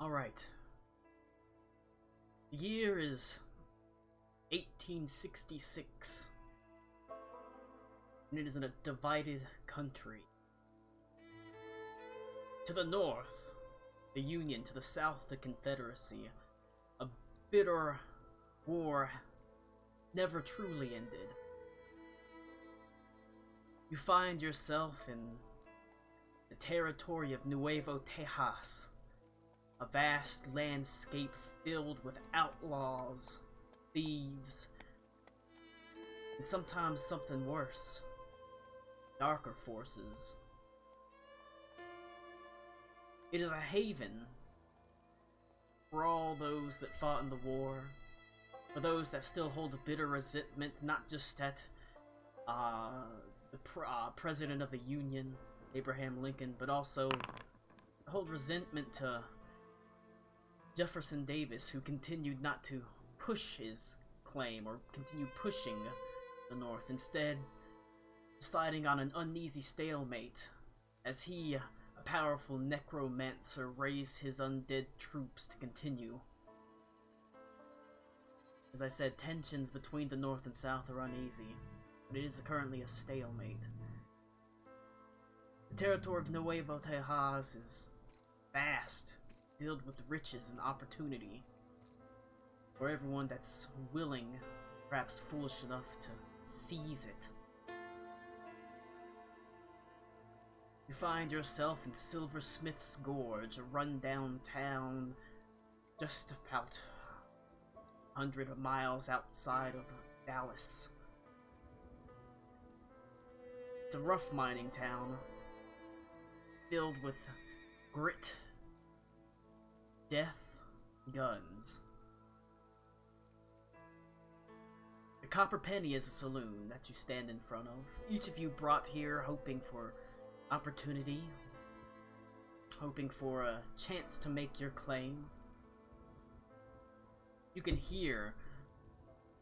Alright. The year is 1866. And it is in a divided country. To the north, the Union. To the south, the Confederacy. A bitter war never truly ended. You find yourself in the territory of Nuevo Tejas, a vast landscape filled with outlaws, thieves, and sometimes something worse, darker forces. It is a haven for all those that fought in the war, for those that still hold a bitter resentment, not just at the President of the Union, Abraham Lincoln, but also hold resentment to Jefferson Davis, who continued not to push his claim or continue pushing the North, instead deciding on an uneasy stalemate as he, a powerful necromancer, raised his undead troops to continue. As I said, tensions between the North and South are uneasy, but it is currently a stalemate. The territory of Nuevo Tejas is vast, filled with riches and opportunity for everyone that's willing, perhaps foolish enough to seize it. You find yourself in Silversmith's Gorge, a rundown town just about 100 miles outside of Dallas. It's a rough mining town, filled with grit, death, guns. The Copper Penny is a saloon that you stand in front of. Each of you brought here hoping for opportunity, hoping for a chance to make your claim. You can hear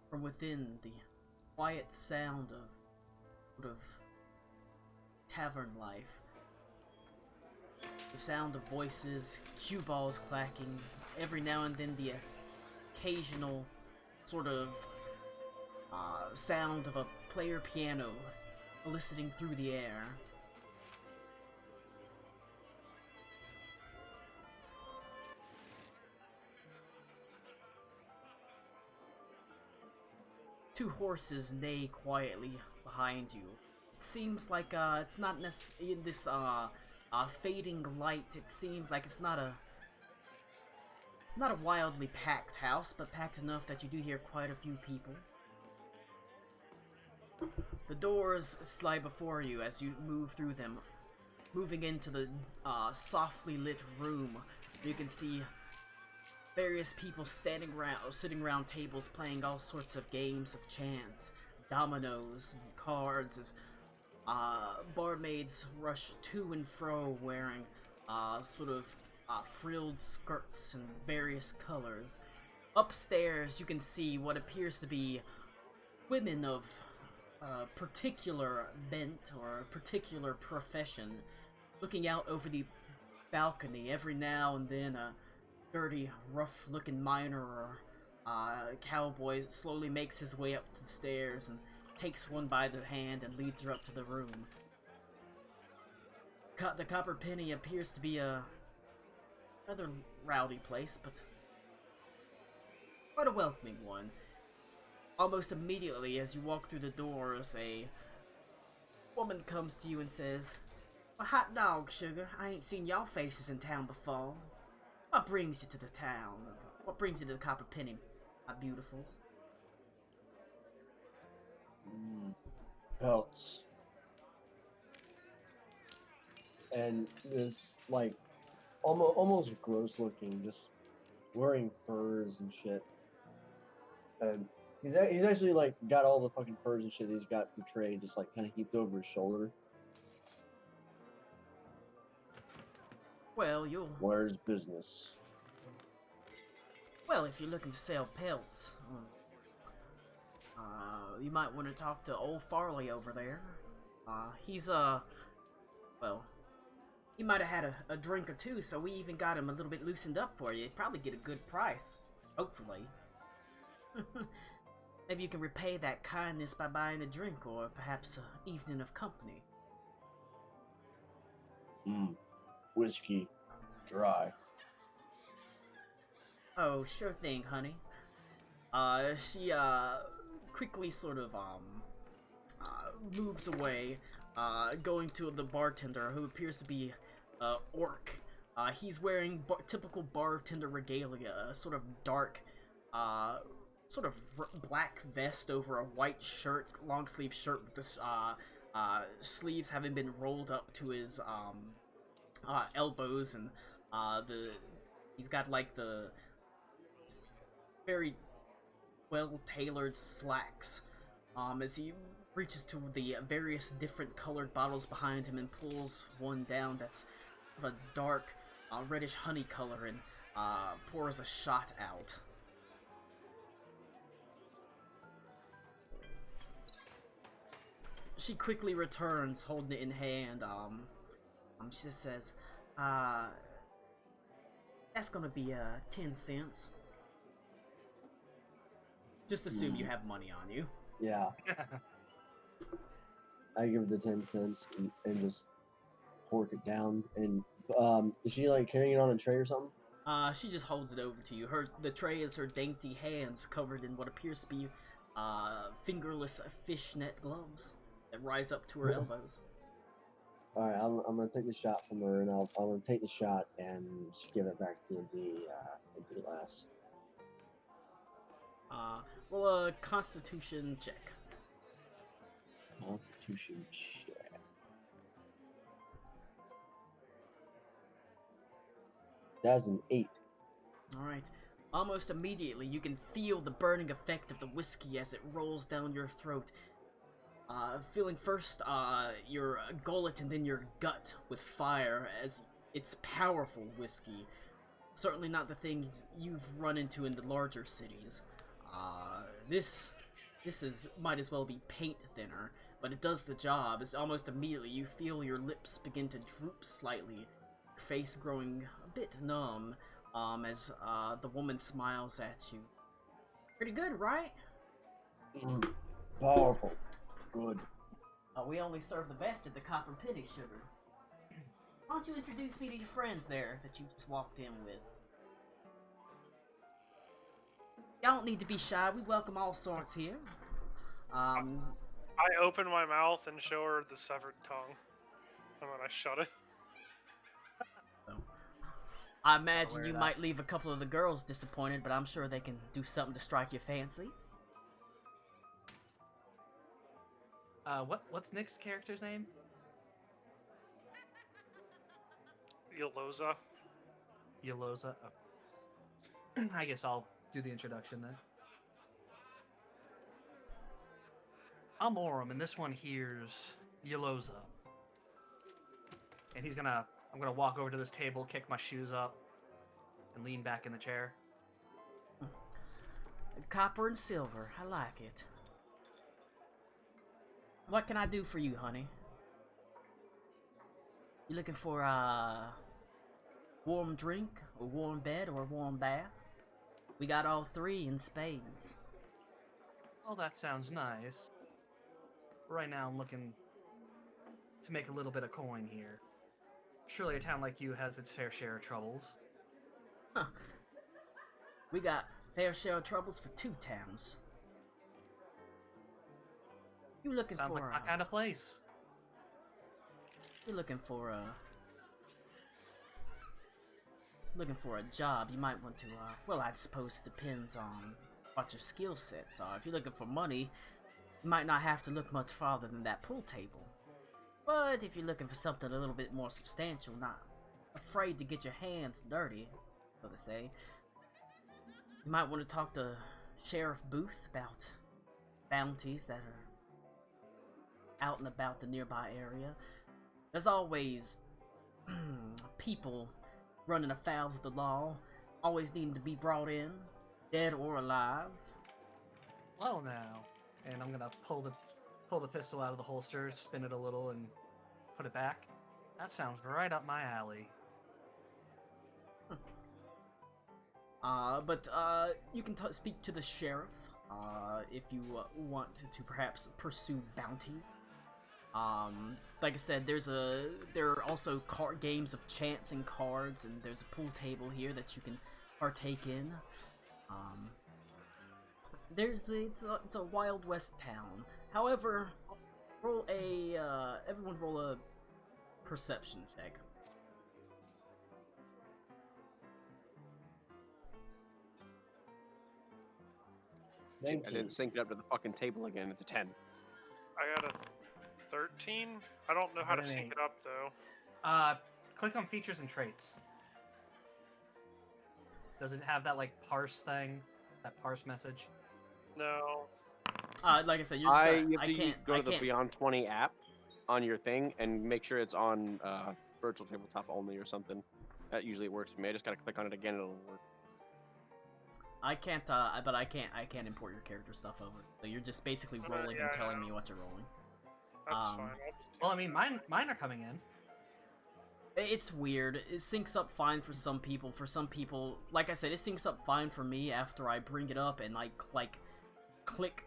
from within the quiet sound of tavern life. The sound of voices, cue balls clacking, every now and then the occasional sort of sound of a player piano eliciting through the air. Two horses neigh quietly behind you. It seems like it's not necessarily in this fading light. It seems like it's not a wildly packed house, but packed enough that you do hear quite a few people. The doors slide before you as you move through them, moving into the softly lit room. You can see various people sitting around tables playing all sorts of games of chance, dominoes, and cards, as barmaids rush to and fro wearing frilled skirts in various colors. Upstairs you can see what appears to be women of a particular bent or a particular profession, looking out over the balcony. Every now and then a dirty, rough-looking miner or cowboy slowly makes his way up the stairs and takes one by the hand and leads her up to the room. The Copper Penny appears to be a rather rowdy place, but quite a welcoming one. Almost immediately, as you walk through the doors, a woman comes to you and says, "A hot dog, sugar. I ain't seen y'all faces in town before. What brings you to the town? What brings you to the Copper Penny, my beautifuls?" Belts. And this, like, almost gross looking, just wearing furs and shit. And he's actually, like, got all the fucking furs and shit he's got portrayed, just, like, kind of heaped over his shoulder. Well, Where's business? Well, if you're looking to sell pelts, you might want to talk to old Farley over there. He's He might have had a drink or two, so we even got him a little bit loosened up for you. You'd probably get a good price. Hopefully. Maybe you can repay that kindness by buying a drink, or perhaps an evening of company. Whiskey. Dry. Oh, sure thing, honey. She, quickly sort of, moves away, going to the bartender, who appears to be, Orc. He's wearing typical bartender regalia, a sort of dark, sort of black vest over a white shirt, long sleeve shirt with the, sleeves having been rolled up to his, elbows, and, he's got, like, the very well-tailored slacks, as he reaches to the various different colored bottles behind him and pulls one down that's of a dark, reddish honey color, and, pours a shot out. She quickly returns, holding it in hand. She just says, that's gonna be, 10 cents. Just assume you have money on you. Yeah. I give the 10 cents and just fork it down. And, is she, like, carrying it on a tray or something? She just holds it over to you. The tray is her dainty hands covered in what appears to be, fingerless fishnet gloves that rise up to her elbows. Alright, I'm gonna take the shot from her, and I'm gonna take the shot and just give it back to the empty glass. Well, a Constitution check. Constitution check. That's an 8. Alright. Almost immediately, you can feel the burning effect of the whiskey as it rolls down your throat. Feeling first your gullet and then your gut with fire, as it's powerful whiskey. Certainly not the things you've run into in the larger cities. This might as well be paint thinner, but it does the job. As almost immediately you feel your lips begin to droop slightly, your face growing a bit numb, as the woman smiles at you. Pretty good, right? Powerful. Good. We only serve the best at the Copper Penny, sugar. Why don't you introduce me to your friends there that you just walked in with? Y'all don't need to be shy. We welcome all sorts here. I open my mouth and show her the severed tongue, and then I shut it. I imagine you might leave a couple of the girls disappointed, but I'm sure they can do something to strike your fancy. What's Nick's character's name? Yoloza. Yoloza. Oh. I guess I'll do the introduction then. I'm Orem, and this one here's Yoloza. And I'm gonna walk over to this table, kick my shoes up, and lean back in the chair. Copper and silver, I like it. What can I do for you, honey? You looking for a warm drink, a warm bed, or a warm bath? We got all three in spades. Oh, that sounds nice. Right now I'm looking to make a little bit of coin here. Surely a town like you has its fair share of troubles. Huh. We got fair share of troubles for 2 towns. You looking Sounds for like my kind of place. You're looking for a job. You might want to, well, I suppose it depends on what your skill sets are. If you're looking for money, you might not have to look much farther than that pool table. But if you're looking for something a little bit more substantial, not afraid to get your hands dirty, so to say, you might want to talk to Sheriff Booth about bounties that are out and about the nearby area. There's always people running afoul of the law, always needing to be brought in, dead or alive. Well now, and I'm gonna pull the pistol out of the holster, spin it a little, and put it back. That sounds right up my alley. But you can speak to the sheriff if you want to perhaps pursue bounties. Like I said, there are also games of chance and cards, and there's a pool table here that you can partake in. It's a Wild West town. However, everyone roll a perception check. I didn't sync it up to the fucking table again. It's a 10. I got a 13. I don't know how to sync it up though. Click on features and traits. Does it have that like parse thing? That parse message? No. Like I said, you're just You have to go to the can't. Beyond 20 app on your thing and make sure it's on virtual tabletop only or something. That usually works for me. I just gotta click on it again and it'll work. I can't, but I can't import your character stuff over. So you're just basically rolling and telling me what you're rolling. That's fine. Well, I mean, mine are coming in. It's weird. It syncs up fine for some people. For some people, like I said, it syncs up fine for me after I bring it up and like click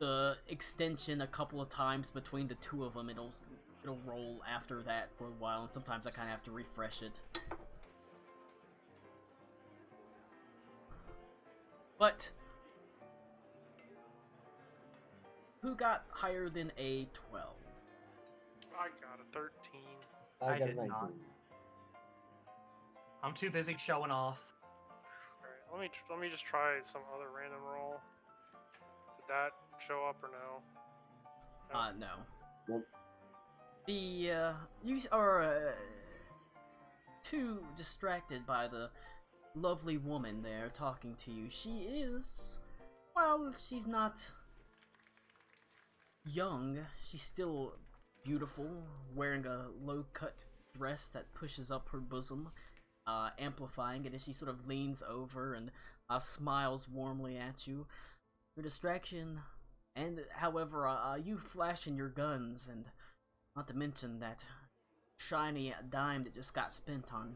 the extension a couple of times between the two of them. It'll roll after that for a while, and sometimes I kind of have to refresh it. But who got higher than a 12? I got a 13. I got did a 19. not. I'm too busy showing off. Alright, let me just try some other random roll. Did that show up or no? No. Nope. You are too distracted by the lovely woman there talking to you. She is, well, she's not young. She's still beautiful, wearing a low-cut dress that pushes up her bosom, amplifying it as she sort of leans over and smiles warmly at you. Your distraction, and however, you flashing your guns, and not to mention that shiny dime that just got spent on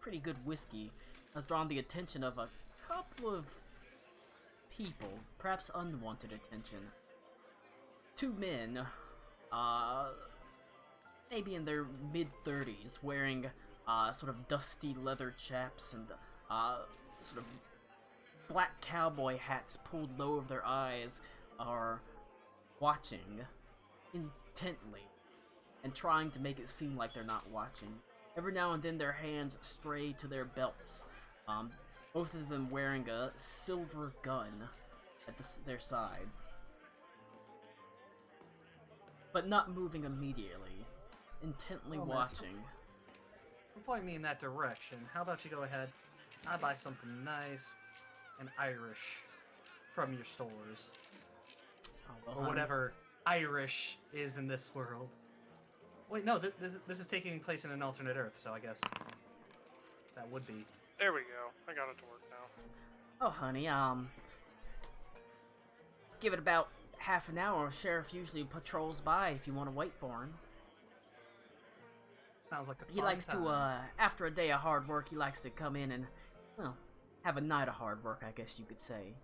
pretty good whiskey, has drawn the attention of a couple of people, perhaps unwanted attention. Two men, maybe in their mid-30s, wearing sort of dusty leather chaps and sort of black cowboy hats pulled low over their eyes, are watching intently and trying to make it seem like they're not watching. Every now and then their hands stray to their belts, both of them wearing a silver gun at their sides. But not moving immediately, intently watching. Don't point me in that direction. How about you go ahead? I buy something nice and Irish from your stores. Oh, well, Or whatever Irish is in this world. Wait, no, this is taking place in an alternate Earth, so I guess that would be. There we go. I got it to work now. Oh, honey, give it about half an hour. Sheriff usually patrols by if you want to wait for him. Sounds like a fun He likes time. to, after a day of hard work, he likes to come in and, well, have a night of hard work, I guess you could say.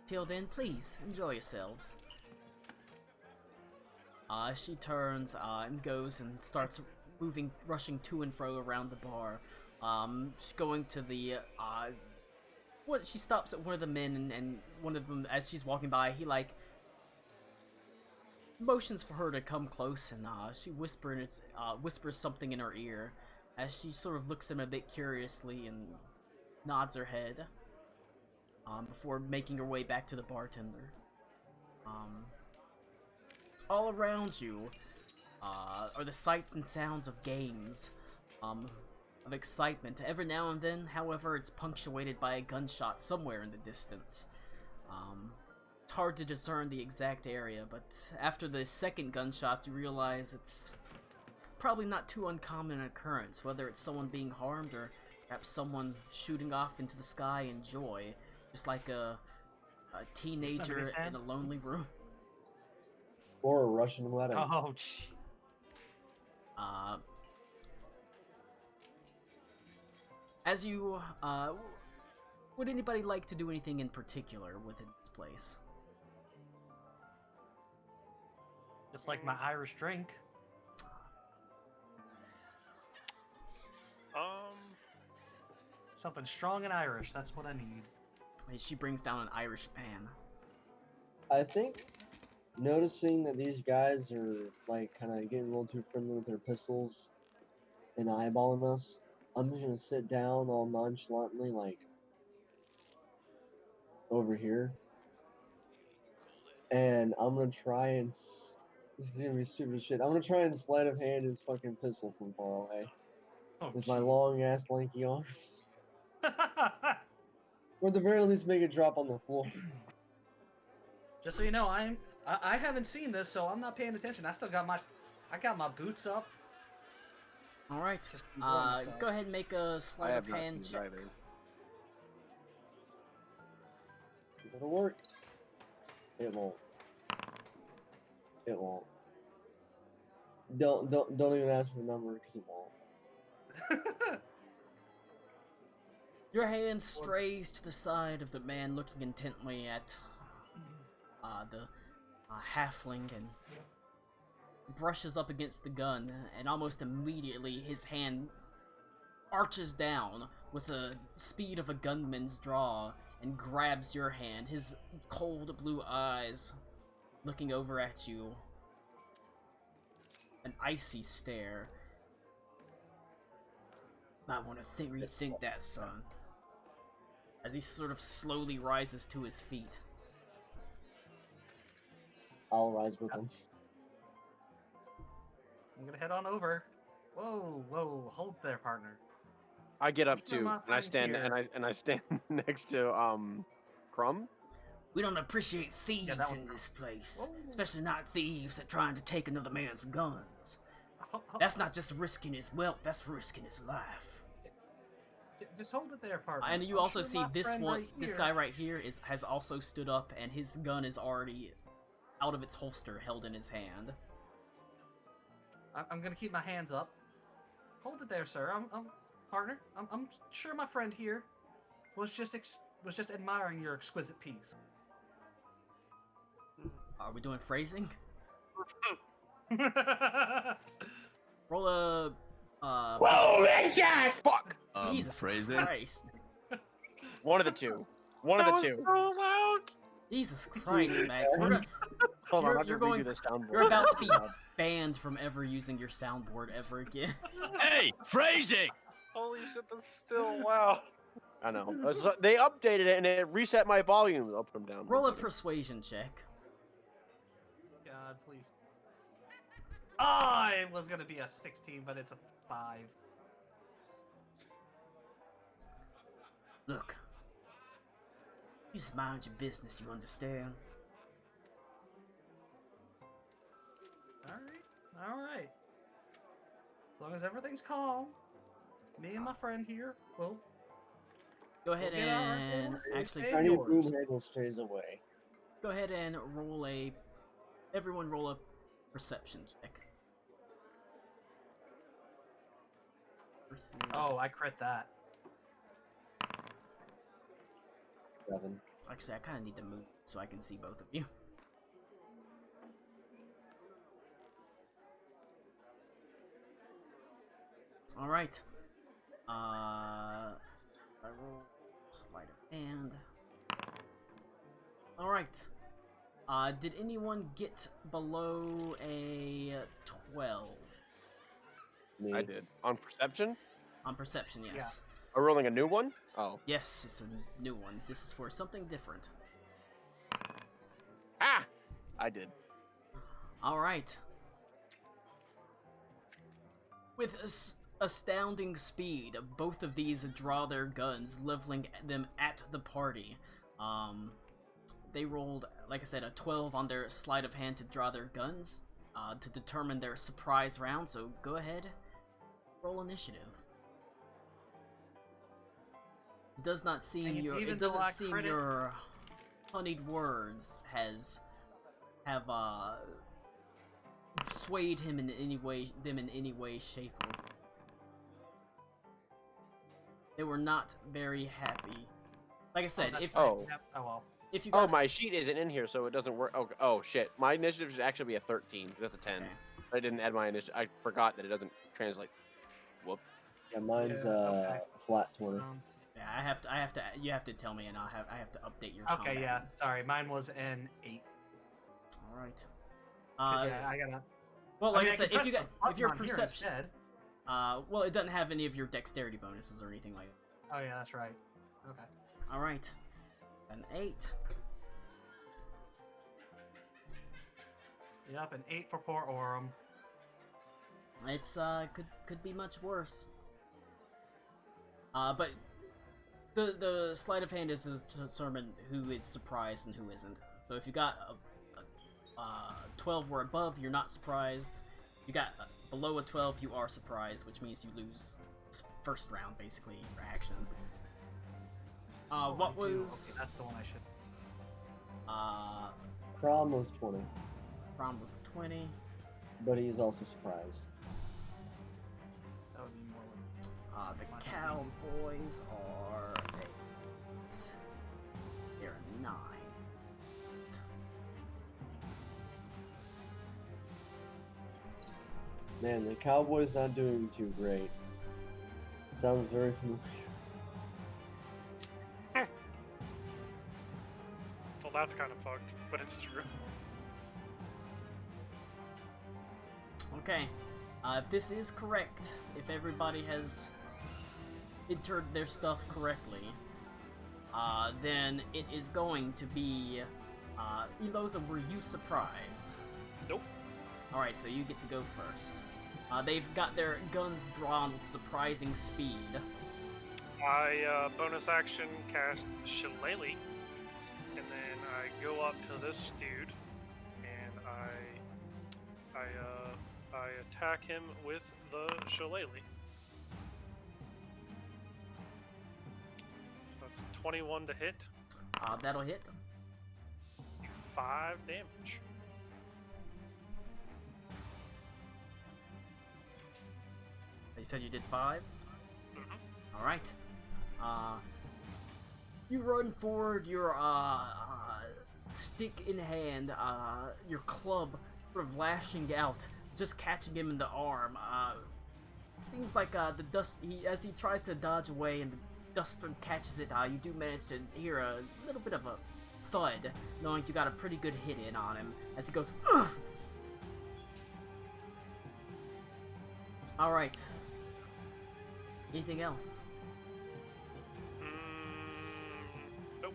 Till then, please, enjoy yourselves. She turns, and goes and starts rushing to and fro around the bar. She's going to the, she stops at one of the men, and one of them, as she's walking by, he, like, motions for her to come close, and, she whispers something in her ear, as she sort of looks at him a bit curiously and nods her head, before making her way back to the bartender. All around you are the sights and sounds of games, of excitement. Every now and then, however, it's punctuated by a gunshot somewhere in the distance. It's hard to discern the exact area, but after the second gunshot, you realize it's probably not too uncommon an occurrence, whether it's someone being harmed or perhaps someone shooting off into the sky in joy, just like a teenager in a lonely room. Or a Russian wedding. Oh, gee. As you, would anybody like to do anything in particular within this place? Just like my Irish drink. Something strong and Irish, that's what I need. She brings down an Irish pan. I think noticing that these guys are like kind of getting a little too friendly with their pistols and eyeballing us, I'm just gonna sit down all nonchalantly, like over here, and I'm gonna try and this is gonna be stupid shit. I'm gonna try and sleight of hand his fucking pistol from far away Oh, with my gee. long ass lanky arms, or at the very least make it drop on the floor. Just so you know, I haven't seen this, so I'm not paying attention. I got my boots up. All right. Just enjoying myself. Go ahead and make a I sleight have of not hand seen check. it either. Is it gonna work? It won't. It won't. Don't even ask for the number because it won't. Your hand strays to the side of the man, looking intently at the halfling, and brushes up against the gun, and almost immediately his hand arches down with the speed of a gunman's draw and grabs your hand, his cold blue eyes looking over at you, an icy stare. Might want to rethink that, son. As he sort of slowly rises to his feet. I'll rise with him. I'm gonna head on over. Whoa, hold there, partner. I get up You're too, my and I friend stand here. and I stand next to Crumb. We don't appreciate thieves that in one- this place. Whoa. Especially not thieves that trying to take another man's guns. Ho- That's not just risking his wealth, that's risking his life. Just hold it there, partner. And you I'm also sure see my this friend one, right this here- guy right here has also stood up, and his gun is already out of its holster, held in his hand. I'm gonna keep my hands up. Hold it there, sir. I'm partner. I'm sure my friend here was just admiring your exquisite piece. Are we doing phrasing? Roll a Whoa, headshot! Fuck! Jesus phrasing? Christ. One of the two. One of That the was two. so loud. Jesus Christ, Max. We're gonna, Hold on, I have you're to redo going- the soundboard. you're about to be banned from ever using your soundboard ever again. Hey, phrasing! Holy shit, that's still loud. I know. So they updated it and it reset my volume. I'll put them down. Roll a one second. persuasion check. God, please. Oh, it was gonna be a 16, but it's a 5. Look. You just mind your business, you understand? All right. As long as everything's calm, me and my friend here will. Go ahead We'll get our and orders actually paid. Tiny yours. boom handle strays away. go ahead and everyone roll a perception check. Oh, I crit that. 7. Actually, I kind of need to move so I can see both of you. All right. I roll sleight of hand. All right. Did anyone get below a 12 Me. I did. On perception? on perception? Yes. Are we rolling a new one? Oh. Yes, it's a new one. This is for something different. Ah! I did. All right. With astounding speed, both of these draw their guns, leveling them at the party. They rolled, like I said, a 12 on their sleight of hand to draw their guns to determine their surprise round. So go ahead, roll initiative. It does not seem And your. even It though doesn't I seem credit- your honeyed words have dissuade him in any way, shape, or they were not very happy. Like I said, that's if right. Oh. Yep. Oh well. if you Oh, got my sheet isn't in here, so it doesn't work. Oh shit. My initiative should actually be a 13, because that's a 10. Okay. I didn't add my initiative. I forgot that it doesn't translate. Whoop. Yeah, mine's Yeah, okay. a flat 20. Yeah, you have to tell me, and I have to update your. Okay, combat. yeah. Sorry, mine was an 8. All right. 'Cause, yeah, I gotta. Well, I like mean, I said, can if you press got the if your button on here perception, instead. well, it doesn't have any of your dexterity bonuses or anything like that. Oh yeah, that's right. Okay. All right, an 8. Yep, an 8 for poor Orem. It's could be much worse. But the sleight of hand is to determine who is surprised and who isn't. So if you got a 12 or above, you're not surprised. If you got below a 12, you are surprised, which means you lose first round, basically, your action. Oh, What I do. was Okay, that's the one I should. Crom was 20, Prom was a 20. but he's also surprised. That would be more like. The Cowboys are 8. They're 9. Man, the Cowboys not doing too great. Sounds very familiar. Well, that's kind of fucked, but it's true. Okay, if this is correct, if everybody has entered their stuff correctly, then it is going to be, Eloza, were you surprised? Nope. Alright, so you get to go first. They've got their guns drawn with surprising speed. I bonus action cast Shillelagh, and then I go up to this dude, and I attack him with the Shillelagh. So that's 21 to hit, That'll hit. 5 damage. You said you did 5? Mhm. Alright. You run forward, your stick in hand, your club sort of lashing out, just catching him in the arm. Seems like the dust, as he tries to dodge away and the duster catches it, you do manage to hear a little bit of a thud, knowing you got a pretty good hit in on him as he goes, ugh! Alright. Anything else? Nope.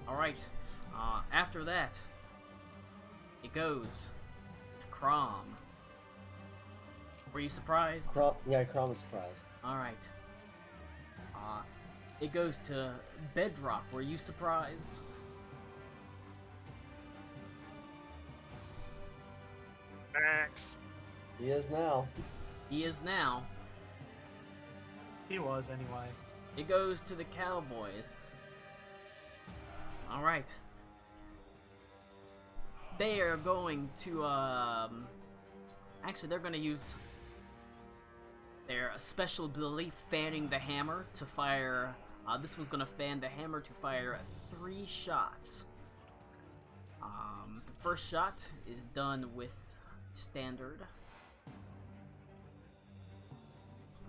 Alright. After that, it goes to Crom. Were you surprised? Yeah, Crom was surprised. Alright. It goes to Bedrock. Were you surprised? Max. He is now. He is now. He was anyway. It goes to the Cowboys. Alright. They are going to, actually, they're going to use their special ability, Fanning the Hammer, to fire. This one's going to fan the hammer to fire 3 shots. The first shot is done with standard. It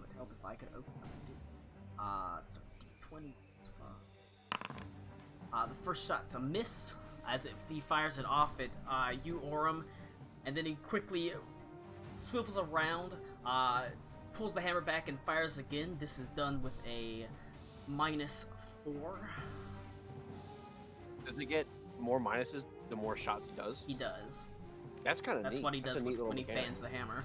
would help if I could open up. It's a D20. The first shot's a miss, as he fires it off at you, Orem, and then he quickly swivels around, pulls the hammer back and fires again. This is done with a -4. Does he get more minuses the more shots he does? He does. That's kind of neat. That's what he That's does a neat little when he mechanic. fans the hammer.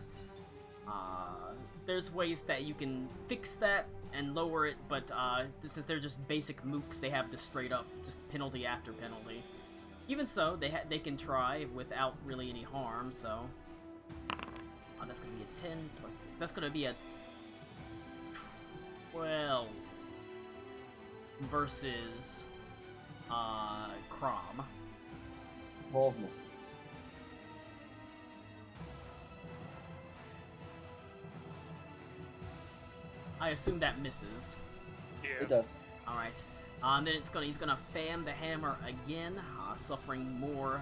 There's ways that you can fix that and lower it, but since they're just basic mooks, they have the straight up just penalty after penalty. Even so, they can try without really any harm. So that's gonna be a 10 plus 6. That's gonna be a 12 versus Crom. 12 misses. I assume that misses. Yeah. It does. Alright. Then he's gonna fan the hammer again, suffering more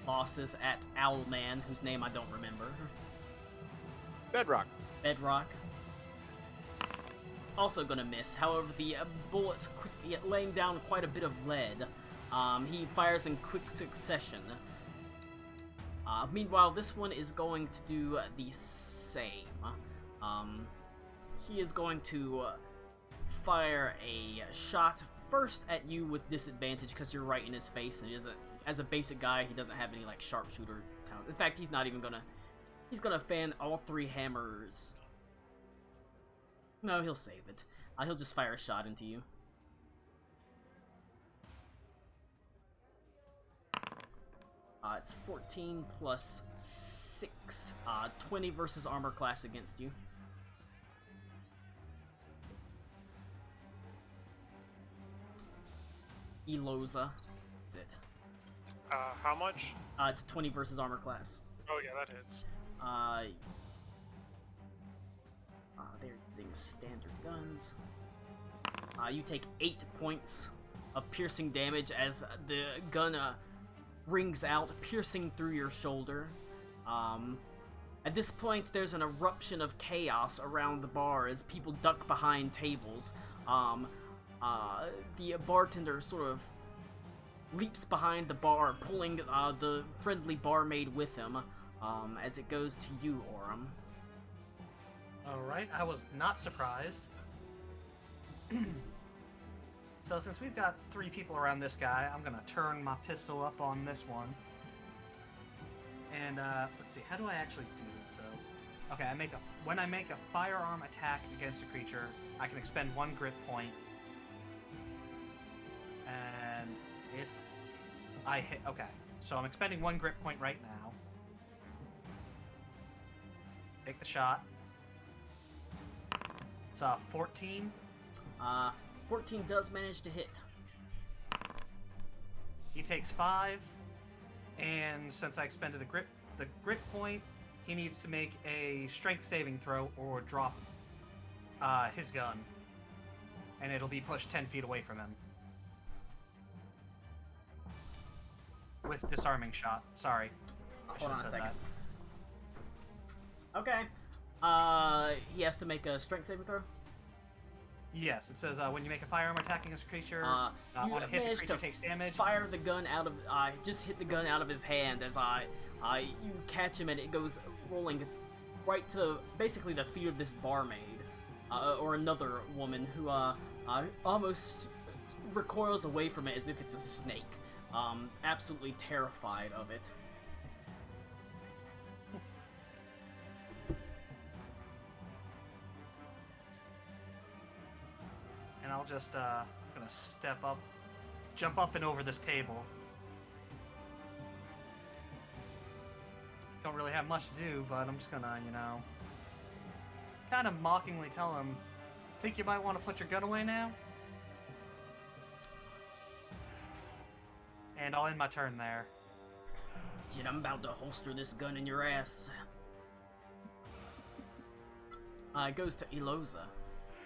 losses at Owlman, whose name I don't remember. Bedrock. Bedrock. It's also gonna miss. However, the bullet's laying down quite a bit of lead. He fires in quick succession. Meanwhile, this one is going to do the same. He is going to fire a shot first at you with disadvantage because you're right in his face, and he doesn't, as a basic guy, he doesn't have any like sharpshooter talent. In fact, he's not even gonna. He's gonna fan all 3 hammers. No, he'll save it. He'll just fire a shot into you. It's 14 plus 6. 20 versus armor class against you. Eloza. That's it. How much? It's 20 versus armor class. Oh yeah, that hits. They're using standard guns. You take 8 points of piercing damage as the gun rings out, piercing through your shoulder. At this point, there's an eruption of chaos around the bar as people duck behind tables. The bartender sort of leaps behind the bar, pulling the friendly barmaid with him, as it goes to you, Orem. Alright, I was not surprised. So since we've got 3 people around this guy, I'm gonna turn my pistol up on this one. And let's see, how do I actually do it? So, okay, when I make a firearm attack against a creature, I can expend 1 grit point. And if I hit, okay, so I'm expending 1 grit point right now. Take the shot. It's 14. 14 does manage to hit. He takes 5, and since I expended the grit point, he needs to make a strength saving throw or drop his gun, and it'll be pushed 10 feet away from him with disarming shot. Sorry, I Hold on a should've said second. that. Okay. He has to make a strength saving throw. Yes, it says when you make a firearm attack against a creature, You on a hit, the managed creature to takes damage. fire the gun out of. Just hit the gun out of his hand as you catch him, and it goes rolling right to basically the feet of this barmaid, or another woman who almost recoils away from it as if it's a snake, absolutely terrified of it. And I'll just, gonna step up, jump up and over this table. Don't really have much to do, but I'm just gonna, kind of mockingly tell him, think you might want to put your gun away now? And I'll end my turn there. Shit, I'm about to holster this gun in your ass. It goes to Eloza.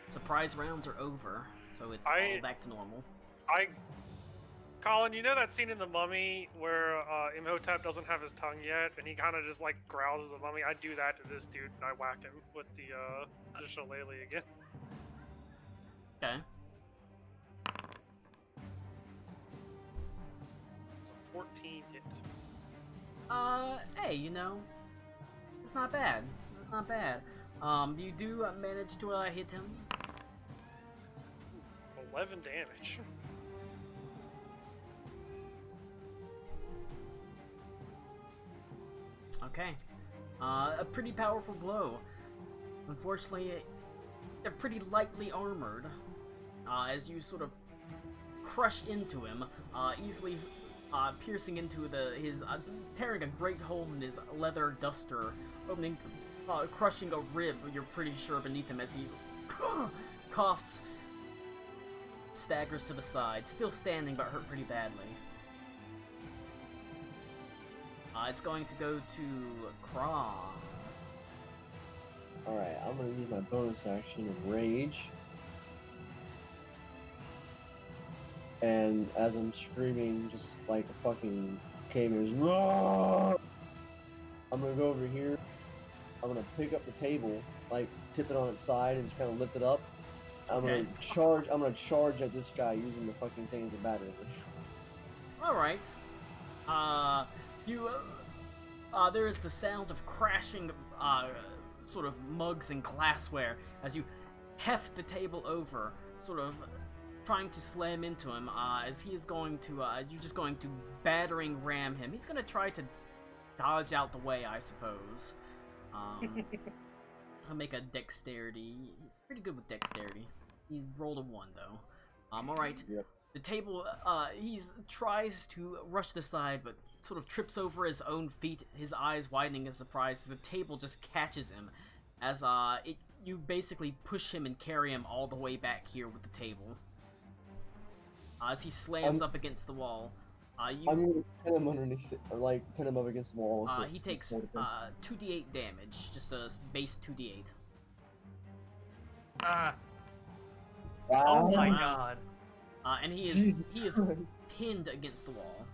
Surprise rounds are over, so it's all back to normal. Colin, you know that scene in The Mummy where Imhotep doesn't have his tongue yet, and he kind of just like growls as a mummy? I do that to this dude, and I whack him with the shillelagh again. Okay. It's a 14 hit. Hey, it's not bad. It's not bad. You do manage to hit him. 11 damage. Okay. A pretty powerful blow. Unfortunately, they're pretty lightly armored. As you sort of crush into him, easily piercing into tearing a great hole in his leather duster, opening, crushing a rib, you're pretty sure, beneath him as he coughs, staggers to the side, still standing but hurt pretty badly. It's going to go to Kra. Alright, I'm gonna use my bonus action of Rage. And as I'm screaming just like a fucking caveman, I'm gonna go over here. I'm gonna pick up the table, like tip it on its side and just kind of lift it up. I'm gonna charge at this guy using the fucking thing as a battery. Alright. There is the sound of crashing, sort of mugs and glassware as you heft the table over, sort of trying to slam into him, as he is going to, you're just going to battering ram him. He's gonna try to dodge out the way, I suppose. I'll make a dexterity. Pretty good with dexterity. He's rolled a 1, though. Alright. Yep. The table, he tries to rush the side, but sort of trips over his own feet, his eyes widening in surprise. The table just catches him, as, you basically push him and carry him all the way back here with the table. As he slams up against the wall. I'm gonna pin him underneath it, or like pin him up against the wall. He takes 2d8 damage, just a base 2d8. Wow. Oh my Wow. god. And he is pinned against the wall.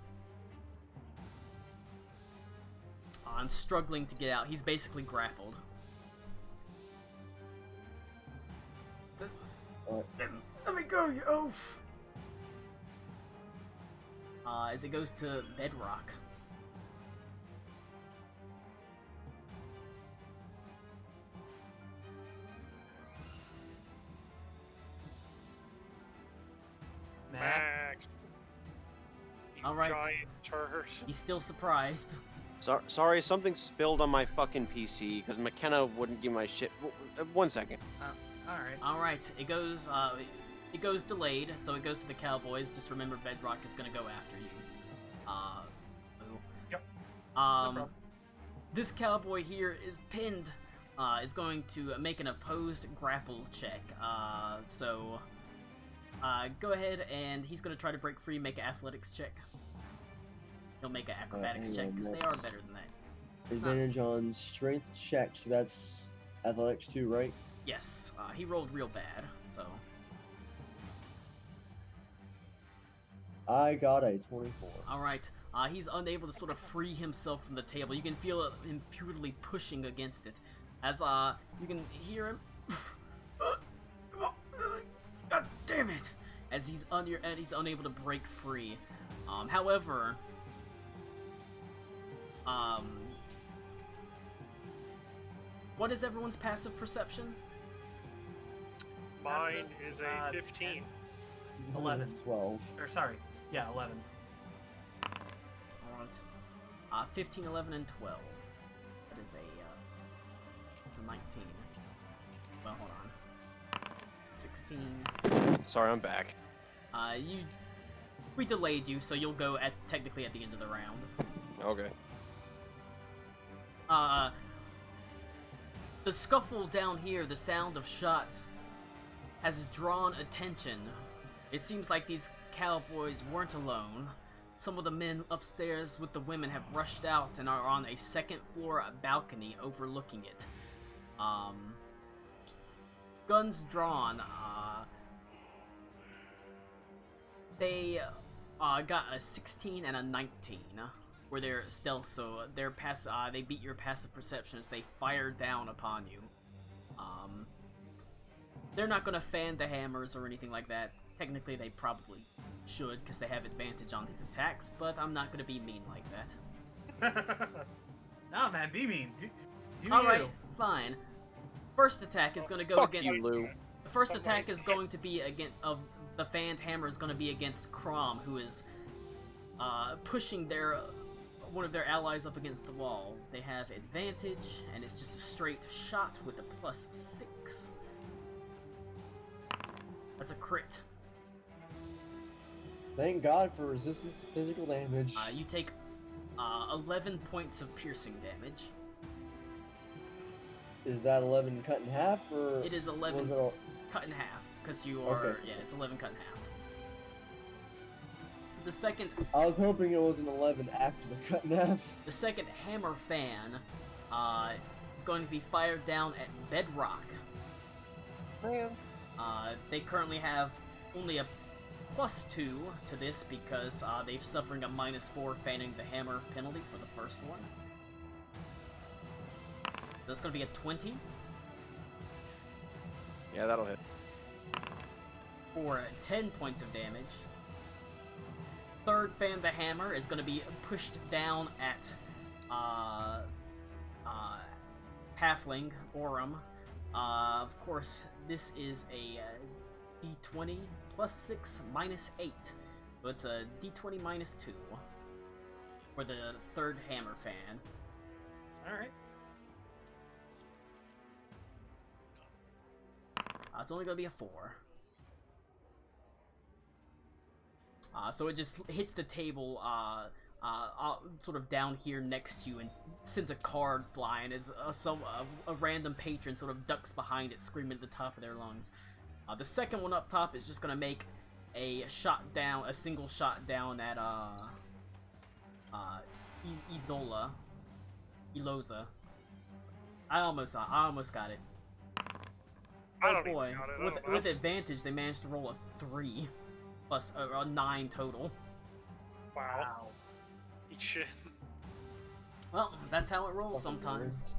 I'm struggling to get out. He's basically grappled. Let me go, you oaf! As it goes to Bedrock. Max. You All right. giant turd. He's still surprised. Sorry, something spilled on my fucking PC because McKenna wouldn't give my shit. 1 second. Alright, it goes delayed, so it goes to the Cowboys. Just remember Bedrock is gonna go after you. Boo. Yep. No problem. This cowboy here is pinned, is going to make an opposed grapple check. Go ahead, and he's gonna try to break free, make an athletics check. He'll make an acrobatics check, because they are better than that. Advantage on strength check, so that's athletics too, right? Yes, he rolled real bad, so... I got a 24. Alright, he's unable to sort of free himself from the table. You can feel him futilely pushing against it. As, you can hear him... God damn it! As he's unable to break free. However... What is everyone's passive perception? Mine is a 15. 11. 12. Or sorry, yeah, 11. Alright. 15, 11, and 12. That is it's a 19. Well, hold on. 16. Sorry, I'm back. We delayed you, so you'll go technically at the end of the round. Okay. The scuffle down here, the sound of shots, has drawn attention. It seems like these cowboys weren't alone. Some of the men upstairs with the women have rushed out and are on a second floor balcony overlooking it. Guns drawn. They got a 16 and a 19. Where they're stealth, so they beat your passive perception as they fire down upon you. They're not gonna fan the hammers or anything like that. Technically, they probably should, because they have advantage on these attacks, but I'm not gonna be mean like that. No, man, be mean. Do Alright, you. fine. First attack is gonna go Fuck against... you, Lou. The first attack is going to be against... the fanned hammer is gonna be against Crom, who is pushing one of their allies up against the wall. They have advantage, and it's just a straight shot with a +6. That's a crit. Thank God for resistance to physical damage. You take 11 points of piercing damage. Is that 11 cut in half, or...? It is was 11 it all- cut in half, because you are... Okay. Yeah, it's 11 cut in half. The second... I was hoping it was an 11 after the cut in half. The second hammer fan It's going to be fired down at Bedrock. Man. They currently have only a +2 to this because they're suffering a -4 fanning the hammer penalty for the first one. That's going to be a 20 Yeah, that'll hit. for 10 points of damage. Third fan the hammer is going to be pushed down at Halfling Aurum. Of course, this is a D20 +6 -8. So it's a D20 -2 for the third hammer fan. Alright. It's only going to be a 4. So it just hits the table sort of down here next to you and sends a card flying as a random patron sort of ducks behind it, screaming at the top of their lungs. The second one up top is just going to make a single shot down at Eloza. I almost got it. I Oh don't even boy, got it. I don't know. with advantage, they managed to roll a 3 plus a 9 total. Wow. Eat shit. Well, that's how it rolls Fucking sometimes. nerds.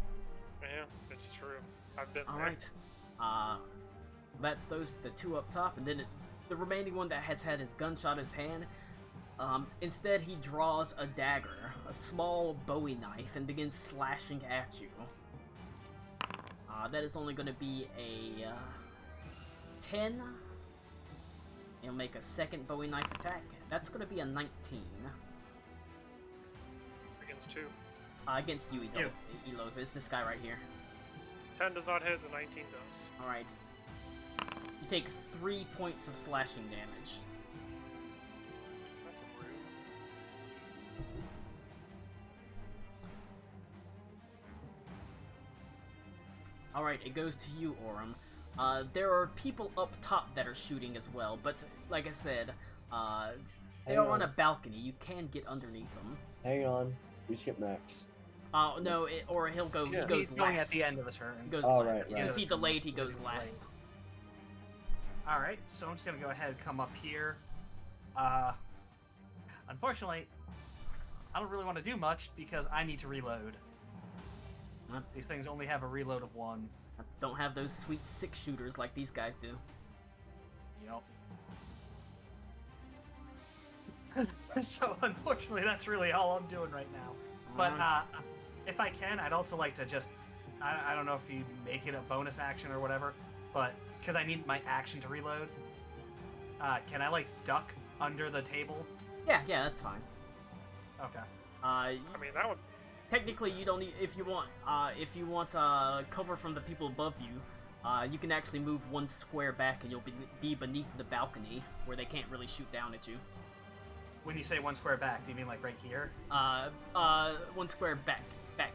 Yeah, it's true. I've been All there. right. That's the 2 up top, and then the remaining one that has had his gunshot in his hand. Instead, he draws a dagger, a small Bowie knife, and begins slashing at you. That is only going to be a 10. He'll make a second Bowie knife attack. That's going to be a 19. Against 2. Against you, Elos. It's this guy right here. 10 does not hit, the 19 does. Alright. You take 3 points of slashing damage. That's rude. Alright, it goes to you, Aurum. There are people up top that are shooting as well, but like I said, they Hang are on on. a balcony. You can get underneath them. Hang on. We skip Max. No, or he'll go. Yeah. He goes He's going last. at the end of the turn. He goes Oh, last. right, right. Since he delayed, he He's goes delayed. last. Alright, so I'm just gonna go ahead and come up here. Unfortunately, I don't really want to do much because I need to reload. Huh? These things only have a reload of 1. Don't have those sweet 6 shooters like these guys do. Yep. So unfortunately, that's really all I'm doing right now. But Alright. if I can, I'd also like to just, I don't know if you make it a bonus action or whatever, but because I need my action to reload, can I like duck under the table? Yeah, that's fine. Okay. I mean, that would. Technically, you don't need if you want cover from the people above you. You can actually move 1 square back, and you'll be beneath the balcony where they can't really shoot down at you. When you say 1 square back, do you mean like right here? 1 square back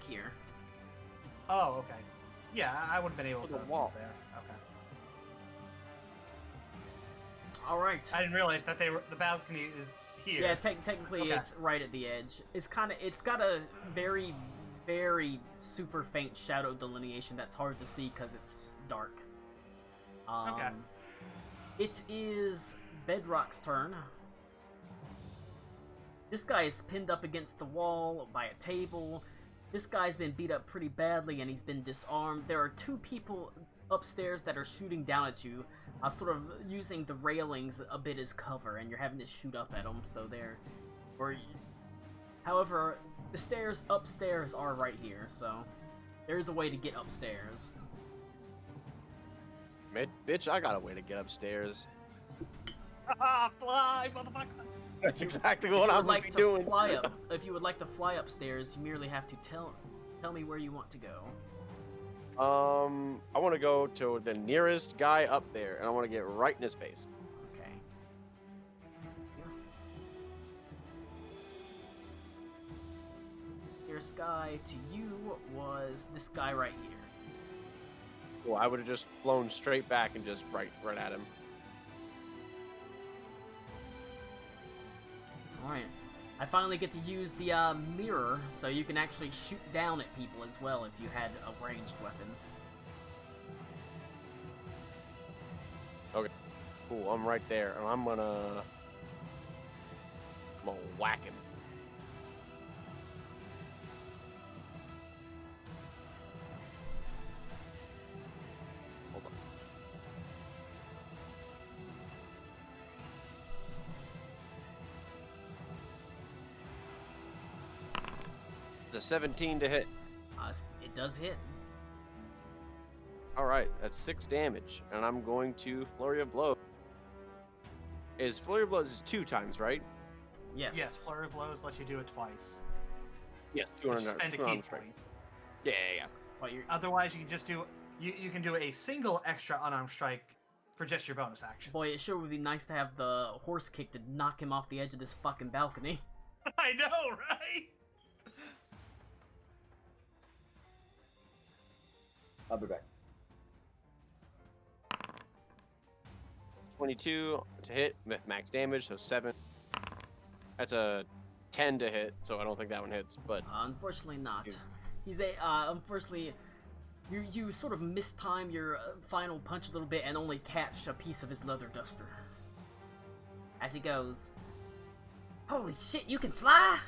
here. Oh, okay. Yeah, I would have been able With to a wall. move there. Okay. All right. I didn't realize that the balcony is here. Yeah, technically Okay. it's right at the edge. It's got a very, very super faint shadow delineation that's hard to see because it's dark. Okay. It is Bedrock's turn. This guy is pinned up against the wall by a table. This guy's been beat up pretty badly and he's been disarmed. There are 2 people upstairs that are shooting down at you, sort of using the railings a bit as cover, and you're having to shoot up at them, so they're... However, the stairs upstairs are right here, so there's a way to get upstairs. Bitch, I got a way to get upstairs. Fly, motherfucker! That's exactly If what you I'm would like be to doing. fly up, if you would like to fly upstairs, you merely have to tell me where you want to go. I want to go to the nearest guy up there, and I want to get right in his face. Okay. Nearest guy to you was this guy right here. Well, I would have just flown straight back and just right at him. Alright. I finally get to use the mirror, so you can actually shoot down at people as well if you had a ranged weapon. Okay. Cool, I'm right there, and I'm gonna whack him. Hold on. It's a 17 to hit. It does hit. All right, that's 6 damage, and I'm going to Flurry of Blows. Flurry of Blows is 2 times, right? Yes. Yes, Flurry of Blows lets you do it twice. Yes, You 200. spend a 200 key strength. point. Yeah. Well, you're, Otherwise, you can just do you can do a single extra unarmed strike for just your bonus action. boy, it sure would be nice to have the horse kick to knock him off the edge of this fucking balcony. I know, right? I'll be back. 22 to hit, max damage, so 7. That's a 10 to hit, so I don't think that one hits, but Unfortunately not. You- He's unfortunately, you sort of mistime your final punch a little bit and only catch a piece of his leather duster. As he goes, "Holy shit, you can fly!"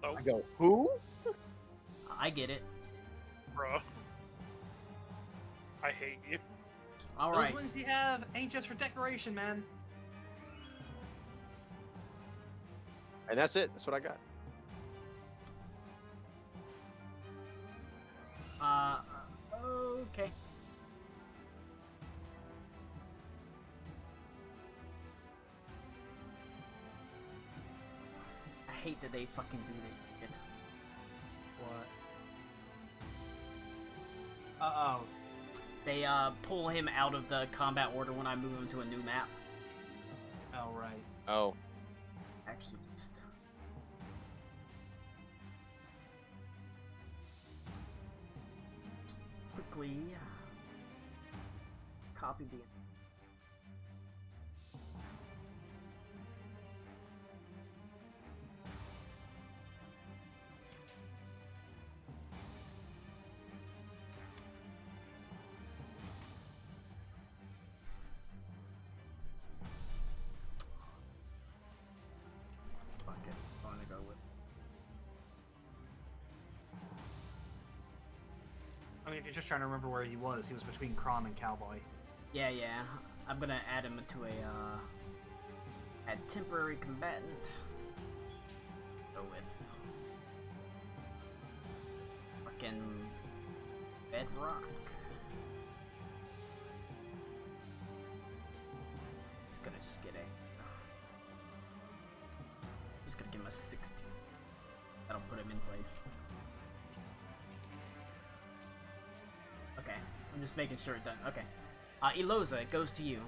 Oh, I go, who? I get it. bro. I hate you. Alright. Those wings you have ain't just for decoration, man. And that's it. That's what I got. Okay. I hate that they fucking do that shit. What? Uh-oh. They pull him out of the combat order when I move him to a new map. Oh, right. Oh. Actually, just quickly copy the. Fuck it, I'm gonna go with. I mean, if you're just trying to remember where he was between Crom and Cowboy. Yeah. I'm gonna add him to a add temporary combatant. Go with fucking Bedrock. It's gonna just get a. Just gonna give him a 60. That'll put him in place. Okay, I'm just making sure it done. Okay. Eloza, it goes to you.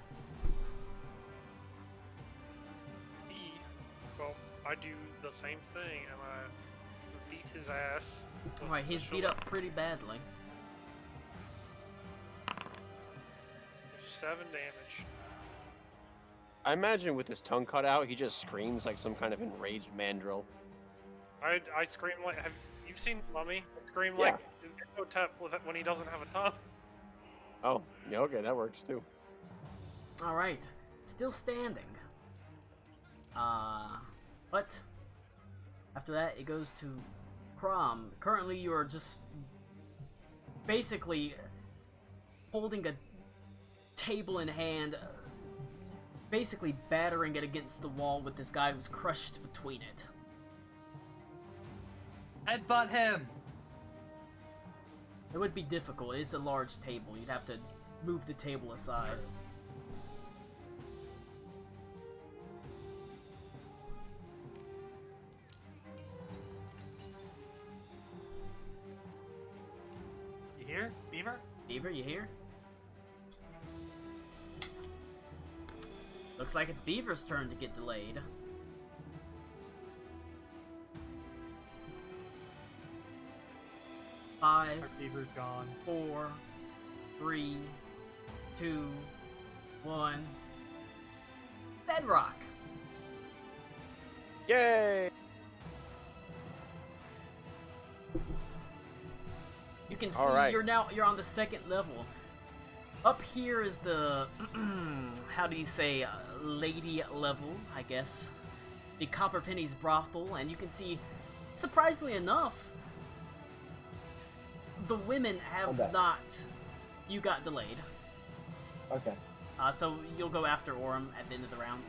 Well, I do the same thing, and I beat his ass. with Alright, he's the beat short- up pretty badly. 7 damage. I imagine with his tongue cut out, he just screams like some kind of enraged mandrill. I scream like. Have you seen Mummy? I scream Yeah. like Imhotep when he doesn't have a tongue. Oh, yeah, okay, that works too. Alright, still standing. But after that, it goes to Crom. Currently, you are just basically holding a table in hand, basically battering it against the wall with this guy who's crushed between it. Headbutt him! It would be difficult. It's a large table. You'd have to move the table aside. You hear? Beaver? Beaver, you here? Looks like it's Beaver's turn to get delayed. Five, Our Beaver's gone. 4, 3, 2, 1. Bedrock. Yay! You can see All right. you're on the second level. Up here is the how do you say lady level, I guess. The Copperpenny's brothel, and you can see, surprisingly enough, the women have Okay. not. You got delayed. Okay. So you'll go after Orem at the end of the round.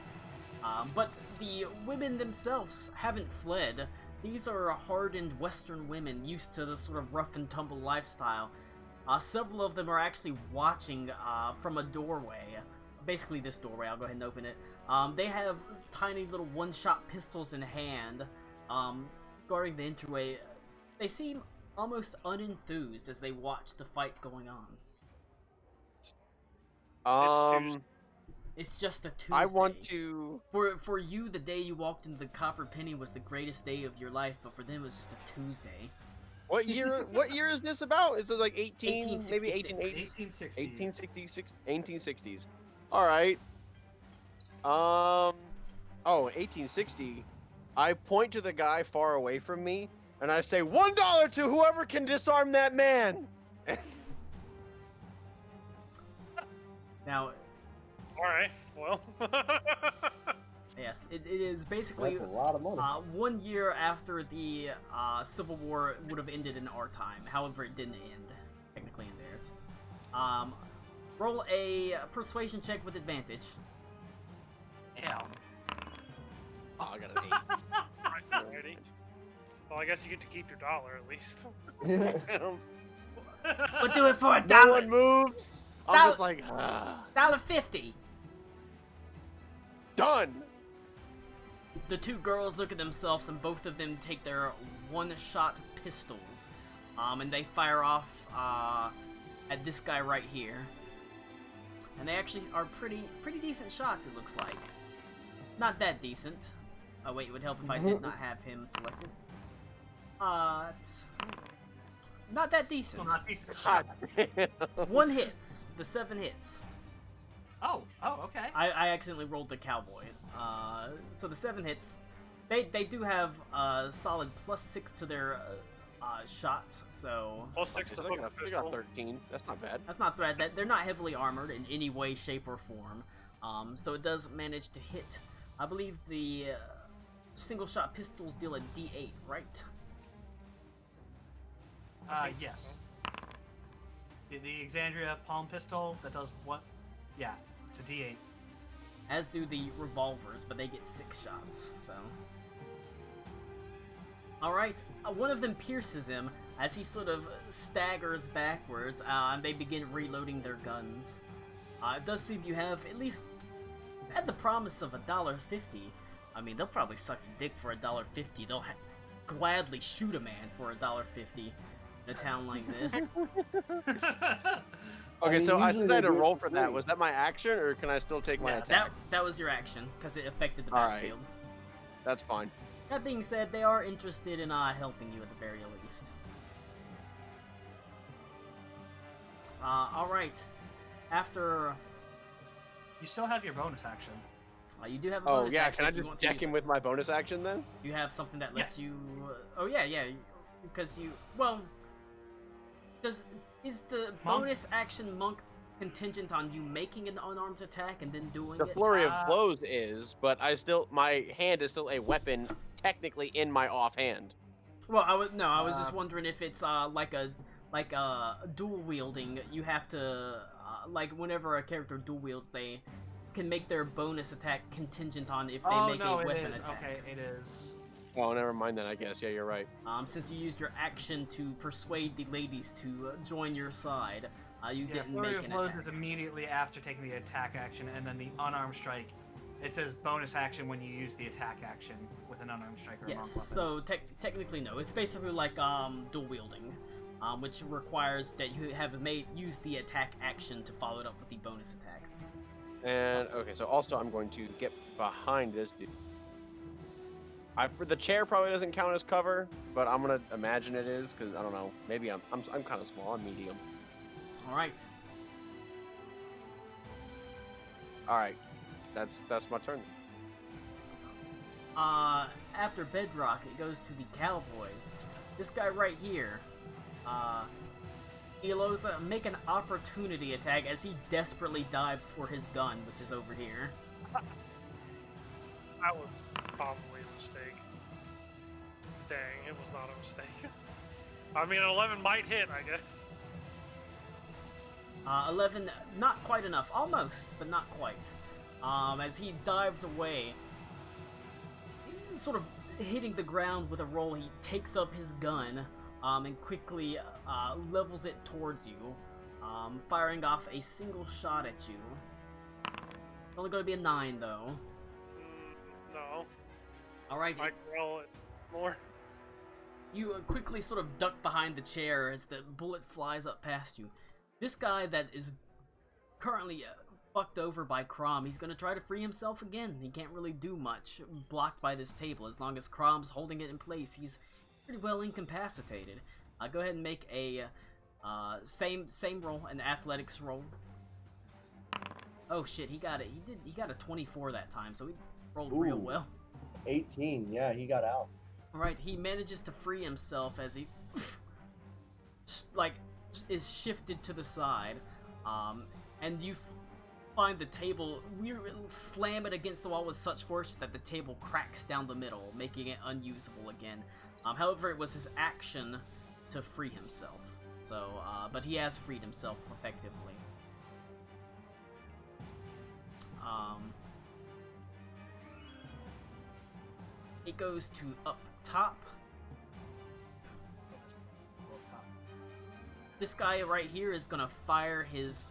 But the women themselves haven't fled. These are hardened Western women used to the sort of rough and tumble lifestyle. Several of them are actually watching from a doorway. Basically this doorway, I'll go ahead and open it. They have tiny little one-shot pistols in hand, guarding the entryway. They seem almost unenthused as they watch the fight going on. It's just a Tuesday. I want to. For you, the day you walked into the Copperpenny was the greatest day of your life, but for them it was just a Tuesday. What year? What year is this about? Is it like 18, maybe 1866. 1860. 1860s. All right. Oh, 1860. I point to the guy far away from me, and I say, $1 to whoever can disarm that man. Now, Alright, well. yes, it is basically That's a lot of money. 1 year after the Civil War would have ended in our time. However, it didn't end, technically in theirs. Roll a persuasion check with advantage. Damn. Oh, I got an 8. Alrighty. Well, I guess you get to keep your dollar at least. We'll do it for $1. No one moves. I'm Dollar- just like, $1.50. done. The two girls look at themselves, and both of them take their one-shot pistols, and they fire off at this guy right here. And they actually are pretty decent shots, it looks like. Not that decent. Oh wait, it would help if I did not have him selected. It's not that decent. Well, not decent. God damn. 1 hits. The 7 hits. Oh, okay. I accidentally rolled the cowboy. So the 7 hits. They do have solid +6 to their shots, so Plus 6 Okay, to so the they got, they got pistol. 13. That's not bad. that's not bad. They're not heavily armored in any way, shape, or form. So it does manage to hit. I believe the single-shot pistols deal a D8, right? Yes. The Exandria palm pistol that does what? Yeah, it's a D8. As do the revolvers, but they get 6 shots, so... Alright, one of them pierces him as he sort of staggers backwards, and they begin reloading their guns. It does seem you have at least had the promise of $1.50. I mean, they'll probably suck your dick for $1.50. They'll gladly shoot a man for $1.50 in a town like this. Okay, mean, so I usually decided they to do it roll for for that. free. Was that my action, or can I still take my Yeah, attack? that was your action, because it affected the All right. battlefield. That's fine. That being said, they are interested in helping you at the very least. Alright. After... You still have your bonus action. you do have a Oh bonus yeah, action can I if you just want to deck use him it. with my bonus action then? You have something that lets Yes. you... oh yeah, because you... Well... Is the Monk? bonus action monk contingent on you making an unarmed attack and then doing The it? flurry of blows is, but my hand is still a weapon technically in my offhand. Well, I was just wondering if it's like a dual wielding. You have to like whenever a character dual wields, they can make their bonus attack contingent on if they make no, a it weapon is. attack. Okay, it is. Oh, never mind then. I guess. Yeah, you're right. Since you used your action to persuade the ladies to join your side, you Yeah, didn't flurry make of an blows attack. is immediately after taking the attack action, and then the unarmed strike. It says bonus action when you use the attack action with an unarmed strike or a monk Yes, weapon. so technically no. It's basically like dual wielding, which requires that you have used the attack action to follow it up with the bonus attack. And okay, so also I'm going to get behind this dude. The chair probably doesn't count as cover, but I'm gonna imagine it is because I don't know. Maybe I'm kind of small. I'm medium. All right. All right. That's my turn. After Bedrock, it goes to the Cowboys. This guy right here, Elosa, make an opportunity attack as he desperately dives for his gun, which is over here. That was probably a mistake. Dang, it was not a mistake. I mean, 11 might hit, I guess. 11, not quite enough. Almost, but not quite. As he dives away, sort of hitting the ground with a roll, he takes up his gun, and quickly levels it towards you, firing off a single shot at you. It's only going to be a 9, though. No. Alright. I roll it more. You quickly sort of duck behind the chair as the bullet flies up past you. This guy that is currently fucked over by Crom, he's gonna try to free himself again. He can't really do much, blocked by this table. As long as Crom's holding it in place, he's pretty well incapacitated. Go ahead and make a same roll, an athletics roll. Oh shit, he got it. He got a 24 that time, so he rolled real well. 18, yeah, he got out. Alright, he manages to free himself as he is shifted to the side, and you find the table, we slam it against the wall with such force that the table cracks down the middle, making it unusable again. However, it was his action to free himself, so, but he has freed himself effectively. It goes to up top. This guy right here is gonna fire his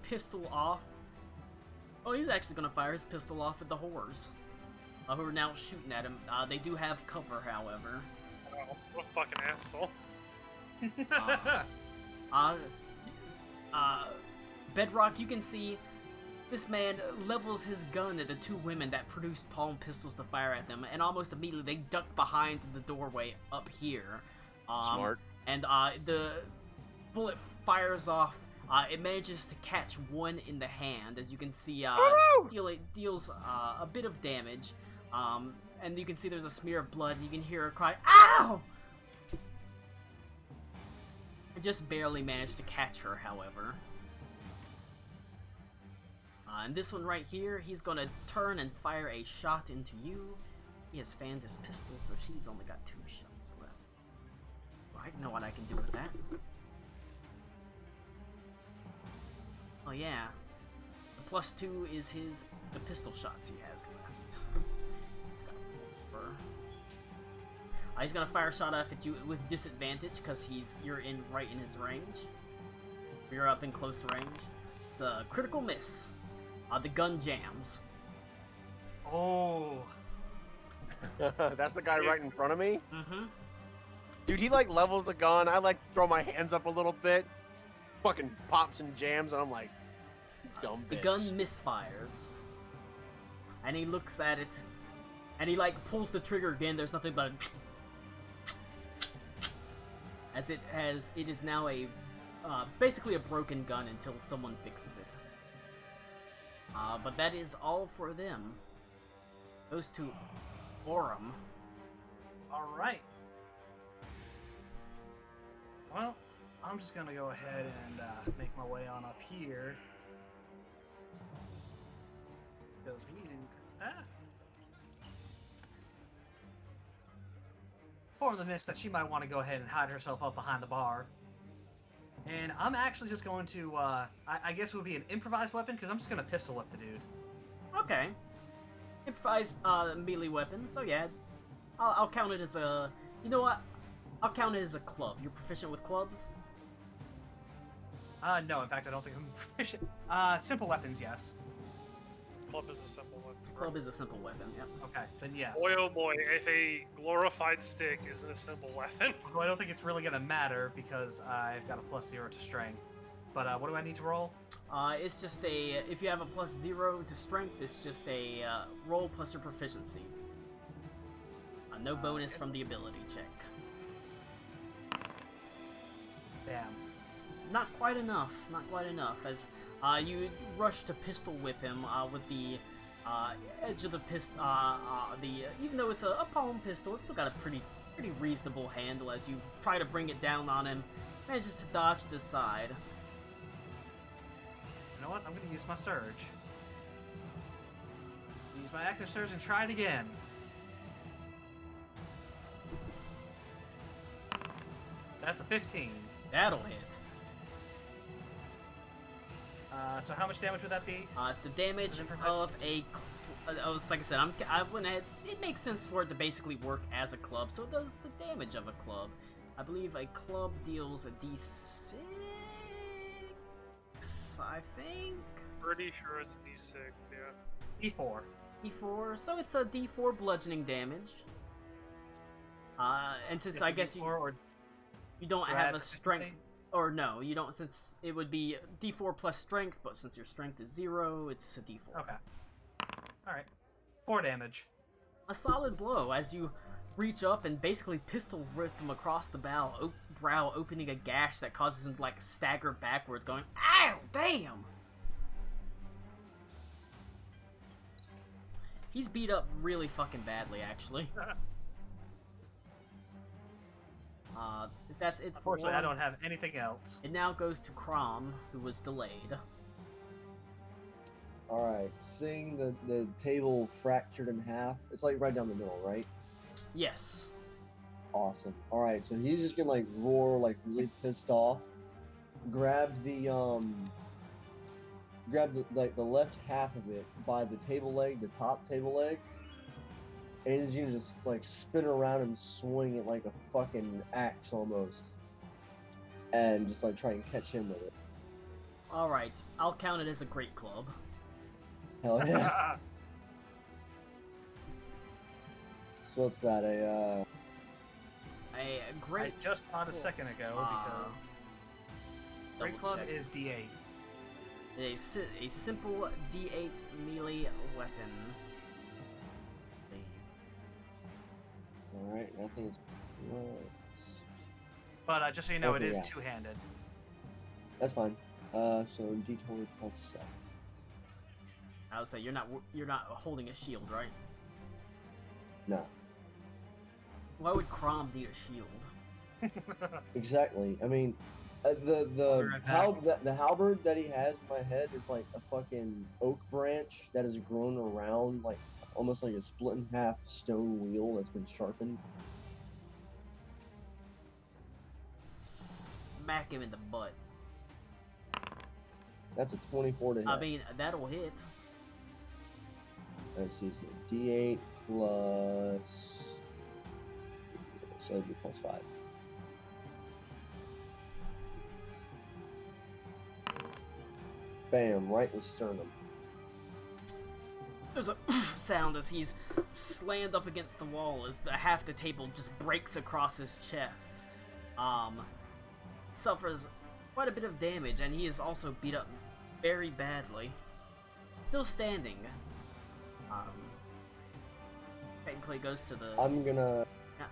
pistol off. Oh, he's actually gonna fire his pistol off at the whores, who are now shooting at him. They do have cover, however. Oh, what a fucking asshole. Bedrock, you can see this man levels his gun at the two women that produced palm pistols to fire at them, and almost immediately they duck behind the doorway up here. Smart. And the bullet fires off. It manages to catch one in the hand, as you can see. Deals a bit of damage, and you can see there's a smear of blood. You can hear her cry, "Ow!" I just barely managed to catch her, however. And this one right here, he's gonna turn and fire a shot into you. He has fanned his pistol, so she's only got 2 shots left. I know what I can do with that. Oh yeah, the +2 is the pistol shots he has left. He's got 4. He's gonna fire a shot off at you with disadvantage because you're right in his range. You're up in close range. It's a critical miss. The gun jams. Oh. That's the guy right in front of me? Mm-hmm. Dude, he like levels the gun. I like throw my hands up a little bit. Fucking pops and jams, and I'm like, dumb bitch. The gun misfires. And he looks at it, and he like pulls the trigger again. There's nothing but it is now a basically a broken gun until someone fixes it. But that is all for them. Goes to Aurum. Alright. Well, I'm just gonna go ahead and make my way on up here. Because we didn't... For the miss that she might want to go ahead and hide herself up behind the bar. And I'm actually just going to, I guess it would be an improvised weapon, because I'm just going to pistol whip the dude. Okay. Improvised melee weapon, so yeah. I'll count it as a... You know what? I'll count it as a club. You're proficient with clubs? No, in fact, I don't think I'm proficient. Simple weapons, yes. Club is a simple one. Club is a simple weapon, yep. Okay, then yes. Boy, oh boy, if a glorified stick isn't a simple weapon. Well, I don't think it's really going to matter, because I've got a +0 to strength. But what do I need to roll? It's just a... If you have a +0 to strength, it's just a roll plus your proficiency. No bonus from the ability check. Damn. not quite enough. Not quite enough. As you rush to pistol whip him with the edge of the pistol. Even though it's a palm pistol, it's still got a pretty reasonable handle. As you try to bring it down on him, manages to dodge to the side. You know what? I'm gonna use my surge. Use my active surge and try it again. That's a 15. That'll hit. So how much damage would that be? It's the damage of a. Like I said, I went ahead. It makes sense for it to basically work as a club, so it does the damage of a club. I believe a club deals a D6. I think. Pretty sure it's a D6. Yeah. D4. D4. So it's a D4 bludgeoning damage. And since I guess you don't have a strength. Or no, you don't, since it would be D4 plus strength, but since your strength is 0, it's a D4. Okay. Alright. 4 damage. A solid blow as you reach up and basically pistol rip him across the brow, opening a gash that causes him to, like, stagger backwards, going, ow, damn! He's beat up really fucking badly, actually. That's it for Unfortunately, I don't have anything else. It now goes to Crom, who was delayed. Alright, seeing the table fractured in half, it's like right down the middle, right? Yes. Awesome. Alright, so he's just gonna like roar like really pissed off. Grab the left half of it by the table leg, the top table leg. And he's gonna just like spin around and swing it like a fucking axe almost. And just like try and catch him with it. Alright, I'll count it as a great club. Hell yeah. So what's that? A great I just thought a second ago because Great Club check. is D8. A simple D8 melee weapon. Alright, nothing is. But just so you know, Okay, it is yeah. two-handed. That's fine. So D20 plus 7. I would say you're not holding a shield, right? No. Why would Crom need a shield? Exactly. I mean, the halberd that he has in my head is like a fucking oak branch that has grown around like almost like a split in half stone wheel that's been sharpened. Smack him in the butt. That's a 24 to hit. I mean, that'll hit. Let's see, so D8 plus. So it'd be plus 5. Bam, right in the sternum. There's a sound as he's slammed up against the wall as half the table just breaks across his chest. Suffers quite a bit of damage, and he is also beat up very badly. Still standing. Technically goes to the... I'm gonna Yeah.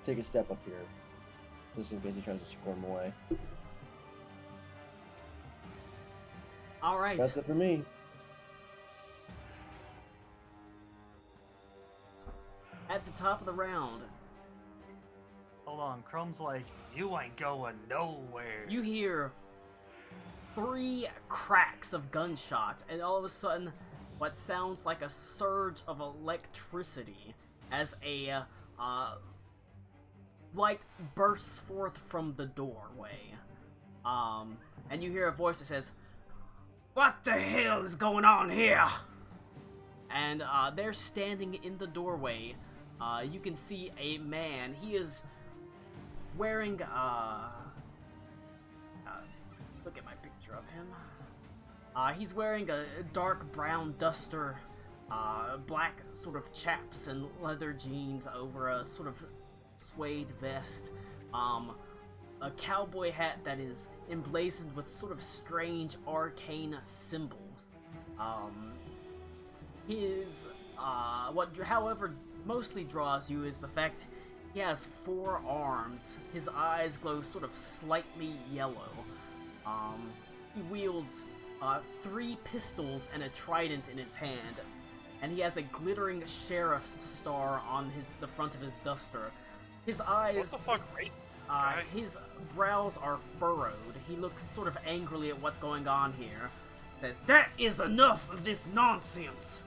take a step up here, just in case he tries to squirm away. Alright. That's it for me. At the top of the round, Hold on, Chrome's like, you ain't going nowhere. you hear 3 cracks of gunshots, and all of a sudden, what sounds like a surge of electricity as a light bursts forth from the doorway. And you hear a voice that says, "What the hell is going on here?" And they're standing in the doorway. You can see a man. He is wearing look at my picture of him. He's wearing a dark brown duster, black sort of chaps and leather jeans over a sort of suede vest, a cowboy hat that is emblazoned with sort of strange arcane symbols. What however mostly draws you is the fact he has 4 arms. His eyes glow sort of slightly yellow. He wields 3 pistols and a trident in his hand, and he has a glittering sheriff's star on the front of his duster. His eyes, What the fuck race is this guy? his brows are furrowed. He looks sort of angrily at what's going on here. Says, "That is enough of this nonsense.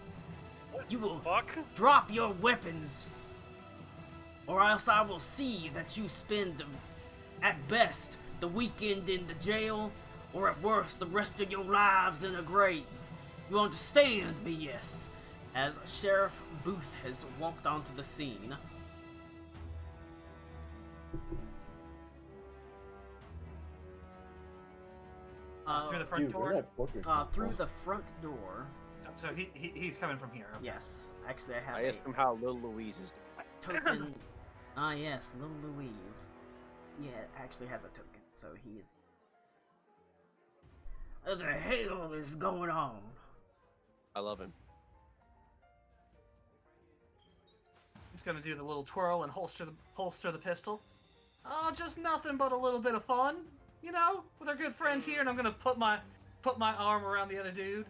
What You will fuck? drop your weapons, or else I will see that you spend, at best, the weekend in the jail, or at worst, the rest of your lives in a grave. You understand me, yes?" As Sheriff Booth has walked onto the scene. Through the front Dude, door. where'd that booker come Through from? the front door. So he's coming from here. Okay. Yes, actually, I have I asked him how little Louise is doing. token. Yes, little Louise. Yeah, actually has a token, so he is. What the hell is going on? I love him. He's gonna do the little twirl and holster the pistol. Oh, just nothing but a little bit of fun, you know, with our good friend here. And I'm gonna put my arm around the other dude.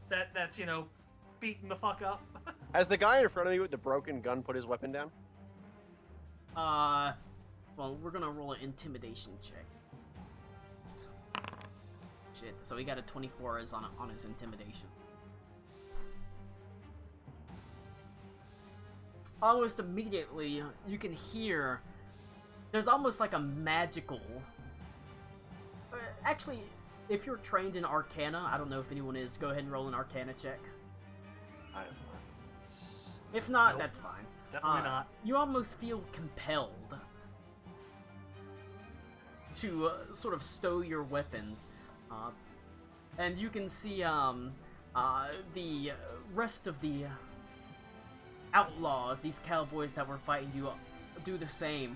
That's beating the fuck up. Has the guy in front of me with the broken gun put his weapon down? Well, we're gonna roll an intimidation check. Shit, so he got a 24 on his intimidation. Almost immediately, you can hear there's almost like a magical. Actually, if you're trained in Arcana, I don't know if anyone is. Go ahead and roll an Arcana check. I If not, Nope. that's fine. Definitely not. You almost feel compelled to sort of stow your weapons, and you can see the rest of the outlaws, these cowboys that were fighting you, do the same.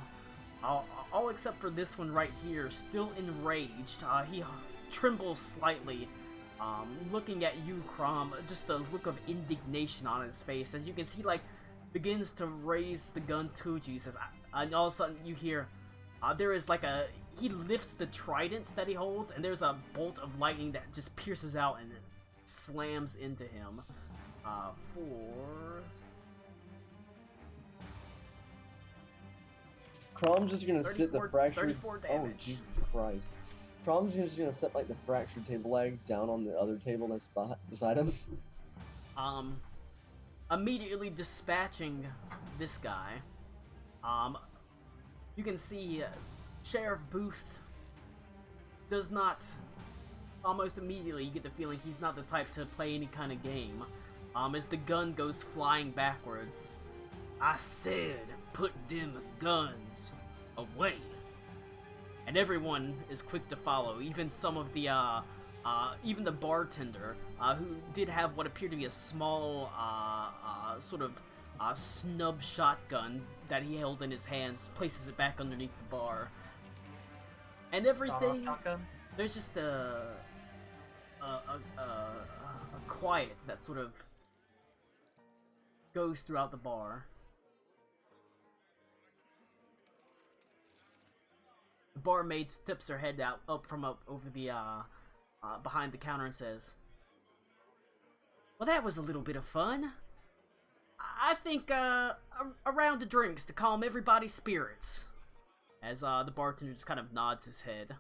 All except for this one right here, still enraged. He trembles slightly, looking at you, Crom. Just a look of indignation on his face. As you can see, like, begins to raise the gun to you. He says, and all of a sudden you hear, there is like he lifts the trident that he holds, and there's a bolt of lightning that just pierces out and slams into him. For... Crom's just gonna sit the 34 fractured. 34 Oh damage. Jesus Christ! Crom's just gonna set like the fractured table leg down on the other table that's beside him. Immediately dispatching this guy. You can see Sheriff Booth does not. Almost immediately, you get the feeling he's not the type to play any kind of game. As the gun goes flying backwards. "I said, put them guns away." And everyone is quick to follow, even some of the, even the bartender, who did have what appeared to be a small, sort of, snub shotgun that he held in his hands, places it back underneath the bar. And everything, Shotgun. there's just a quiet that sort of goes throughout the bar. The barmaid tips her head out up over the behind the counter and says, "Well, that was a little bit of fun. I think a round of drinks to calm everybody's spirits." As the bartender just kind of nods his head.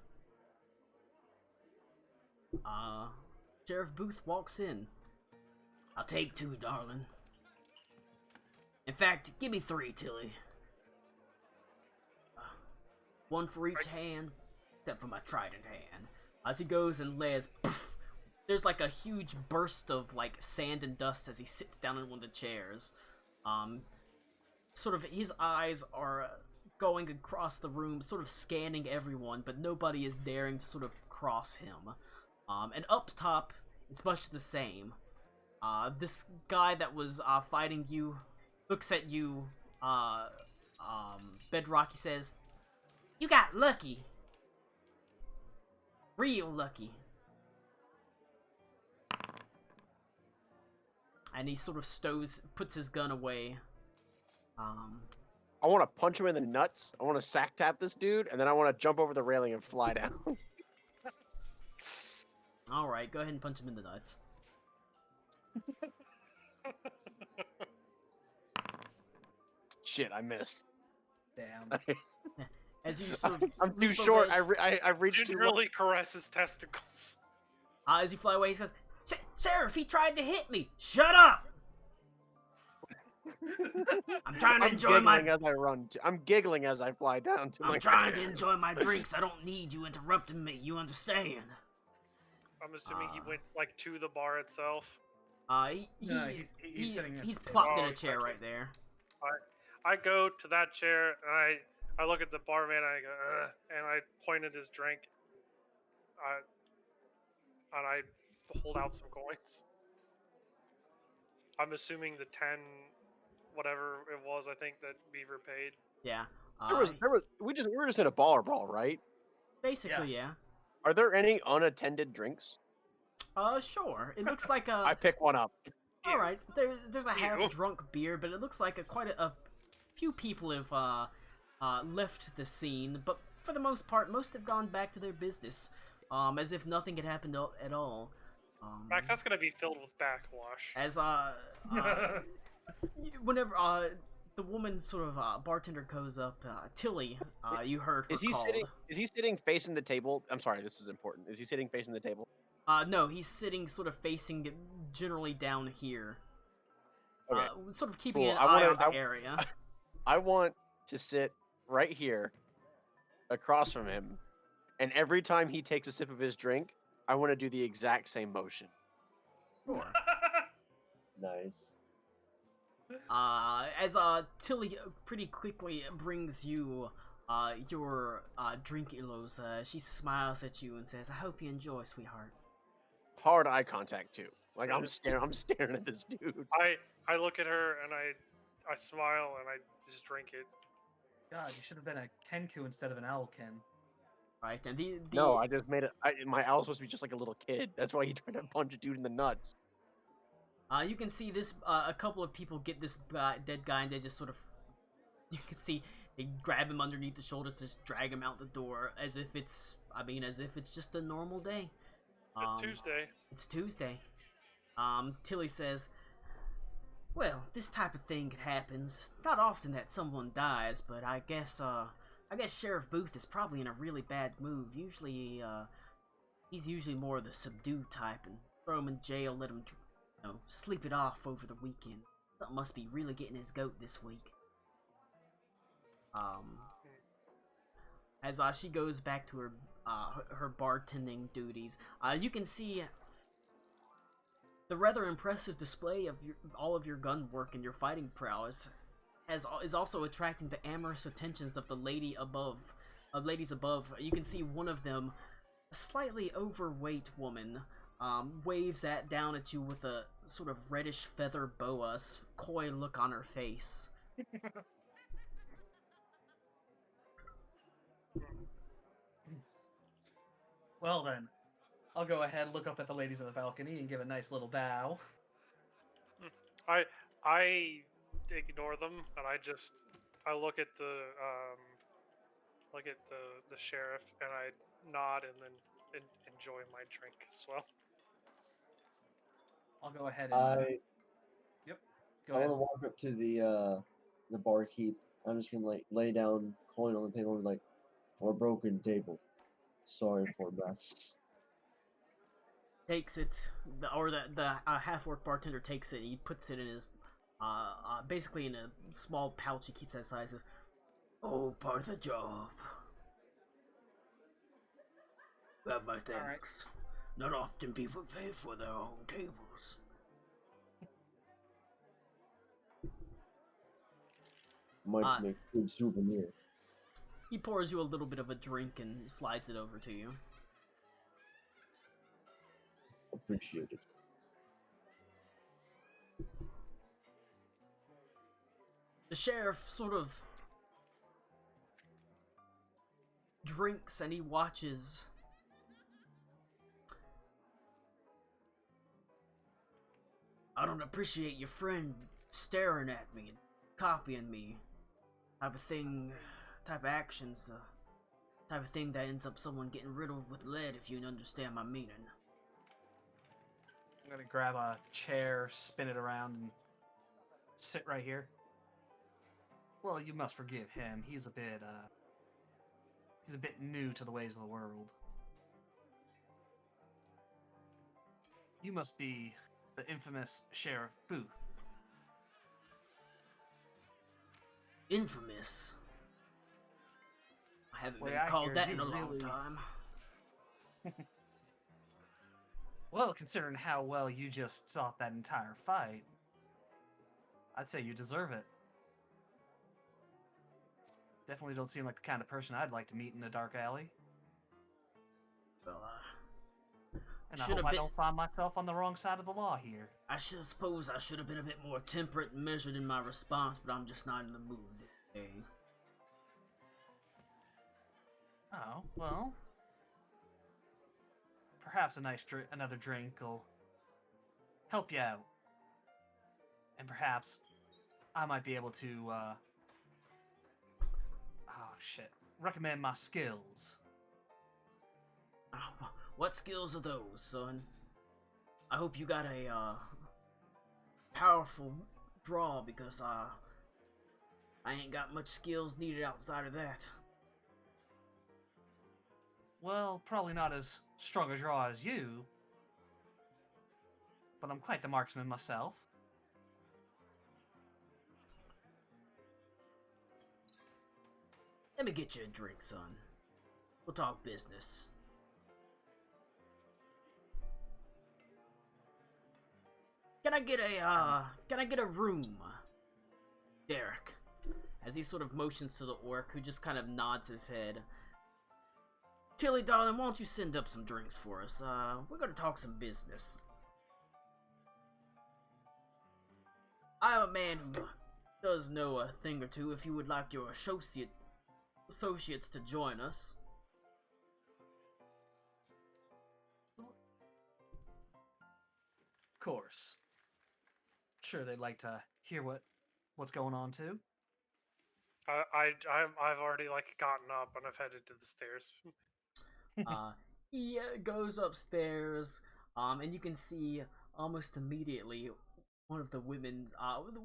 Sheriff Booth walks in. "I'll take 2, darling. In fact, give me 3, Tilly. 1 for each hand, except for my trident hand." As he goes and lays, poof, there's like a huge burst of like sand and dust as he sits down in one of the chairs. Sort of his eyes are going across the room, sort of scanning everyone, but nobody is daring to sort of cross him. And up top, it's much the same. This guy that was fighting you looks at you, Bedrock. He says, "You got lucky. Real lucky." And he sort of puts his gun away. I want to punch him in the nuts. I want to sack tap this dude, and then I want to jump over the railing and fly down. All right, go ahead and punch him in the nuts. Shit, I missed. Damn. As you sort of I'm too leap over short. the edge- I've reached too low. Gingerly caresses testicles. As you fly away, he says, "Sheriff, he tried to hit me. Shut up! I'm trying to enjoy my. As I run. I'm giggling as I fly down to my. I'm trying to enjoy my drinks. I don't need you interrupting me. You understand?" I'm assuming he went like to the bar itself. No, he's sitting he's at the plopped in Oh, a chair exactly. right there. I go to that chair and I look at the barman and I go, ugh, and I point at his drink. And I hold out some coins. I'm assuming the 10, whatever it was, I think that Beaver paid. Yeah. We were just in a bar brawl, right? Basically, Yes. yeah. Are there any unattended drinks? Sure. It looks like a. I pick one up. All right. There's a Ew. half-drunk beer, but it looks like quite a few people have left the scene. But for the most part, most have gone back to their business, as if nothing had happened at all. Max, that's gonna be filled with backwash. As whenever the woman sort of bartender goes up, Tilly, you heard her Is he called. sitting? Is he sitting facing the table? I'm sorry, this is important. Is he sitting facing the table? No, he's sitting sort of facing generally down here. Okay. Sort of keeping Cool. an I eye wanna- on the area. I want to sit right here, across from him, and every time he takes a sip of his drink, I want to do the exact same motion. Sure. Nice. As Tilly pretty quickly brings you your drink, Ilos, she smiles at you and says, "I hope you enjoy, sweetheart." Hard eye contact too. Like I'm staring at this dude. I look at her and I smile and I just drink it. God, you should have been a Kenku instead of an Owlkin. Right, and the No, I just made it. My owl's supposed to be just like a little kid. That's why he tried to punch a dude in the nuts. You can see this. A couple of people get this dead guy, and they just sort of. You can see they grab him underneath the shoulders, just drag him out the door, as if it's. As if it's just a normal day. It's Tuesday. It's Tuesday. Tilly says, "Well, this type of thing happens. Not often that someone dies, but I guess Sheriff Booth is probably in a really bad mood. Usually, he's usually more the subdued type, and throw him in jail, let him, sleep it off over the weekend. Something must be really getting his goat this week." As she goes back to her bartending duties, you can see the rather impressive display of all of your gun work and your fighting prowess is also attracting the amorous attentions of the ladies above. You can see one of them, a slightly overweight woman, waves down at you with a sort of reddish feather boa, coy look on her face. Well then, I'll go ahead, look up at the ladies of the balcony, and give a nice little bow. I ignore them and I look at the sheriff and I nod and then enjoy my drink as well. I'll go ahead and. Yep. Go I ahead. want to walk up to the barkeep. I'm just gonna like lay down coin on the table and like, "For broken table, sorry for mess." Takes it, the half-orc bartender takes it, and he puts it in his, basically in a small pouch he keeps that size. "Oh, part of the job. Got my thanks. Alright. Not often people pay for their own tables." Might make a good souvenir. He pours you a little bit of a drink and slides it over to you. Appreciate it. The sheriff sort of drinks and he watches. "I don't appreciate your friend staring at me and copying me. type of thing, type of actions, type of thing that ends up someone getting riddled with lead, if you understand my meaning. I'm gonna grab a chair, spin it around, and sit right here. Well, you must forgive him. He's a bit new to the ways of the world. You must be the infamous Sheriff Booth. Infamous? I haven't Well, been I called hear that you in a long really- time. Well, considering how well you just fought that entire fight, I'd say you deserve it. Definitely don't seem like the kind of person I'd like to meet in a dark alley. Well, And I Should've hope I been- don't find myself on the wrong side of the law here. suppose I should have been a bit more temperate and measured in my response, but I'm just not in the mood today. Oh, well. Perhaps another drink will help you out. And perhaps I might be able to, recommend my skills. What skills are those, son? I hope you got a powerful draw, because I ain't got much skills needed outside of that. Well, probably not as strong a draw as you, but I'm quite the marksman myself. Let me get you a drink, son. We'll talk business. Can I get a room, Derek? As he sort of motions to the orc, who just kind of nods his head. Tilly, darling, why don't you send up some drinks for us? We're gonna talk some business. I'm a man who does know a thing or two. If you would like your associates to join us. Of course. Sure, they'd like to hear what's going on too. I've already like gotten up and I've headed to the stairs. He goes upstairs, and you can see almost immediately one of the women's,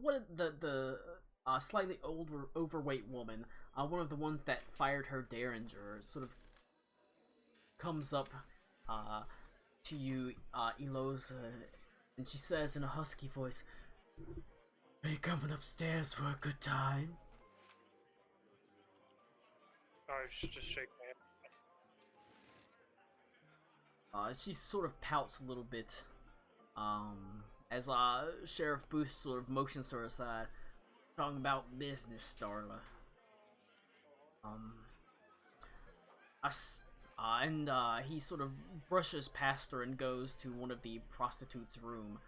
one of the slightly older, overweight woman, one of the ones that fired her Derringer, sort of comes up to you, Elos, and she says in a husky voice, "Are you coming upstairs for a good time?" I should just shake my hand. She sort of pouts a little bit, as Sheriff Booth sort of motions to her side, talking about business, Starla. He sort of brushes past her and goes to one of the prostitutes' room.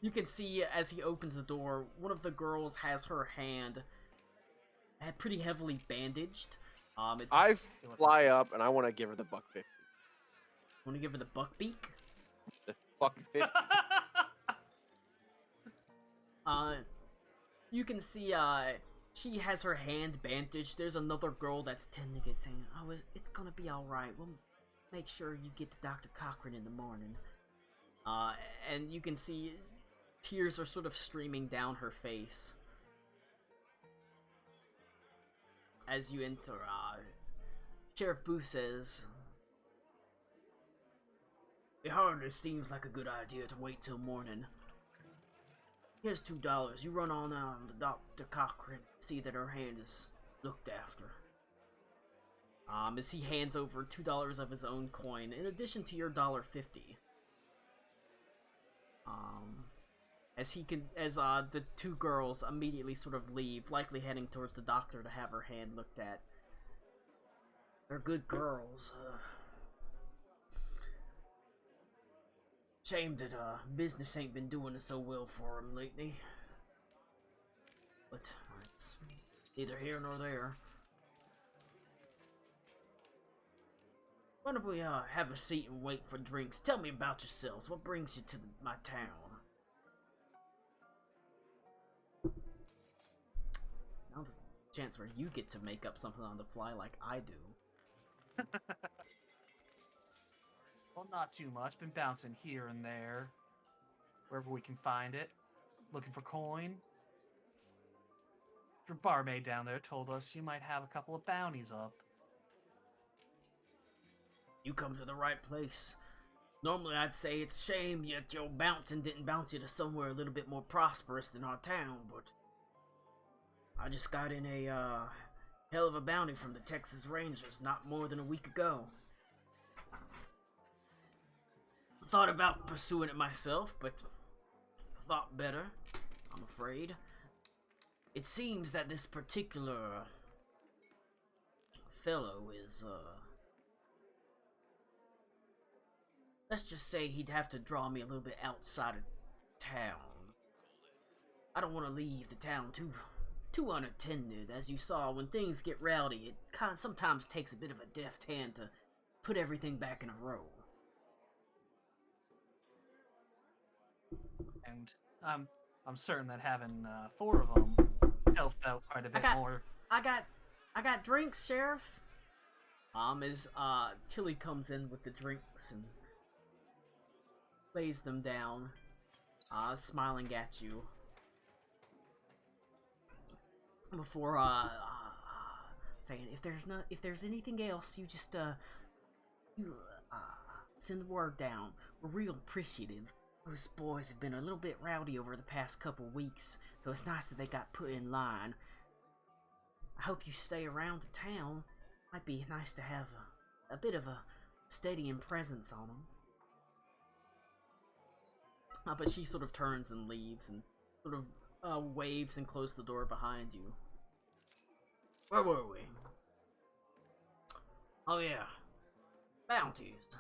You can see as he opens the door, one of the girls has her hand pretty heavily bandaged. I fly up and I want to give her the buck 50. Want to give her the buck beak? The buck 50. You can see, she has her hand bandaged. There's another girl that's tending it, saying, "Oh, it's gonna be alright. We'll make sure you get to Dr. Cochran in the morning." And you can see tears are sort of streaming down her face. As you enter, Sheriff Booth says, "It hardly seems like a good idea to wait till morning. Here's $2. You run on down to Dr. Cochran, see that her hand is looked after." As he hands over $2 of his own coin, in addition to your $1.50. As the two girls immediately sort of leave, likely heading towards the doctor to have her hand looked at. They're good girls. Shame that business ain't been doing so well for them lately. But it's neither here nor there. Why don't we have a seat and wait for drinks? Tell me about yourselves. What brings you to my town? Now there's a chance where you get to make up something on the fly like I do. Well, not too much. Been bouncing here and there, wherever we can find it. Looking for coin. Your barmaid down there told us you might have a couple of bounties up. You come to the right place. Normally I'd say it's a shame yet your bouncing didn't bounce you to somewhere a little bit more prosperous than our town, but I just got in a hell of a bounty from the Texas Rangers not more than a week ago. Thought about pursuing it myself, but thought better, I'm afraid. It seems that this particular fellow is, let's just say he'd have to draw me a little bit outside of town. I don't want to leave the town too unattended. As you saw, when things get rowdy, it sometimes takes a bit of a deft hand to put everything back in a row. And I'm certain that having 4 of them helped out quite a bit more. I got drinks, Sheriff. As Tilly comes in with the drinks and lays them down, smiling at you. Before saying, if there's anything else, you just send the word down. We're real appreciative. Those boys have been a little bit rowdy over the past couple weeks, so it's nice that they got put in line. I hope you stay around the town. Might be nice to have a bit of a steadying presence on them. But she sort of turns and leaves and sort of waves and closes the door behind you. Where were we? Oh yeah, bounties.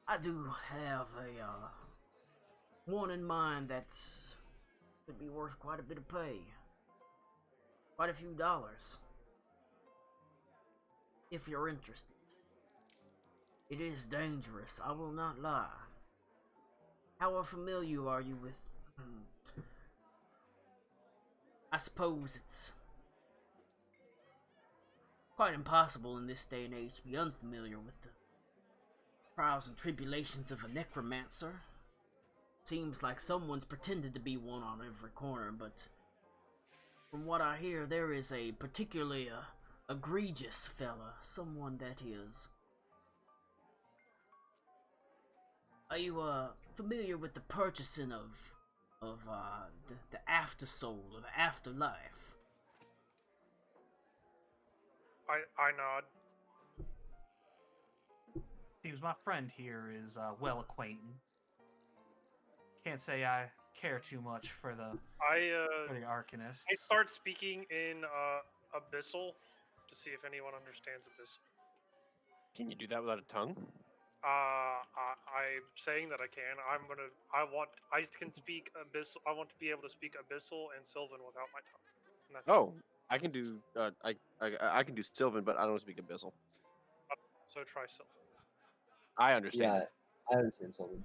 I do have a one in mind that's could be worth quite a bit of pay. Quite a few dollars. If you're interested. It is dangerous, I will not lie. How familiar are you with... I suppose it's quite impossible in this day and age to be unfamiliar with the trials and tribulations of a necromancer. Seems like someone's pretended to be one on every corner, but from what I hear, there is a particularly egregious fella, someone that is. Are you familiar with the purchasing of the after soul or the afterlife? I nod. Seems my friend here is well acquainted. Can't say I care too much for the Arcanists. I start speaking in Abyssal to see if anyone understands Abyssal. Can you do that without a tongue? I'm saying that I can. I can speak Abyssal. I want to be able to speak Abyssal and Sylvan without my tongue. And that's Oh, I can do I can do Sylvan, but I don't speak Abyssal. So try Sylvan. I understand. Yeah, I understand something.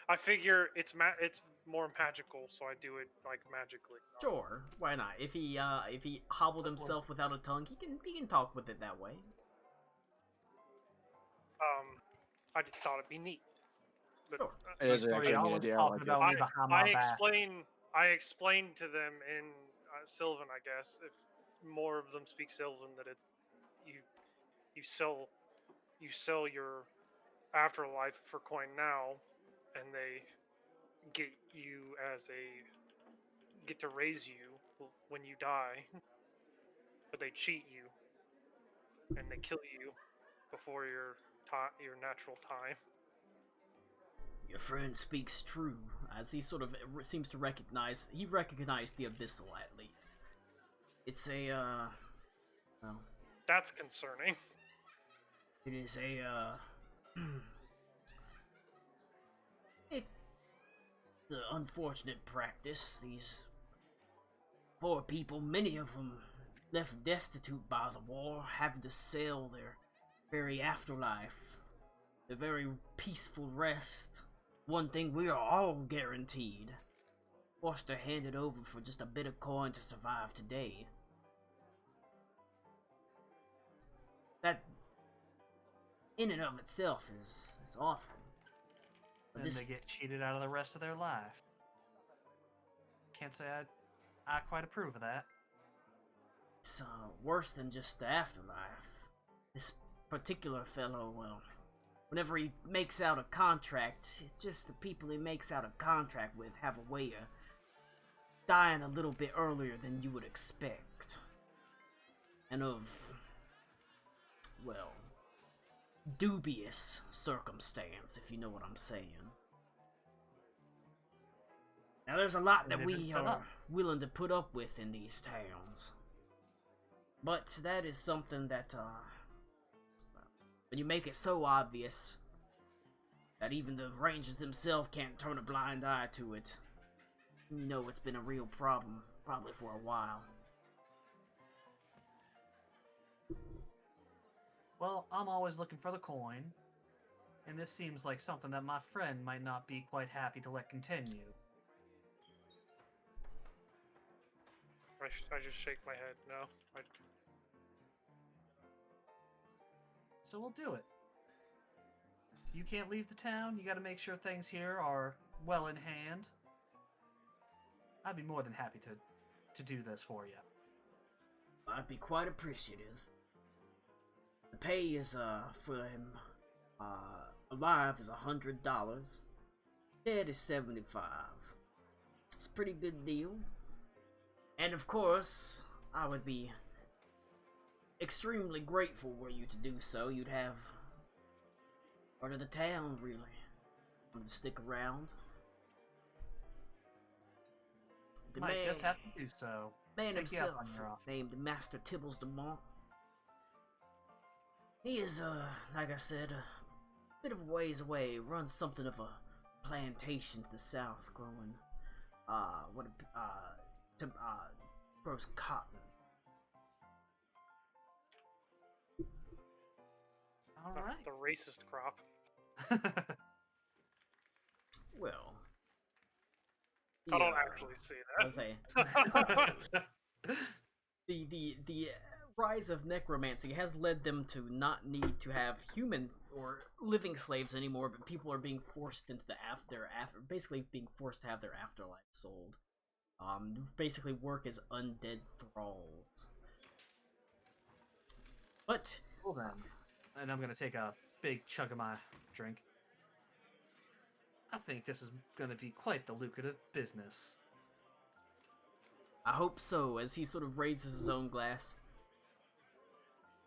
I figure it's more magical, so I do it like magically. Sure, why not? If he hobbled himself without a tongue, he can talk with it that way. I just thought it'd be neat. But Sure. It is Story actually a always neat idea. I talking like it. about me behind my back. I explained to them in Sylvan, I guess, if more of them speak Sylvan, that you sell your afterlife for coin now, and they get to raise you when you die, but they cheat you and they kill you before your natural time. Your friend speaks true, as he sort of seems to recognize the Abyssal at least. It's a well, That's concerning. it is a it's an unfortunate practice. These poor people, many of them left destitute by the war, having to sell their very afterlife, their very peaceful rest. One thing we are all guaranteed. forced to hand it over for just a bit of coin to survive today. That, in and of itself, is awful. But Then they get cheated out of the rest of their life. Can't say I quite approve of that. It's worse than just the afterlife. This particular fellow, well, whenever he makes out a contract, it's just the people he makes out a contract with have a way of dying a little bit earlier than you would expect. And of, well, dubious circumstance, if you know what I'm saying. Now, there's a lot that we are willing to put up with in these towns. But that is something that, when you make it so obvious that even the rangers themselves can't turn a blind eye to it, you know it's been a real problem, probably for a while. Well, I'm always looking for the coin, and this seems like something that my friend might not be quite happy to let continue. I just shake my head. No. So we'll do it. You can't leave the town. You got to make sure things here are well in hand. I'd be more than happy to do this for you. I'd be quite appreciative. The pay is, for him, alive is $100. Dead is $75. It's a pretty good deal. And of course, I would be extremely grateful were you to do so. You'd have part of the town, really. Want to stick around? Might just have to do so. Man Take you up himself, on your offer. named Master Tibbles de Mont. He is, like I said, a bit of a ways away. Runs something of a plantation to the south, growing, grows cotton. All right. The racist crop. Well, I don't actually see I that. was saying, the rise of necromancy has led them to not need to have human or living slaves anymore, but people are being forced into the basically being forced to have their afterlife sold. Basically work as undead thralls. But Cool then. And I'm gonna take a big chug of my drink. I think this is gonna be quite the lucrative business. I hope so, as he sort of raises his own glass.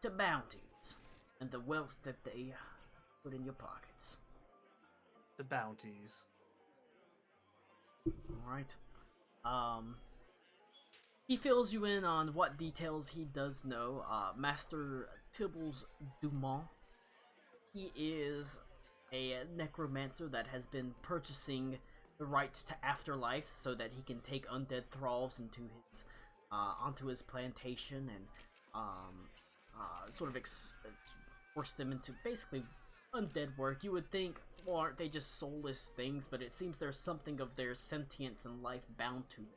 To bounties, and the wealth that they put in your pockets. The bounties. Alright. He fills you in on what details he does know. Master Tibbles Dumont. He is a necromancer that has been purchasing the rights to afterlife so that he can take undead thralls into his onto his plantation and sort of force them into basically undead work. You would think, well, aren't they just soulless things? But it seems there's something of their sentience and life bound to them.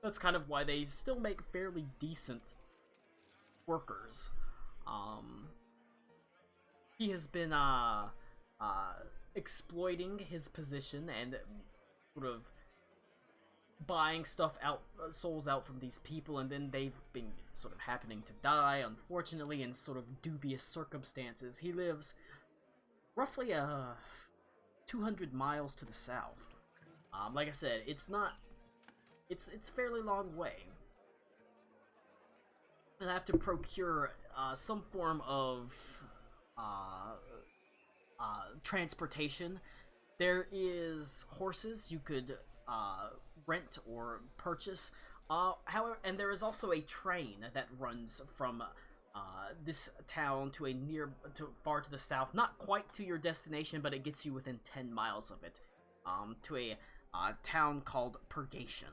That's kind of why they still make fairly decent workers. He has been exploiting his position and sort of buying stuff out, souls out from these people, and then they've been sort of happening to die, unfortunately, in sort of dubious circumstances. He lives roughly 200 miles to the south. Like I said, it's fairly long way. And I have to procure some form of transportation. There is horses you could rent or purchase. However, and there is also a train that runs from this town to far to the south, not quite to your destination, but it gets you within 10 miles of it, to a town called Purgation.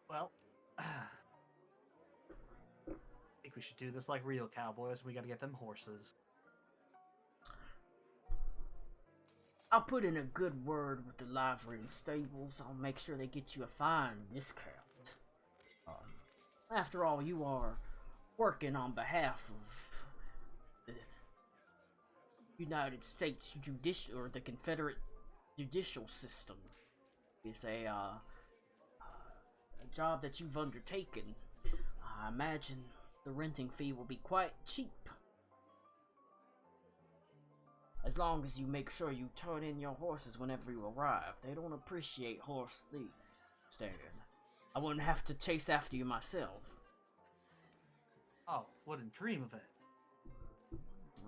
Well, I think we should do this like real cowboys. We gotta get them horses. I'll put in a good word with the livery and stables. I'll make sure they get you a fine discount. After all, you are working on behalf of the United States judicial or the Confederate judicial system. It's a job that you've undertaken. I imagine the renting fee will be quite cheap. As long as you make sure you turn in your horses whenever you arrive. They don't appreciate horse thieves, Stan. I wouldn't have to chase after you myself. Oh, wouldn't dream of it.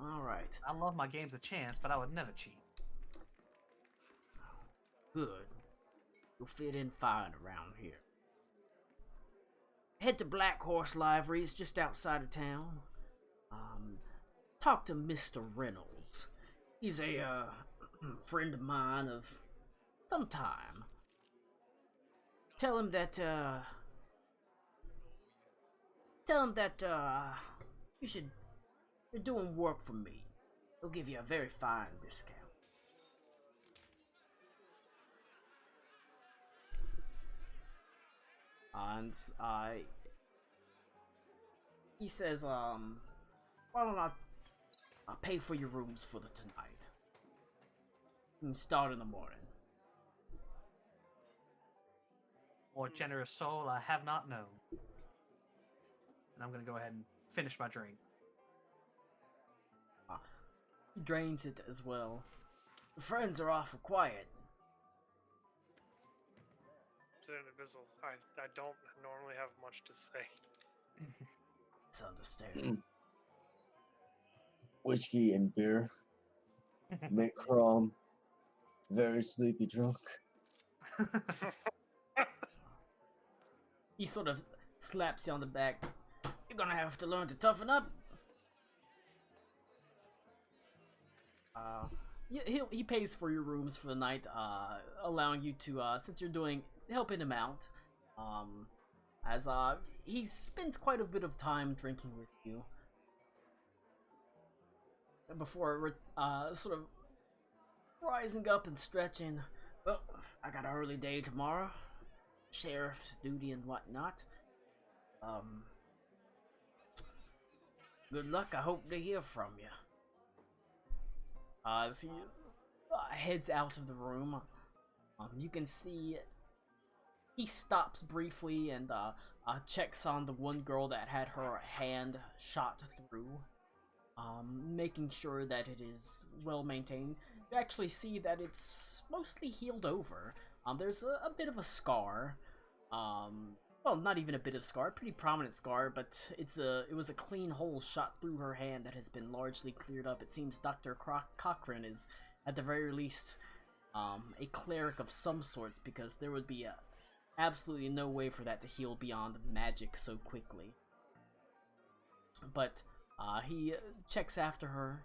Alright, I love my games a chance, but I would never cheat. good. You'll fit in fine around here. Head to Black Horse Liveries just outside of town. Talk to Mr. Reynolds. He's a friend of mine of some time. Tell him that you're doing work for me. He'll give you a very fine discount. And he says, why don't I pay for your rooms for the tonight? You can start in the morning. More generous soul I have not known. And I'm gonna go ahead and finish my drink. He drains it as well. The friends are awful quiet. I don't normally have much to say. It's understandable. Whiskey and beer make Crom very sleepy drunk. He sort of slaps you on the back. You're gonna have to learn to toughen up. He pays for your rooms for the night, allowing you to, since you're helping him out, as he spends quite a bit of time drinking with you before sort of rising up and stretching. Well, I got an early day tomorrow, sheriff's duty and whatnot. Good luck. I hope to hear from you. As he heads out of the room, you can see he stops briefly and checks on the one girl that had her hand shot through, making sure that it is well maintained. You actually see that it's mostly healed over. There's a bit of a scar. Well, not even a bit of scar, pretty prominent scar, but it was a clean hole shot through her hand that has been largely cleared up. It seems Dr. Cochran is, at the very least, a cleric of some sorts, because there would be absolutely no way for that to heal beyond magic so quickly. But he checks after her,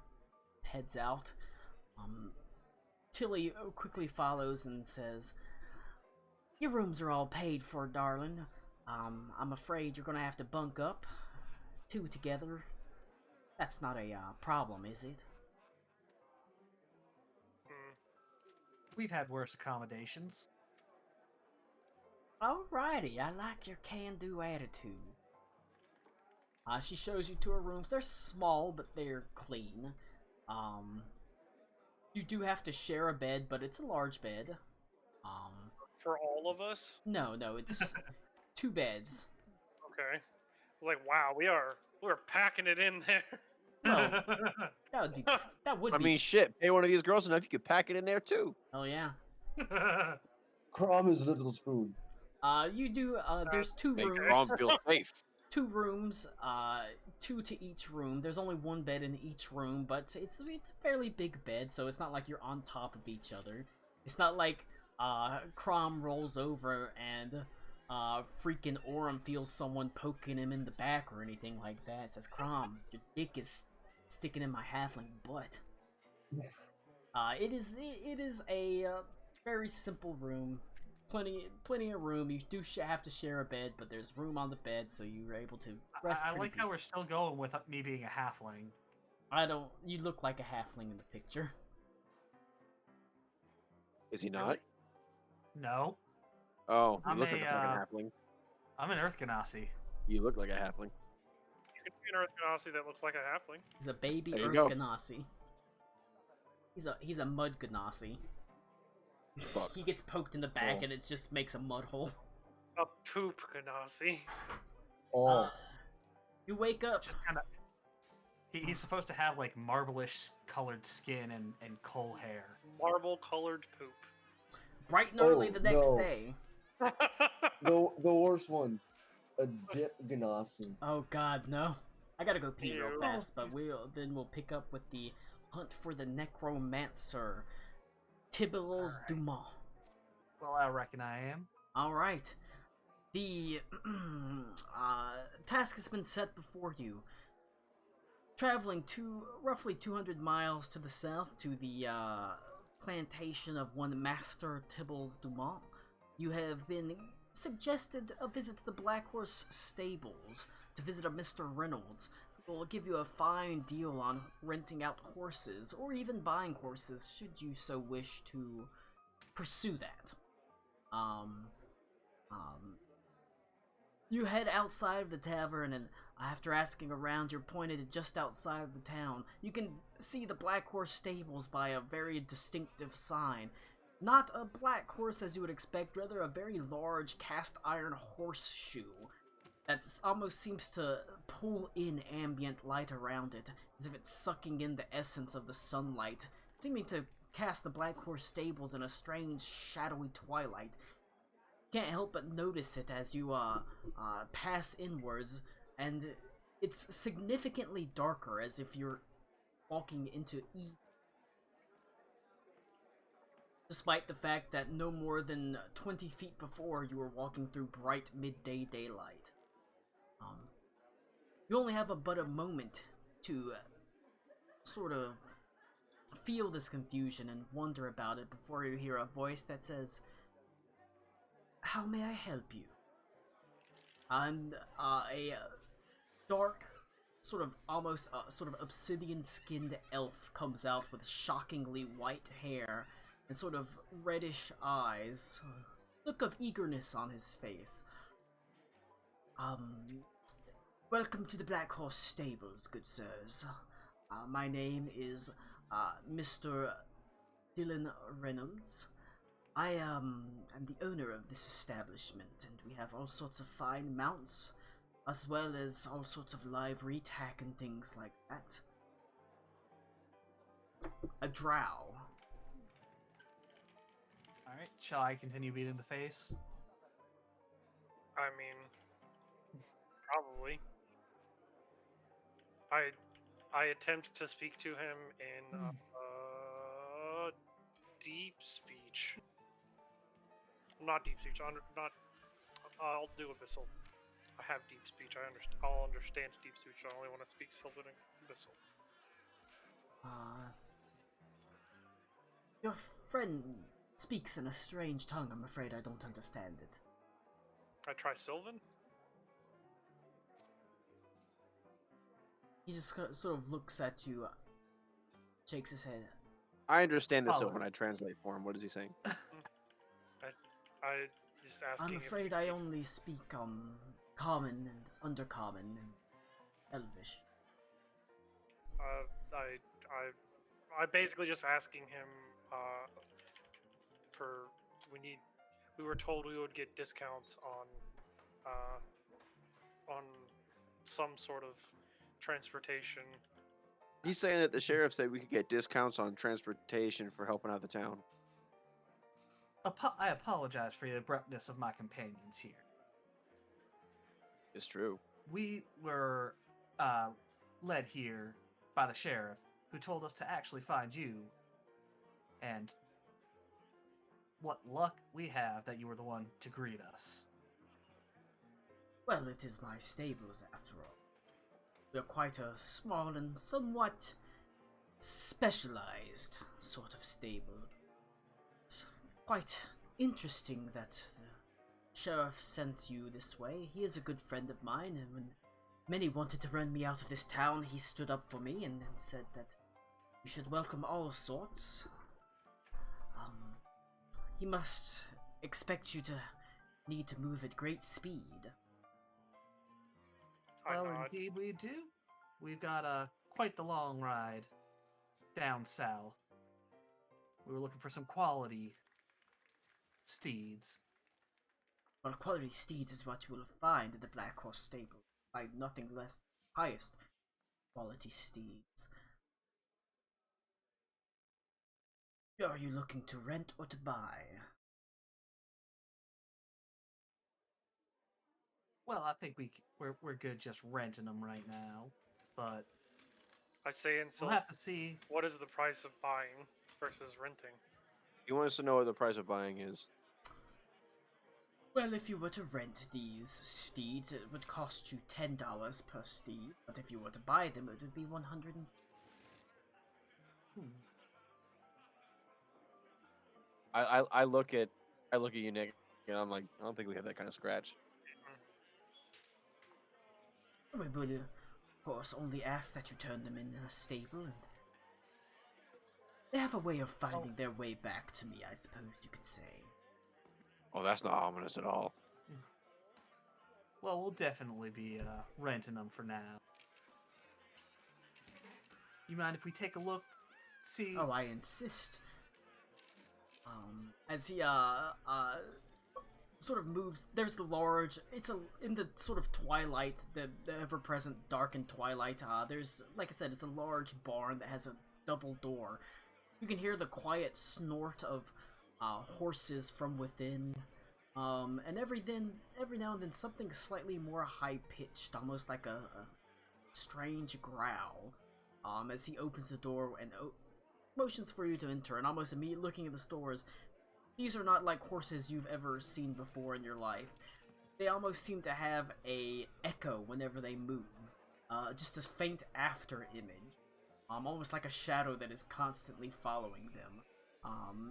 heads out. Tilly quickly follows and says, "Your rooms are all paid for, darling. I'm afraid you're gonna have to bunk up. 2 together. That's not a problem, is it?" We've had worse accommodations. Alrighty, I like your can-do attitude. She shows you to her rooms. They're small, but they're clean. You do have to share a bed, but it's a large bed. For all of us? No, it's 2 beds. Okay. I was like, wow, we're packing it in there. Well, that would I be. mean, shit. Pay one of these girls enough, you could pack it in there too. Oh yeah. Crom is a little spoon. You do. There's 2 Make rooms. Crom feel safe. 2 rooms. 2 to each room. There's only 1 bed in each room, but it's a fairly big bed, so it's not like you're on top of each other. It's not like Crom rolls over and freaking Orem feels someone poking him in the back or anything like that. It says, "Crom, your dick is sticking in my halfling butt." It is a very simple room. Plenty of room. You do have to share a bed, but there's room on the bed, so you're able to rest. I pretty like how we're peacefully. still going with me being a halfling. You look like a halfling in the picture. Is he not? No, Oh, you I'm look like a, a fucking halfling. I'm an Earth Ganassi. You look like a halfling. You can be an Earth Ganassi that looks like a halfling. He's a baby There you Earth go. Ganassi. He's a mud Ganassi. Fuck. He gets poked in the back Oh. and it just makes a mud hole. A poop Ganassi. Oh, Uh, you wake up. Just kind of. He's supposed to have like marblish colored skin and coal hair. Marble colored poop. Bright and early Oh, the next no. day. the worst one, a dip ganassi. Oh god, no. I gotta go pee real Ew. fast, but we'll pick up with the hunt for the necromancer, Tibbles Alright. Dumas. Well, I reckon I am. Alright. The task has been set before you. Traveling roughly 200 miles to the south to the plantation of one Master Tibbles Dumas, you have been suggested a visit to the Black Horse stables to visit a Mr. Reynolds, who will give you a fine deal on renting out horses, or even buying horses should you so wish to pursue that. You head outside of the tavern, and after asking around, you're pointed just outside of the town. You can see the Black Horse stables by a very distinctive sign. Not a black horse as you would expect, rather a very large cast iron horseshoe that almost seems to pull in ambient light around it, as if it's sucking in the essence of the sunlight, seeming to cast the Black Horse stables in a strange, shadowy twilight. Can't help but notice it as you pass inwards, and it's significantly darker, as if you're walking into despite the fact that no more than 20 feet before you were walking through bright midday daylight. You only have but a moment to sort of feel this confusion and wonder about it before you hear a voice that says, "How may I help you?" And a dark, sort of almost sort of obsidian-skinned elf comes out with shockingly white hair and sort of reddish eyes, look of eagerness on his face. Welcome to the Black Horse Stables, good sirs. My name is Mr. Dylan Reynolds. I am the owner of this establishment, and we have all sorts of fine mounts, as well as all sorts of livery, tack, and things like that. A drow. Alright, shall I continue beating the face? I mean, probably. I attempt to speak to him in deep speech. Not deep speech. I'll do abyssal. I have deep speech. I'll understand deep speech. I only want to speak Sylvan and abyssal. Your friend speaks in a strange tongue. I'm afraid I don't understand it. I try Sylvan. He just sort of looks at you, shakes his head. I understand this, so Follow. when I translate for him, what is he saying? I just asking. I'm afraid I only speak common and undercommon and elvish. I basically just asking him for we were told we would get discounts on some sort of transportation. He's saying that the sheriff said we could get discounts on transportation for helping out the town. I apologize for the abruptness of my companions here. It's true. We were led here by the sheriff, who told us to actually find you. And what luck we have that you were the one to greet us. Well, it is my stables after all. We are quite a small and somewhat specialized sort of stable. It's quite interesting that the sheriff sent you this way. He is a good friend of mine, and when many wanted to run me out of this town, he stood up for me and said that you should welcome all sorts. he must expect you to need to move at great speed. I Well, nod. indeed we do. We've got quite the long ride down south. We were looking for some quality steeds. Well, quality steeds is what you will find in the Black Horse stable. Find nothing less highest quality steeds. Are you looking to rent or to buy? Well, I think we're good just renting them right now, but I say we'll insult. have to see. What is the price of buying versus renting? He wants to know what the price of buying is. Well, if you were to rent these steeds, it would cost you $10 per steed, but if you were to buy them, it would be 100. Hmm. I look at you, Nick, and I'm like, I don't think we have that kind of scratch. We would, of course, only ask that you turn them in a stable, and they have a way of finding their way back to me, I suppose you could say. Oh, that's not ominous at all. Well, we'll definitely be renting them for now. You mind if we take a look? See? Oh, I insist. As he sort of moves, there's the large. In the sort of twilight, the ever-present darkened twilight. There's, like I said, it's a large barn that has a double door. You can hear the quiet snort of horses from within. And every now and then something slightly more high-pitched, almost like a strange growl. As he opens the door and motions for you to enter, and almost immediately looking at the stores, these are not like horses you've ever seen before in your life. They almost seem to have a echo whenever they move, just a faint after image, almost like a shadow that is constantly following them.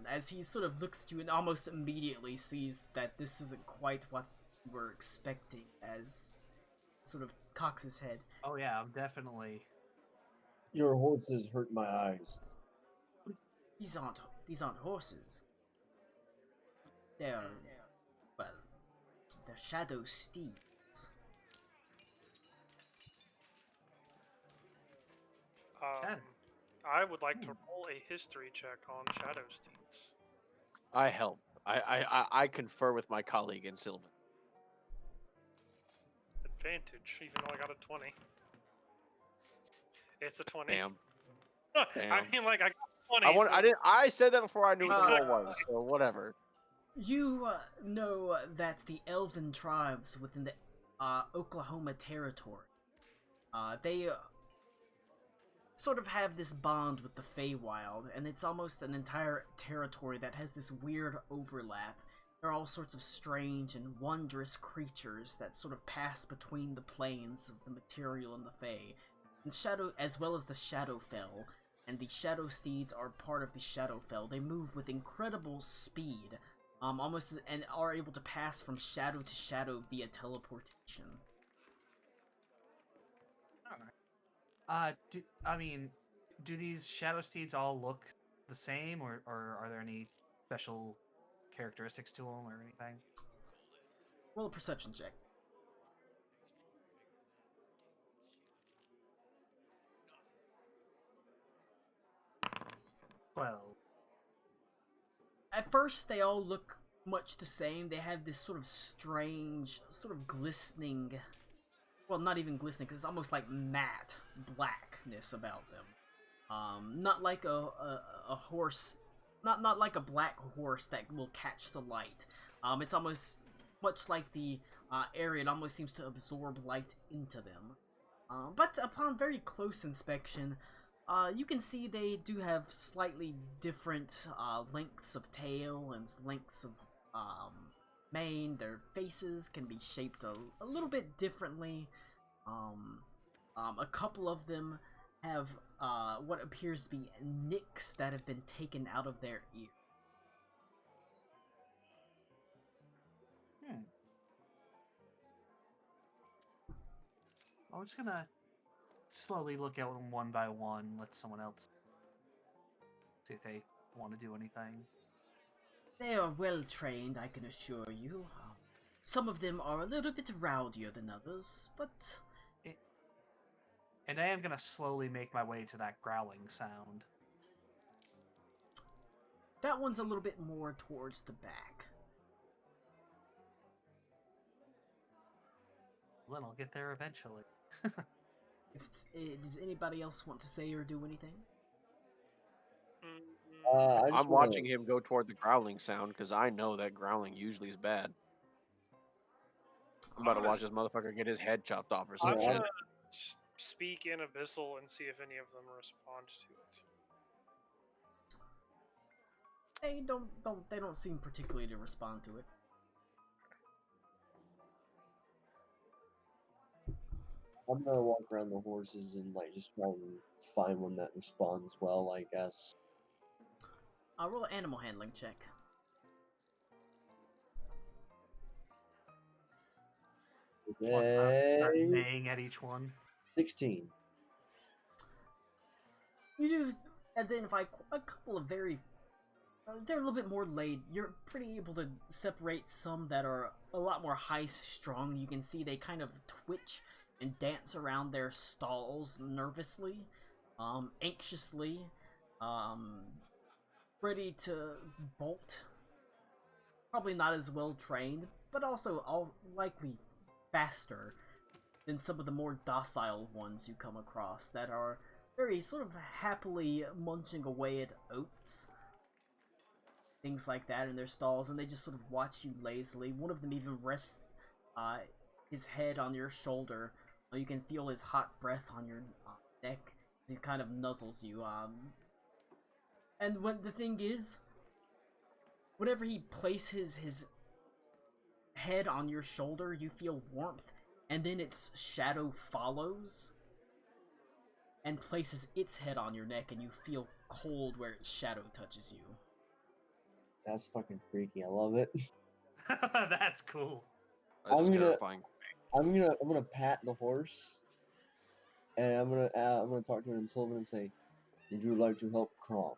As he sort of looks at you and almost immediately sees that this isn't quite what you were expecting, as sort of cocks his head. Oh yeah, I'm definitely. Your horses hurt my eyes. These aren't horses. They're, well, they're shadow steeds. Shadow. I would like to roll a history check on Shadow Steeds. I help. I confer with my colleague in Sylvan. Advantage, even though I got a 20. It's a 20. Damn. I Damn. mean, like, I got 20. I said that before I knew what the roll was, so whatever. You know that the elven tribes within the Oklahoma territory, they sort of have this bond with the Feywild, and it's almost an entire territory that has this weird overlap. There are all sorts of strange and wondrous creatures that sort of pass between the planes of the material and the Fey, and as well as the Shadowfell. And the Shadow Steeds are part of the Shadowfell. They move with incredible speed, almost, and are able to pass from shadow to shadow via teleportation. Do these shadow steeds all look the same, or are there any special characteristics to them or anything? Roll a perception check. Well, At first, they all look much the same. They have this sort of strange, sort of glistening, well, not even glistening, because it's almost like matte blackness about them. Not like a horse, not like a black horse that will catch the light. It's almost much like the area. It almost seems to absorb light into them. But upon very close inspection, you can see they do have slightly different lengths of tail and lengths of mane. Their faces can be shaped a little bit differently. A couple of them have what appears to be nicks that have been taken out of their ear. I'm just gonna slowly look at them one by one, let someone else see if they want to do anything. They are well trained, I can assure you. Some of them are a little bit rowdier than others, but And I am gonna slowly make my way to that growling sound. that one's a little bit more towards the back. Then I'll get there eventually. Does anybody else want to say or do anything? I just I'm wanna- watching him go toward the growling sound because I know that growling usually is bad. I'm about to watch this motherfucker get his head chopped off or I'm some gonna shit. speak in Abyssal and see if any of them respond to it. They don't seem particularly to respond to it. I'm gonna walk around the horses and like just try and find one that responds well, I guess. I'll roll an animal handling check. Start Okay. neighing at each one. 16. You do identify a couple of very... they're a little bit more laid. You're pretty able to separate some that are a lot more high-strung. You can see they kind of twitch and dance around their stalls nervously, anxiously, ready to bolt. Probably not as well trained, but also all likely faster than some of the more docile ones you come across that are very sort of happily munching away at oats, things like that in their stalls, and they just sort of watch you lazily. One of them even rests his head on your shoulder. You can feel his hot breath on your neck as he kind of nuzzles you. And when the thing is, whenever he places his head on your shoulder, you feel warmth, and then its shadow follows and places its head on your neck, and you feel cold where its shadow touches you. That's fucking freaky. I love it. That's cool. That's I'm gonna- terrifying. I'm gonna pat the horse, and I'm gonna talk to it in Sylvan and say, "Would you like to help crawl?"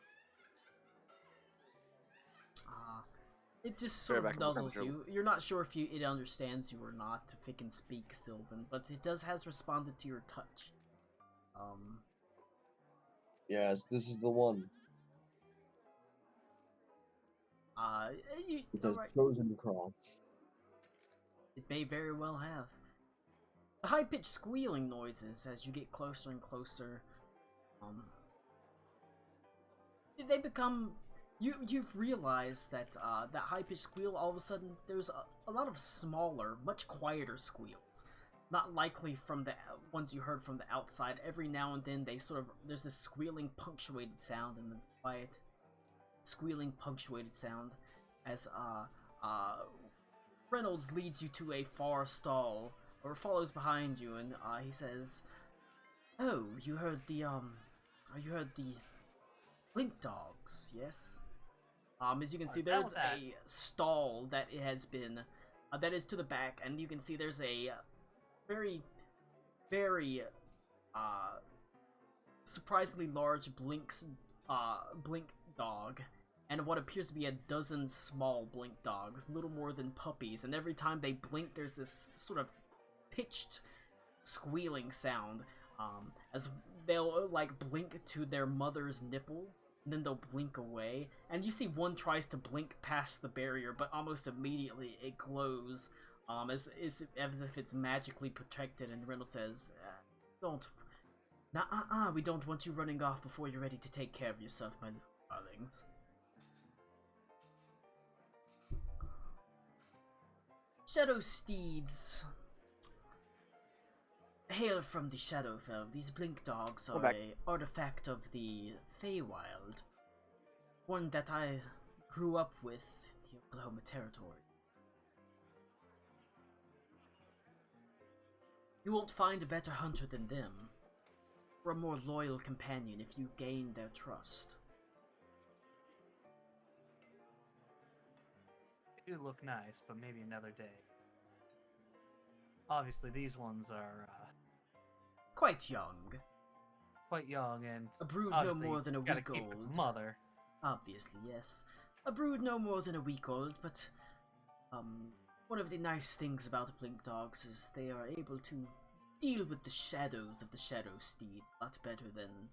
It just Straight sort back of in the nuzzles temperature. you. You're not sure if it understands you or not, if it can speak Sylvan, but it has responded to your touch. Yes, this is the one. It It has chosen to crawl. may very well have. The high-pitched squealing noises as you get closer and closer, they become... You've realized that that high-pitched squeal, all of a sudden, there's a lot of smaller, much quieter squeals. Not likely from the ones you heard from the outside. Every now and then, there's this squealing, punctuated sound, and the quiet, squealing, punctuated sound as Reynolds leads you to a far stall, or follows behind you, and he says, "Oh, you heard the Blink Dogs, yes?" As you can see, there's a stall that it has been, that is to the back, and you can see there's a very, very, surprisingly large blink dog, and what appears to be a dozen small blink dogs, little more than puppies, and every time they blink, there's this sort of pitched squealing sound, as they'll, like, blink to their mother's nipple, and then they'll blink away, and you see one tries to blink past the barrier, but almost immediately it glows, as if it's magically protected, and Reynolds says, we don't want you running off before you're ready to take care of yourself, my little darlings. Shadow steeds hail from the Shadowfell. These blink dogs are an artifact of the Feywild, one that I grew up with in the Oklahoma Territory. You won't find a better hunter than them, or a more loyal companion if you gain their trust. They do look nice, but maybe another day. Obviously, these ones are Quite young. quite young and A brood no obviously more than a gotta week keep the old. mother. Obviously, yes. A brood no more than a week old, but one of the nice things about blink dogs is they are able to deal with the shadows of the shadow steeds a lot better than,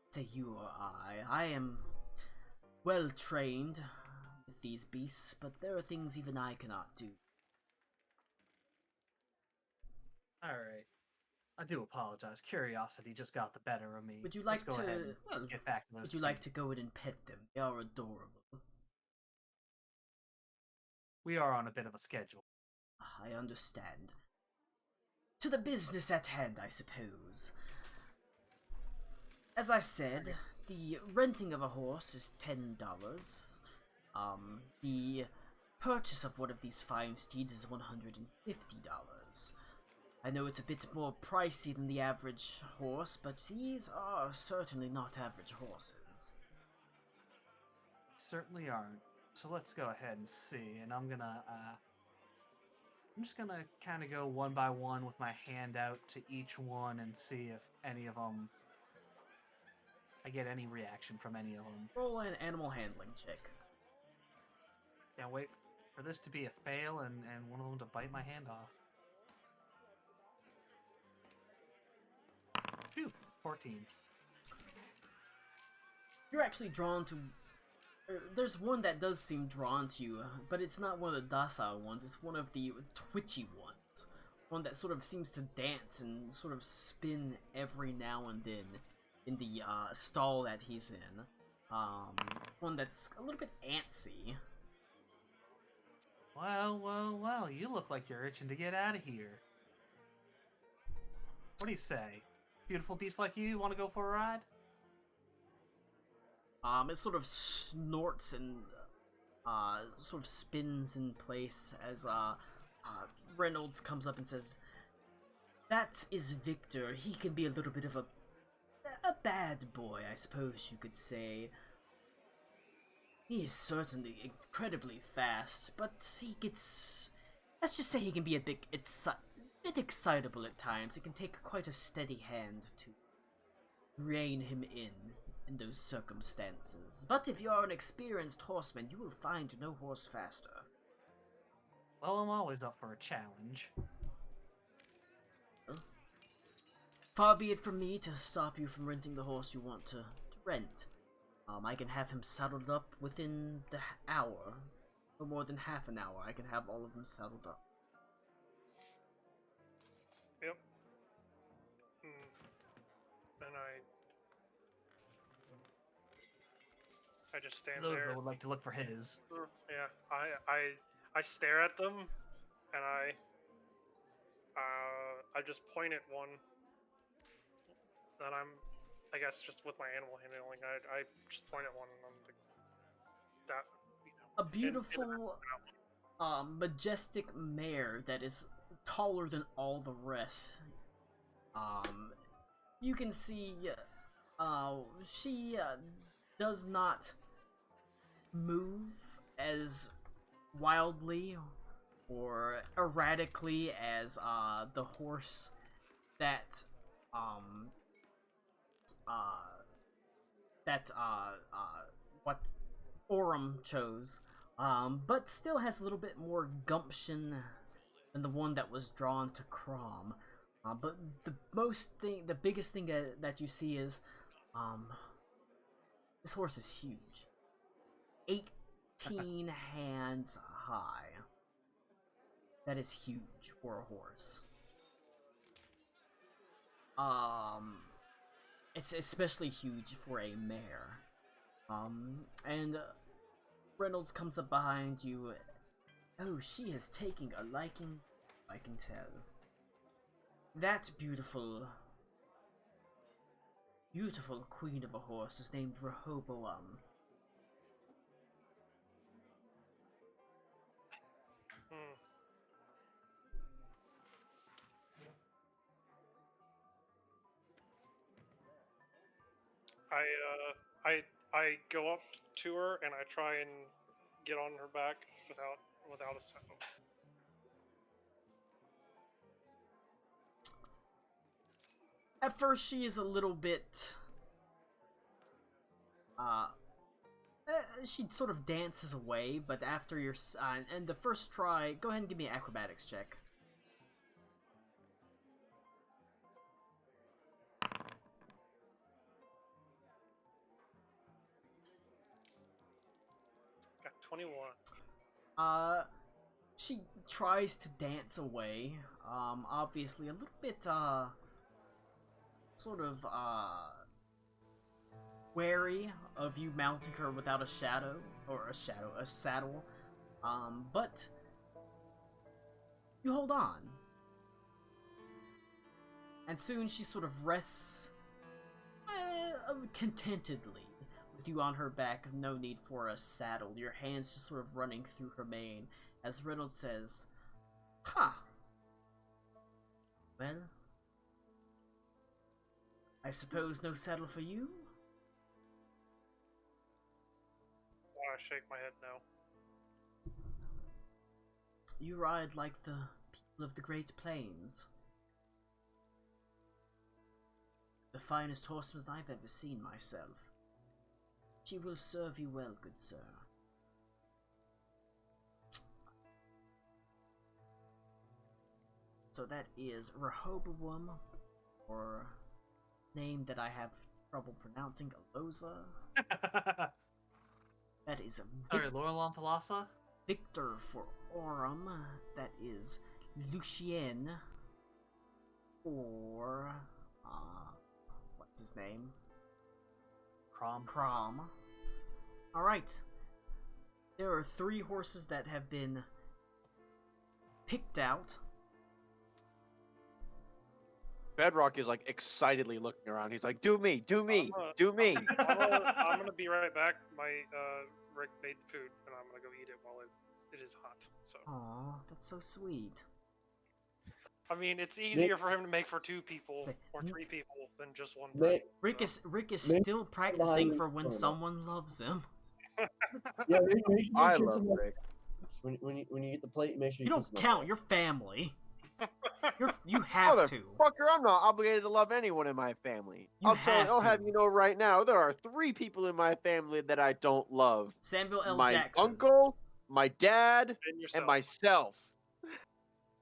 say, you or I. I am well trained with these beasts, but there are things even I cannot do. Alright. I do apologize. Curiosity just got the better of me. Would you Let's like go to, ahead and well, get back to those would you like to steeds. go in and pet them? They are adorable. We are on a bit of a schedule. I understand. To the business at hand, I suppose. As I said, the renting of a horse is $10. The purchase of one of these fine steeds is $150. I know it's a bit more pricey than the average horse, but these are certainly not average horses. Certainly aren't. So let's go ahead and see. And I'm just gonna kind of go one by one with my hand out to each one and see if any of them, I get any reaction from any of them. Roll an animal handling check. Can't wait for this to be a fail and one of them to bite my hand off. Phew, 14. You're actually drawn to... there's one that does seem drawn to you, but it's not one of the docile ones, it's one of the twitchy ones. One that sort of seems to dance and sort of spin every now and then in the stall that he's in. One that's a little bit antsy. Well, you look like you're itching to get out of here. What do you say? Beautiful beast like you want to go for a ride? It sort of snorts and sort of spins in place as Reynolds comes up and says, "That is Victor. He can be a little bit of a bad boy, I suppose you could say. He is certainly incredibly fast, but he gets... let's just say he can be a bit excitable at times. It can take quite a steady hand to rein him in those circumstances. But if you are an experienced horseman, you will find no horse faster." Well, I'm always up for a challenge. Far be it from me to stop you from renting the horse you want to rent. I can have him saddled up within the hour. No more than half an hour, I can have all of them saddled up. Yep. And I just stand there. Ludwig would like to look for his. Yeah, I stare at them, and I just point at one. And I guess just with my animal handling, I just point at one, and I'm like, that, you know. A beautiful, majestic mare that is taller than all the rest. You can see, she does not move as wildly or erratically as the horse that what Orem chose, but still has a little bit more gumption than the one that was drawn to Crom. But the biggest thing that you see is, this horse is huge. 18 hands high. That is huge for a horse. It's especially huge for a mare. And Reynolds comes up behind you. "Oh, she is taking a liking, I can tell. That beautiful queen of a horse is named Rehoboam." I go up to her and I try and get on her back without a saddle. At first, she is a little bit, she sort of dances away, but after your and the first try, go ahead and give me an acrobatics check. Got 21. She tries to dance away. Obviously a little bit sort of wary of you mounting her without a saddle. But you hold on. And soon she sort of rests contentedly with you on her back, no need for a saddle. Your hands just sort of running through her mane as Reynolds says, "Ha! Well, I suppose no saddle for you?" I shake my head no. You ride like the people of the Great Plains. The finest horseman I've ever seen myself. She will serve you well, good sir. So that is Rehoboam, or name that I have trouble pronouncing, Aloza. That is Sorry, Laurelon Thalassa? Victor for Aurum. That is Lucien. Or what's his name? Crom. Alright. There are 3 horses that have been picked out. Bedrock is like excitedly looking around. He's like, "Do me, do me, do me." I'm gonna be right back. My Rick made the food, and I'm gonna go eat it while it is hot. So. Aw, that's so sweet. I mean, it's easier for him to make for 2 people or 3 people than just one person. Rick is still practicing for when someone loves him. Yeah, make sure you I kiss love him Rick. when you get the plate. Make sure You you kiss don't him. count. You're family. You have to. Motherfucker, I'm not obligated to love anyone in my family. You I'll have have to. you know right now, there are 3 people in my family that I don't love. Samuel L. My Jackson. uncle, my dad, And yourself. and myself.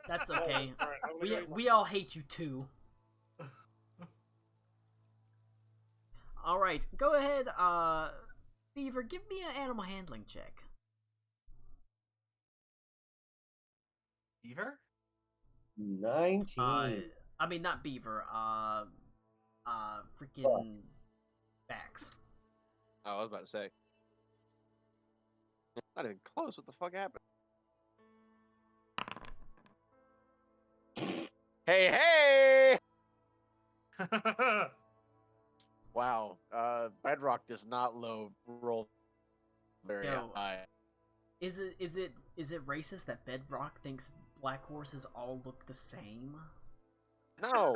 That's okay. Alright, I'm gonna go eat We all hate you too. Alright, go ahead, Beaver, give me an animal handling check. Beaver? 19. I mean, not Beaver, freaking Bax. Oh, I was about to say. Not even close. What the fuck happened? Hey! Wow. Bedrock does not roll very Yo. high. Is it racist that Bedrock thinks black horses all look the same? No.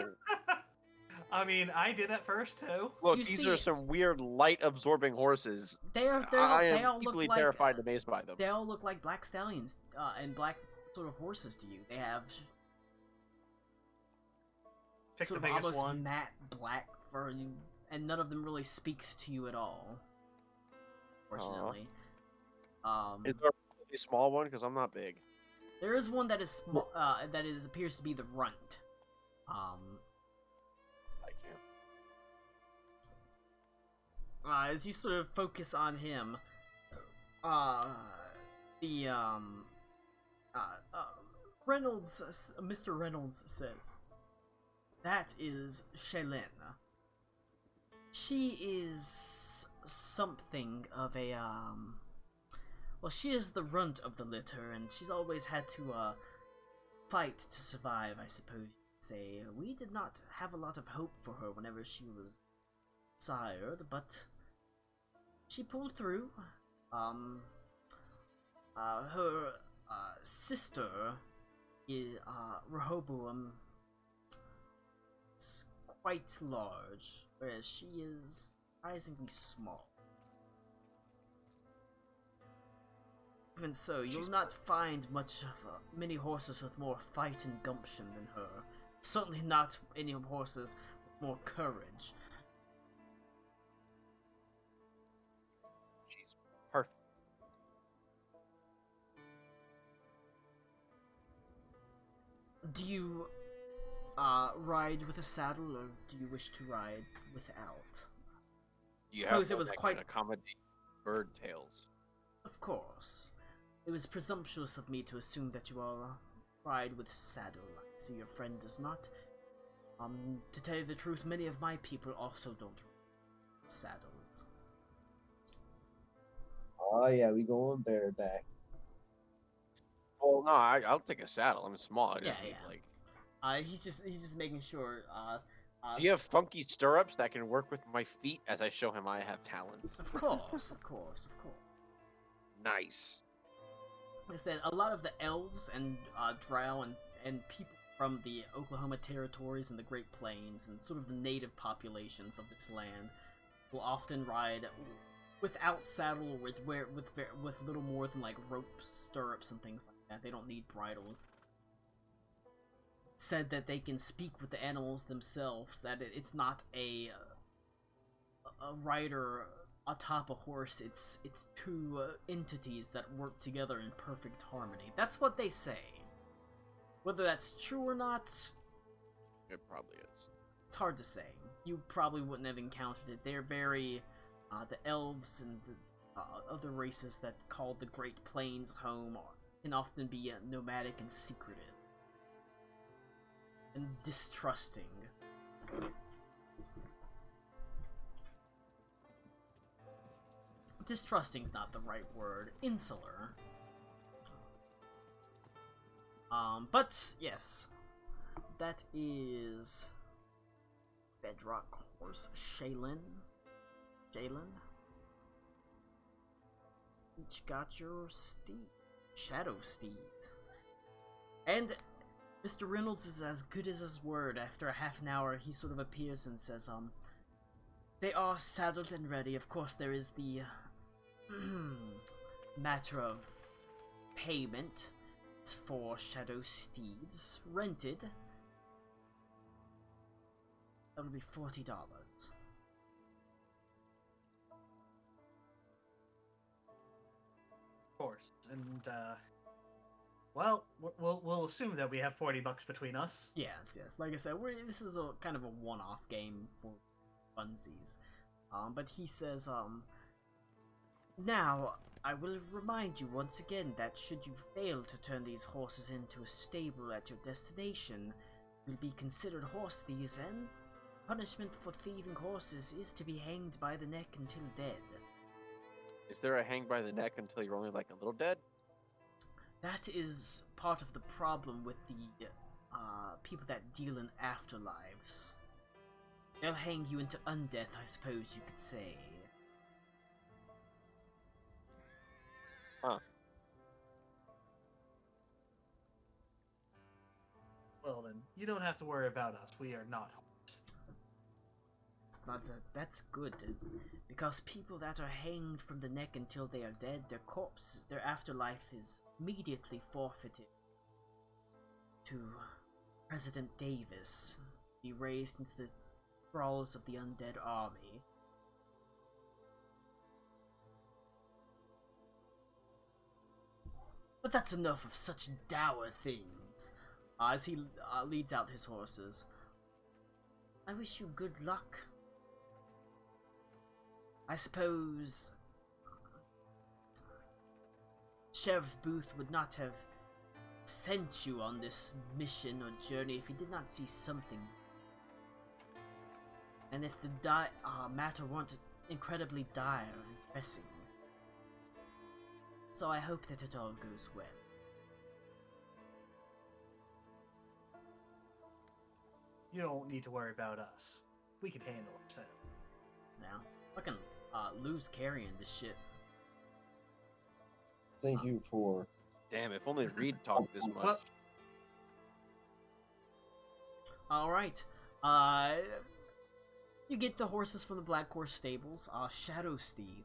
I mean, I did at first too. Look, You these see- are some weird light-absorbing horses. They I all am look equally like terrified and amazed by them. they all look like black stallions and black sort of horses to you. They have Pick sort the of biggest almost one. matte black fur, and none of them really speaks to you at all. Fortunately, Is there a really small one? Because I'm not big. there is one that is small. That is appears to be the runt. I can't. As you sort of focus on him, Mr. Reynolds says, "That is Shaylin. She is something of a, well, she is the runt of the litter, and she's always had to, fight to survive, I suppose you'd say. We did not have a lot of hope for her whenever she was sired, but she pulled through. Her sister, Rehoboam, is quite large, whereas she is surprisingly small. Even so, you'll not find many horses with more fight and gumption than her. Certainly not any horses with more courage. Do you ride with a saddle, or do you wish to ride without? You Suppose have it was that quite. can accommodate bird tails. Of course. It was presumptuous of me to assume that you all ride with saddle. I see your friend does not. To tell you the truth, many of my people also don't ride with saddles. Oh yeah, we going bareback. Well, no, I'll take a saddle. I'm small. I just Yeah, need yeah. like. He's just making sure. Do you have funky stirrups that can work with my feet? As I show him, I have talents. Of course, of course, of course. Nice. Like I said, a lot of the elves and drow and people from the Oklahoma territories and the Great Plains and sort of the native populations of this land will often ride without saddle or with little more than like rope stirrups and things like that. They don't need bridles. Said that they can speak with the animals themselves. That it's not a rider atop a horse. It's two entities that work together in perfect harmony. That's what they say. Whether that's true or not, It probably is. it's hard to say. You probably wouldn't have encountered it. They're very the elves and the other races that call the Great Plains home can often be nomadic and secretive and distrusting. Distrusting's not the right word. Insular. But yes, that is Bedrock Horse Shaylin. Each got your steed, Shadow Steed, and Mr. Reynolds is as good as his word. After a half an hour, he sort of appears and says, they are saddled and ready. Of course, there is the matter of payment. It's for Shadow Steeds. Rented. That'll be $40. Of course. And, well, we'll assume that we have $40 between us. Yes. Like I said, this is a kind of a one-off game for funsies. But he says, now, I will remind you once again that should you fail to turn these horses into a stable at your destination, you'll be considered horse thieves, and punishment for thieving horses is to be hanged by the neck until dead. Is there a hang by the neck until you're only like a little dead? That is part of the problem with the people that deal in afterlives. They'll hang you into undeath, I suppose you could say. Huh. Well then, you don't have to worry about us. We are not horse. That's good, because people that are hanged from the neck until they are dead, their afterlife is immediately forfeited to President Davis, be raised into the thralls of the undead army. But that's enough of such dour things. As he leads out his horses. I wish you good luck. I suppose Sheriff Booth would not have sent you on this mission or journey if he did not see something. And if the matter weren't incredibly dire and pressing. So I hope that it all goes well. You don't need to worry about us. We can handle ourselves. Now, fucking Lou's carrying this shit. Thank you for. Damn, if only Reed talked this much. Alright. You get the horses from the Black Horse stables. Shadow Steed.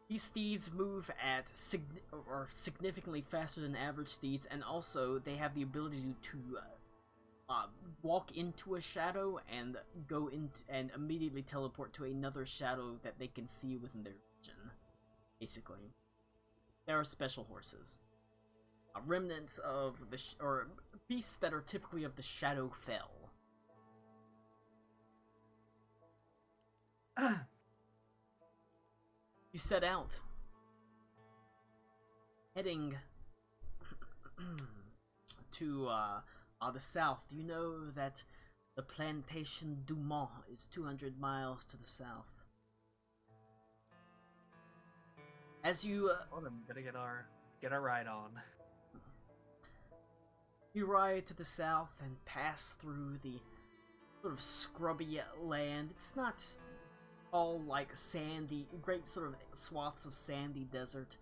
These steeds move at significantly faster than average steeds, and also they have the ability to walk into a shadow and go into and immediately teleport to another shadow that they can see within their vision. Basically, there are special horses. remnants of or beasts that are typically of the Shadowfell. You set out, heading to the south. You know that the plantation Dumont is 200 miles to the south. As you Well, then we gotta get our ride on. you ride to the south and pass through the sort of scrubby land. It's not all like sandy, great sort of swaths of sandy desert.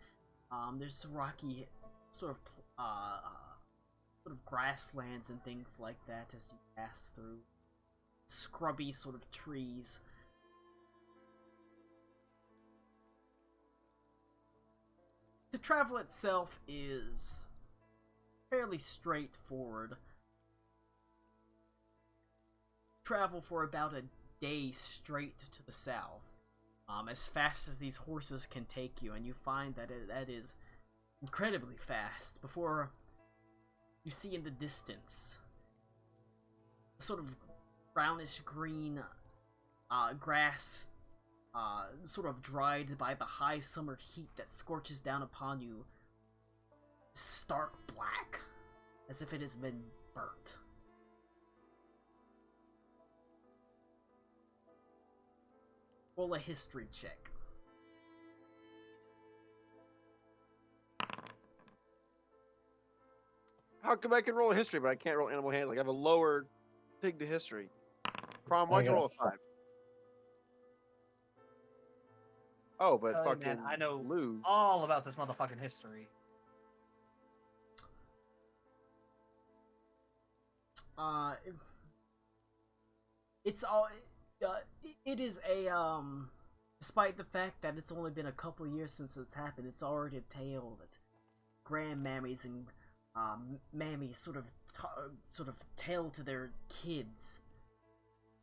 There's rocky sort of grasslands and things like that as you pass through scrubby sort of trees. The travel itself is fairly straightforward. Travel for about a day straight to the south, as fast as these horses can take you, and you find that that is incredibly fast. Before you see in the distance sort of brownish green grass, sort of dried by the high summer heat that scorches down upon you, stark black, as if it has been burnt. Roll a history check. How come I can roll a history, but I can't roll animal handling? I have a lower thing to history. Prom, why'd you I got roll a 5? Oh, but Tell you, fucking man, I know Lou. all about this motherfucking history. It's all. It is a Despite the fact that it's only been a couple of years since it's happened, it's already a tale that grandmammies and mammies sort of tell to their kids.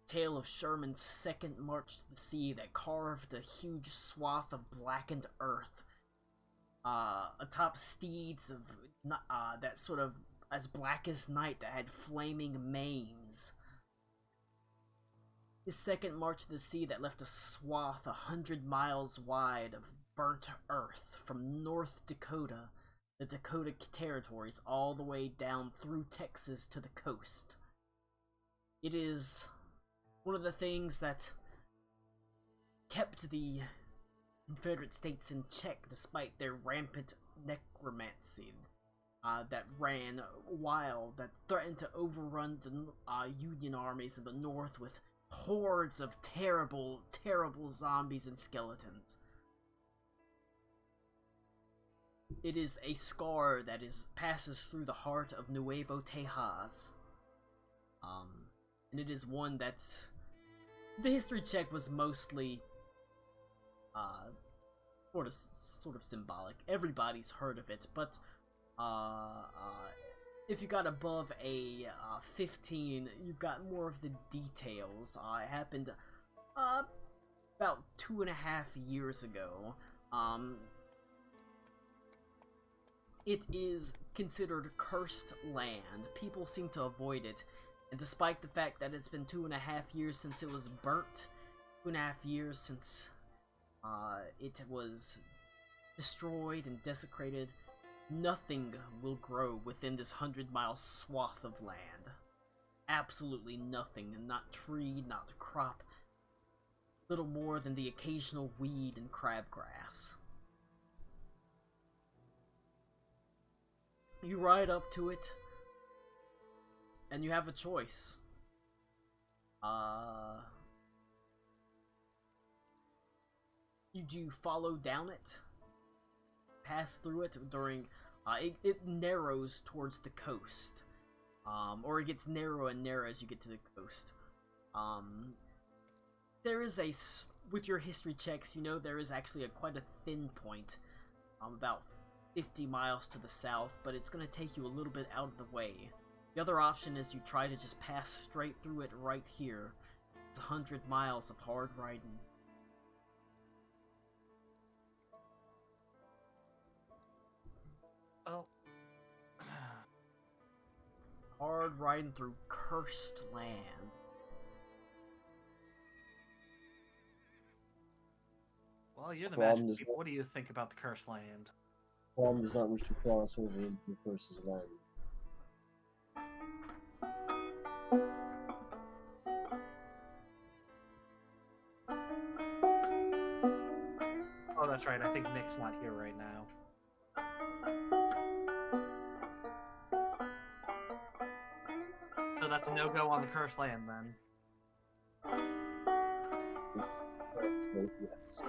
Tale of Sherman's second march to the sea that carved a huge swath of blackened earth atop steeds of that sort of as black as night that had flaming manes. His second march to the sea that left a swath 100 miles wide of burnt earth from North Dakota, the Dakota Territories, all the way down through Texas to the coast. It is one of the things that kept the Confederate States in check despite their rampant necromancy that ran wild, that threatened to overrun the Union armies in the North with hordes of terrible, terrible zombies and skeletons. It is a scar that passes through the heart of Nuevo Tejas. And it is one that's... The history check was mostly sort of symbolic. Everybody's heard of it, but if you got above a 15, you've got more of the details. It happened about 2.5 years ago. It is considered cursed land. People seem to avoid it, and despite the fact that it's been 2.5 years since it was burnt, 2.5 years since it was destroyed and desecrated, nothing will grow within this 100-mile swath of land. Absolutely nothing, not tree, not crop. Little more than the occasional weed and crabgrass. You ride up to it, and you have a choice. Do you follow down it? Pass through it during... it narrows towards the coast. Or it gets narrow and narrow as you get to the coast. There is a... With your history checks, you know there is actually quite a thin point. About 50 miles to the south, but it's going to take you a little bit out of the way. The other option is you try to just pass straight through it right here. It's 100 miles of hard riding. Well, hard riding through cursed land. Well, you're the Problem magic is people. What do you think about the cursed land? Qualm does not wish to cross over into the curse's land. Oh, that's right. I think Nick's not here right now. So that's a no-go on the cursed land, then. Yes.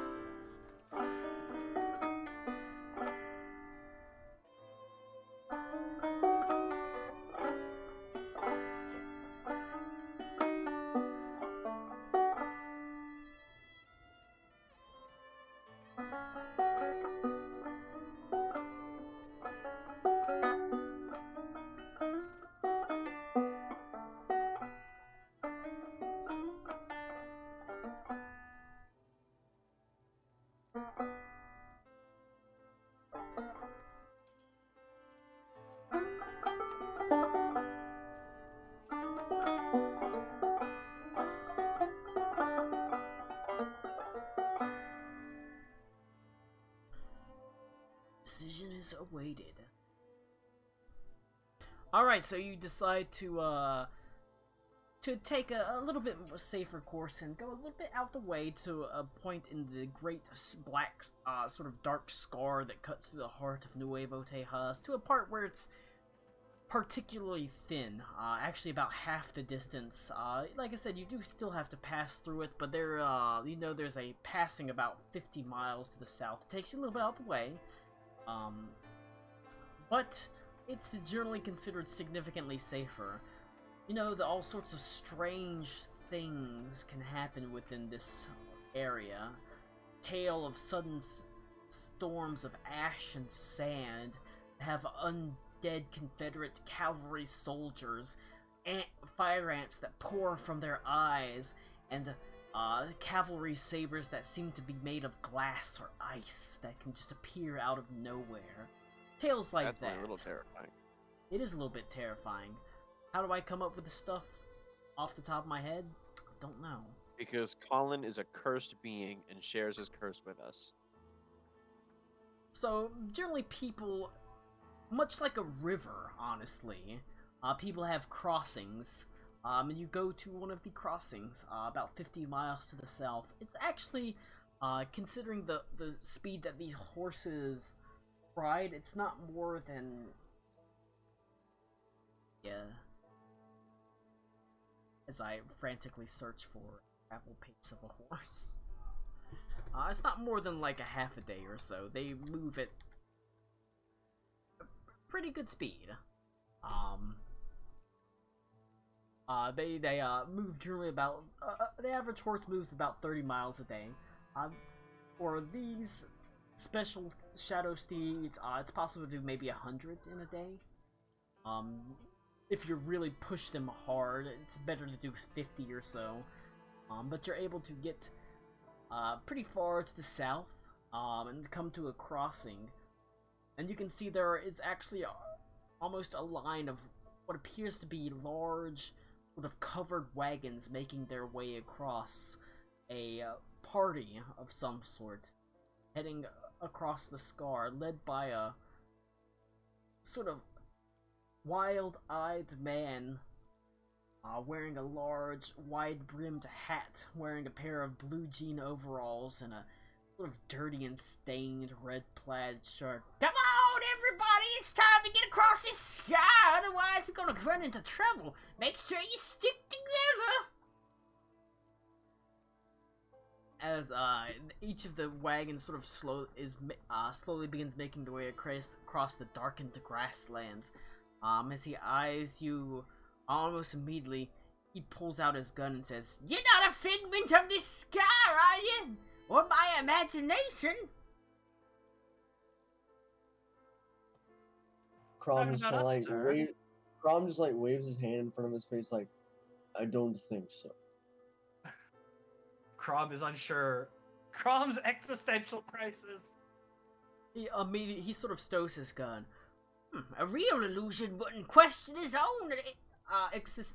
Decision is awaited. Alright, so you decide to take a little bit more safer course and go a little bit out the way to a point in the great black, sort of dark scar that cuts through the heart of Nuevo Tejas, to a part where it's particularly thin, actually about half the distance. Like I said, you do still have to pass through it, but there, you know, there's a passing about 50 miles to the south. It takes you a little bit out the way, but it's generally considered significantly safer. You know, all sorts of strange things can happen within this area. Tale of sudden storms of ash and sand, have undead Confederate cavalry soldiers, fire ants that pour from their eyes, and cavalry sabers that seem to be made of glass or ice that can just appear out of nowhere. Tales like that. That's a little terrifying. It is a little bit terrifying. How do I come up with this stuff off the top of my head? I don't know. Because Colin is a cursed being and shares his curse with us. So, generally people, much like a river, honestly, people have crossings, and you go to one of the crossings, about 50 miles to the south. It's actually, considering the speed that these horses ride, it's not more than, yeah, as I frantically search for travel pace of a horse. It's not more than like a half a day or so. They move at a pretty good speed. They move generally about, the average horse moves about 30 miles a day. For these special shadow steeds, it's possible to do maybe 100 in a day. If you really push them hard, it's better to do 50 or so. But you're able to get pretty far to the south, and come to a crossing. And you can see there is actually almost a line of what appears to be large, sort of covered wagons making their way across, a party of some sort, heading across the scar, led by a sort of wild-eyed man, wearing a large, wide-brimmed hat, wearing a pair of blue jean overalls and a sort of dirty and stained red plaid shirt. Come on, everybody! It's time to get across this sky, otherwise we're gonna run into trouble. Make sure you stick together! As each of the wagons sort of slowly begins making their way across the darkened grasslands. As he eyes you, almost immediately, he pulls out his gun and says, "You're not a figment of this sky, are you? Or my imagination?" Crom Talking just about kind of us, like sir. Crom just like waves his hand in front of his face like, I don't think so. Crom is unsure. Crom's existential crisis. He sort of stows his gun. A real illusion wouldn't question his own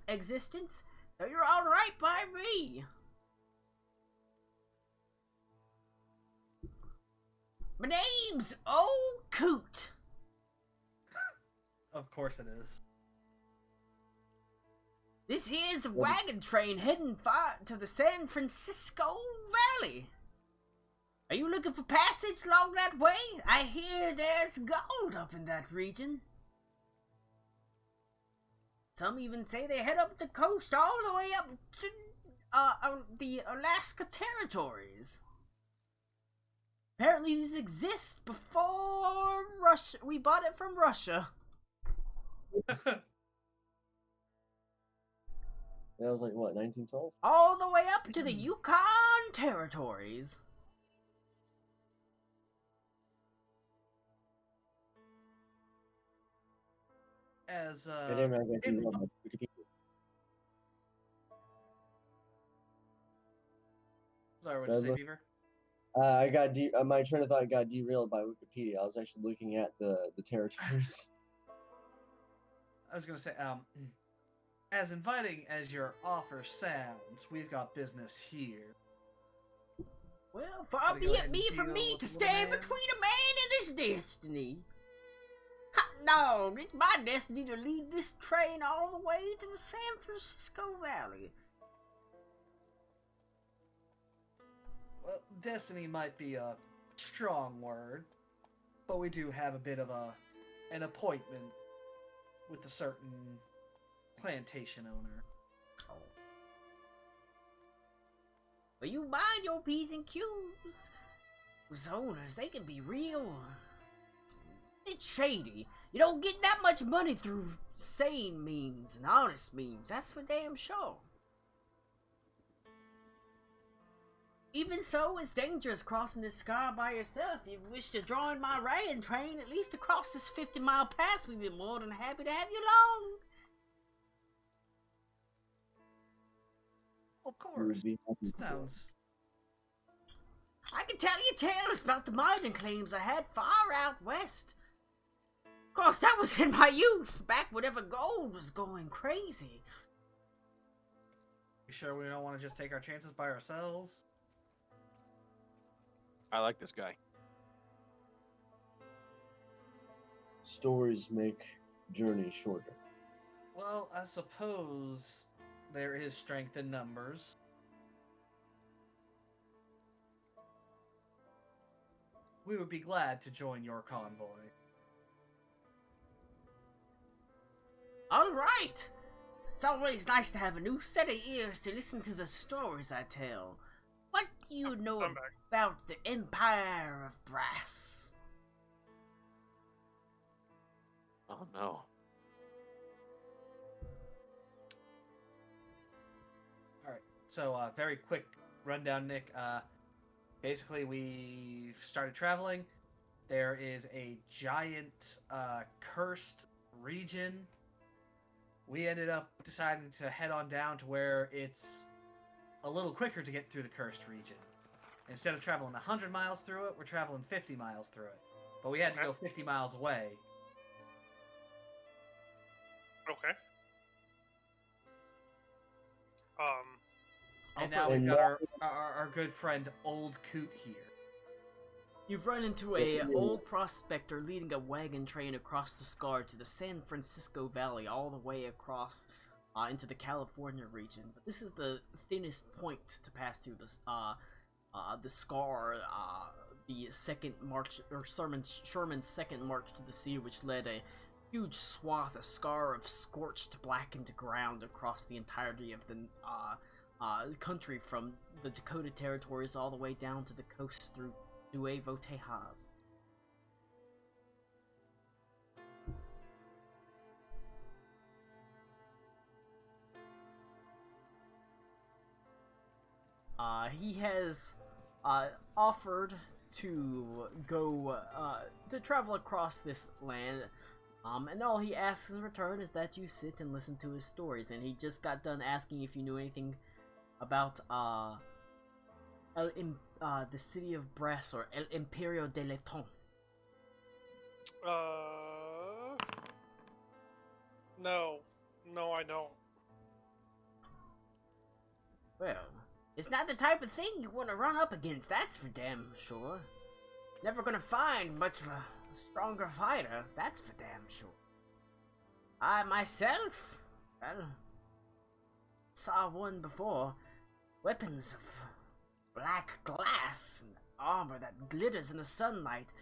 existence, so you're all right by me. My name's Old Coot. Of course it is. This here's a wagon train heading to the San Francisco Valley. Are you looking for passage along that way? I hear there's gold up in that region. Some even say they head up the coast all the way up to the Alaska territories. Apparently these exist before Russia. We bought it from Russia. That was like, what, 1912? All the way up to the Yukon territories. As God damn it, I got derailed by Wikipedia. Sorry, what'd you say, Beaver? My train of thought got derailed by Wikipedia. I was actually looking at the territories. I was gonna say, as inviting as your offer sounds, we've got business here. Well, far be it for me to stand between a man and his destiny. Hot dog, it's my destiny to lead this train all the way to the San Francisco Valley. Well, destiny might be a strong word, but we do have a bit of an appointment with a certain plantation owner. Oh. Well, you mind your P's and Q's. Those owners, they can be real. It's shady. You don't get that much money through sane means and honest means. That's for damn sure. Even so, it's dangerous crossing this sky by yourself. If you wish to join my wagon train, at least across this 50-mile pass, we'd be more than happy to have you along. Of course. Sounds. I can tell you tales about the mining claims I had far out west. Of course, that was in my youth, back whenever gold was going crazy. You sure we don't want to just take our chances by ourselves? I like this guy. Stories make journeys shorter. Well, I suppose there is strength in numbers. We would be glad to join your convoy. All right. It's always nice to have a new set of ears to listen to the stories I tell. What do you know I'm back. about the Empire of Brass? Oh no. Alright, so very quick rundown, Nick. Basically, we've started traveling. There is a giant cursed region. We ended up deciding to head on down to where it's a little quicker to get through the cursed region. Instead of traveling 100 miles through it, we're traveling 50 miles through it. But we had to go 50 miles away. Okay. And Also, now we've got our good friend Old Coot here. you've run into a old prospector leading a wagon train across the scar to the San Francisco Valley, all the way across into the California region. But this is the thinnest point to pass through the scar, the second march, or Sherman's second march to the sea, which led a huge swath, a scar of scorched, blackened ground across the entirety of the country, from the Dakota territories all the way down to the coast through Nuevo Tejas. He has offered to go to travel across this land, and all he asks in return is that you sit and listen to his stories. And he just got done asking if you knew anything about the city of Brass, or El Imperio de Letton. No. No, I don't. Well, it's not the type of thing you want to run up against, that's for damn sure. Never gonna find much of a stronger fighter, that's for damn sure. I myself, well, saw one before. Weapons of black glass and armor that glitters in the sunlight,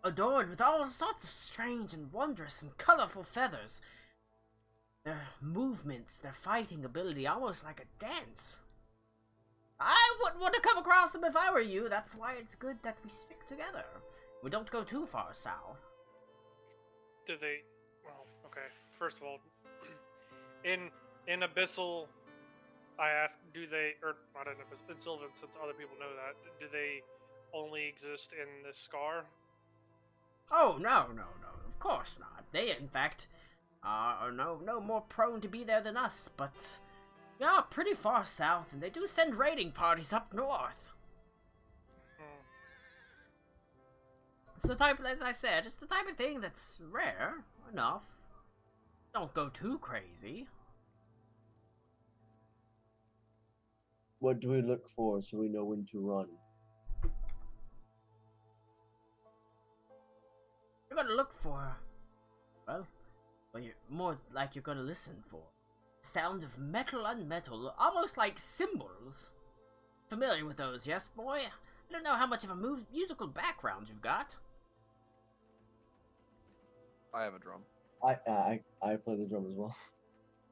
adorned with all sorts of strange and wondrous and colorful feathers. Their movements, their fighting ability, almost like a dance. I wouldn't want to come across them if I were you. That's why it's good that we stick together. We don't go too far south. Do they? Well, okay. First of all, in Abyssal, I ask, do they, or not in Abyssal, in Sylvan, since other people know that, do they only exist in the Scar? Oh, no. Of course not. They, in fact, are no more prone to be there than us, but we are pretty far south, and they do send raiding parties up north. It's the type, as I said, it's the type of thing that's rare enough. Don't go too crazy. What do we look for so we know when to run? You're gonna look for, well, you're more like you're gonna listen for. Sound of metal on metal, almost like cymbals. Familiar with those, yes, boy? I don't know how much of a musical background you've got. I have a drum. I play the drum as well.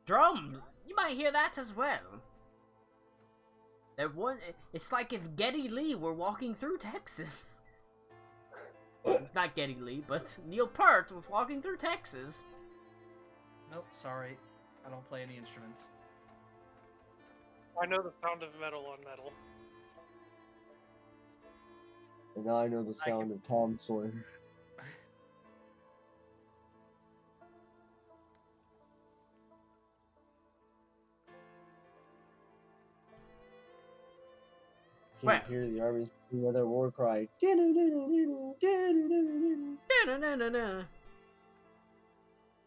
Drums! You might hear that as well. It's like if Geddy Lee were walking through Texas. Not Geddy Lee, but Neil Peart was walking through Texas. Nope, sorry. I don't play any instruments. I know the sound of metal on metal. And now I know the sound of Tom Sawyer. Well. Can't hear the armies with their war cry.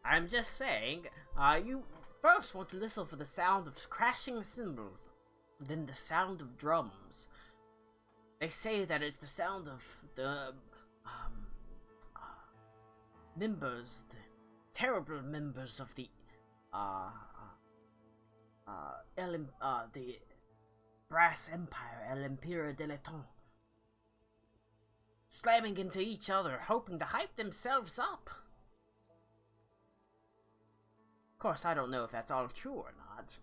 I'm just saying, you first want to listen for the sound of crashing cymbals, then the sound of drums. They say that it's the sound of the members, the terrible members of the Brass Empire, El Imperio Dilettante, slamming into each other, hoping to hype themselves up. Of course, I don't know if that's all true or not. To